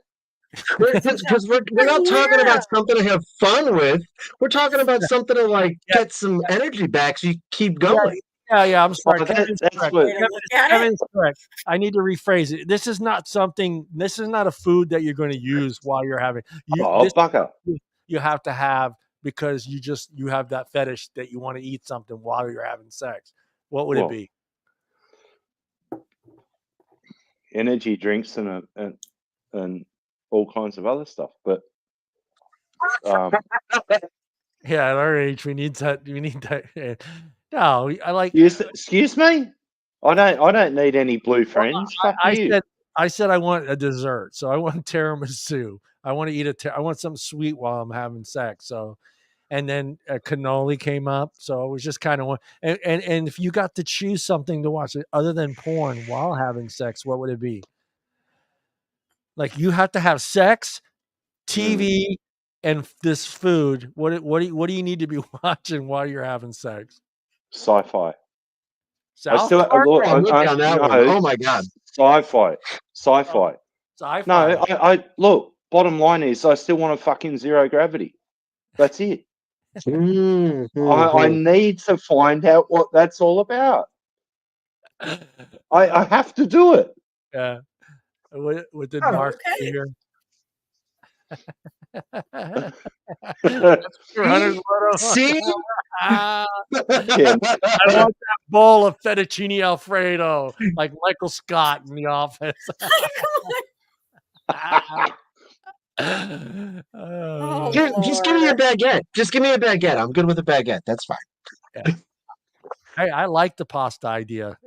Because we're not talking about something to have fun with. We're talking about something to like Yeah, get some energy back so you keep yeah, going. yeah. I'm sorry. Oh, Kevin's that's correct. what. Way to look at it. Kevin's correct. I need to rephrase it. This is not a food that you're going to use while you're having Oh, bugger. you have to have because you have that fetish that you want to eat something while you're having sex. What would it Well, be? energy drinks and all kinds of other stuff. But Yeah, at our age, we need that. We need that. No, I like. excuse me. I don't need any blue friends. Fuck I you. said I want a dessert, so I want tiramisu. I want to eat I want something sweet while I'm having sex. So, and then cannoli came up, so it was just kind of and if you got to choose something to watch other than porn while having sex, what would it be? Like you have to have sex, TV, and this food. What do you need to be watching while you're having sex? Sci-fi. I South still Park? look. I'm with you on that one. No, Oh my god. sci-fi. Sci-fi. No, I look. Bottom line is, I still want a fucking zero gravity. That's it. I need to find out what that's all about. I have to do it. Yeah. What did Mark Okay. hear? See? I Yeah. want that bowl of fettuccine Alfredo, like Michael Scott in The Office. Oh, Just give me a baguette. Just give me a baguette. I'm good with a baguette. That's fine. Yeah. I like the pasta idea.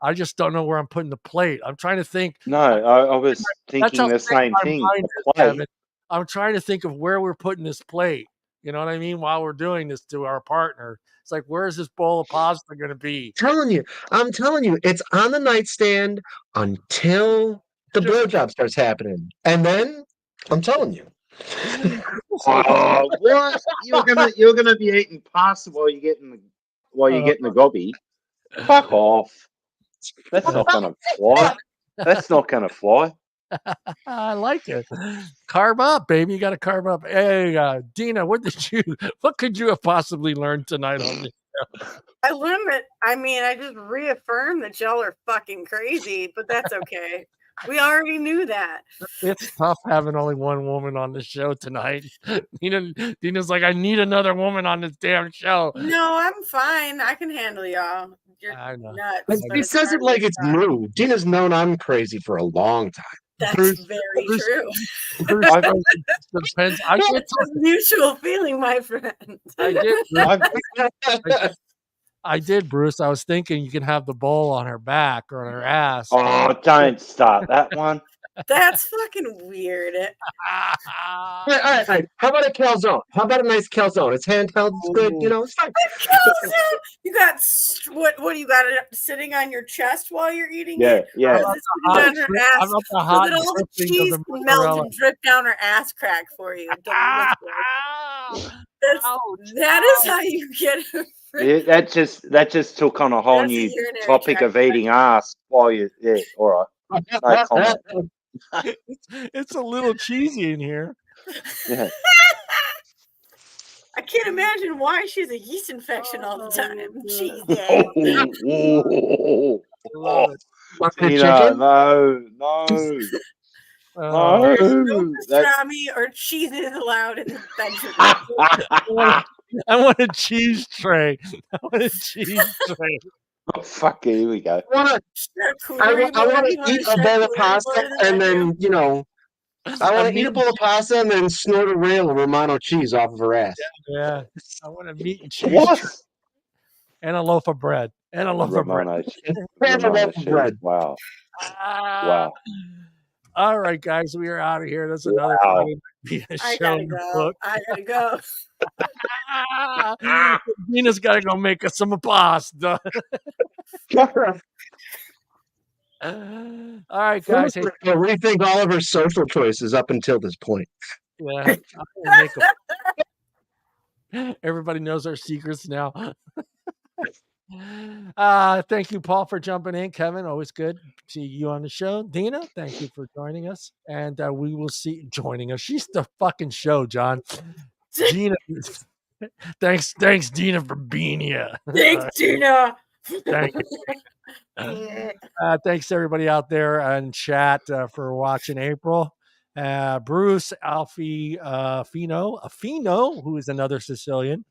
I just don't know where I'm putting the plate. I'm trying to think. No, I was That's thinking how the sick same my thing. mind The is, plate. Kevin. I'm trying to think of where we're putting this plate. You know what I mean? While we're doing this to our partner, it's like, where is this bowl of pasta going to be? I'm telling you, it's on the nightstand until the blowjob starts happening, and then I'm telling you. Oh, what? You're gonna be eating pasta while you're getting the gobby. Fuck off. That's not gonna fly. That's not gonna fly. I like it. Carb up, baby. You got to carb up. Hey, Deana, what could you have possibly learned tonight on this? I just reaffirmed that y'all are fucking crazy, but that's okay. We already knew that. It's tough having only one woman on the show tonight. Deana's like, I need another woman on this damn show. No, I'm fine. I can handle y'all. You're I know. nuts. He says it like it's new. Dina's known I'm crazy for a long time. That's very Bruce- true. Bruce depends. It's a mutual feeling, my friend. I did, Bruce. I was thinking you can have the bowl on her back or on her ass. Oh, don't start that one. That's fucking weird. All right. How about a calzone? How about a nice calzone? It's handheld. It's good. You know, it's fine. Calzone. You got what? Do you got it sitting on your chest while you're eating it? Yeah. Or is it sitting on her ass so that all the cheese can melt and drip down her ass crack for you? That is how you get it. Yeah, that just took on a whole new topic of eating ass while you. Yeah, all right. No comment. It's a little cheesy in here. Yeah. I can't imagine why she has a yeast infection all the time. Jeez, Love it. No. No pastrami or cheese is allowed in the bedroom. I want a cheese tray. Oh, fuck it, here we go. I want to eat a bowl of pasta and then, I want to eat a bowl of pasta and then snort a rail of Romano cheese off of her ass. Yeah, I want a meat and cheese What? and a loaf of bread. And a loaf of bread. Romano, And a Romano loaf of cheese. bread. Wow. Ah. Wow. All right, guys, we are out of here. That's another Wow. I gotta go. I gotta go. Nina's got to go make us some pasta. All right, guys. Hey, Rethink all of her social choices up until this point. yeah, I'm gonna make everybody knows our secrets now. Thank you, Paul, for jumping in. Kevin, always good to see you on the show. Deana, thank you for joining us. And we will see joining us. She's the fucking show, John. Deana, thanks, Deana, for being here. Thanks, Deana. Thank you. Thanks to everybody out there in chat for watching April. Bruce, Alfie, Fino, who is another Sicilian,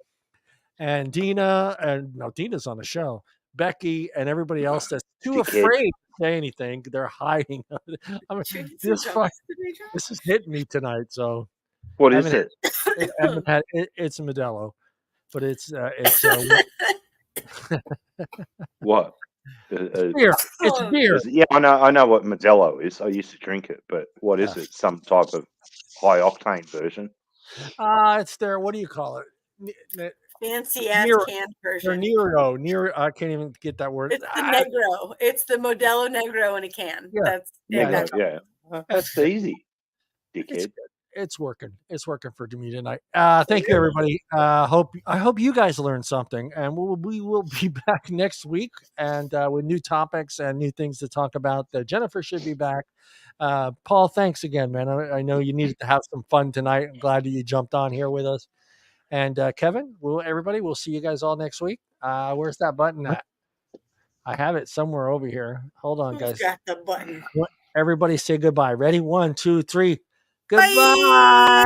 and Deana, and no, Deana's on the show. Becky and everybody else that's too afraid to say anything. They're hiding. I mean, this is hitting me tonight. So, what is it? It's a Modelo, but it's what? beer. It's beer. Yeah, I know what Modelo is. I used to drink it, but what is it? Some type of high octane version? It's their, what do you call it? Fancy ass canned version. Nero. I can't even get that word. It's the Negro. It's the Modelo Negro in a can. Yeah. That's yeah. That's easy, dickhead. It's working. It's working for me tonight. Thank you, everybody. I hope you guys learned something, and we will be back next week and with new topics and new things to talk about. Jennifer should be back. Paul, thanks again, man. I know you needed to have some fun tonight. I'm glad that you jumped on here with us. And Kevin, we'll see you guys all next week. Where's that button at? I have it somewhere over here. Hold on, guys. Got the button. Everybody say goodbye. Ready? 1, 2, 3. Goodbye. Bye.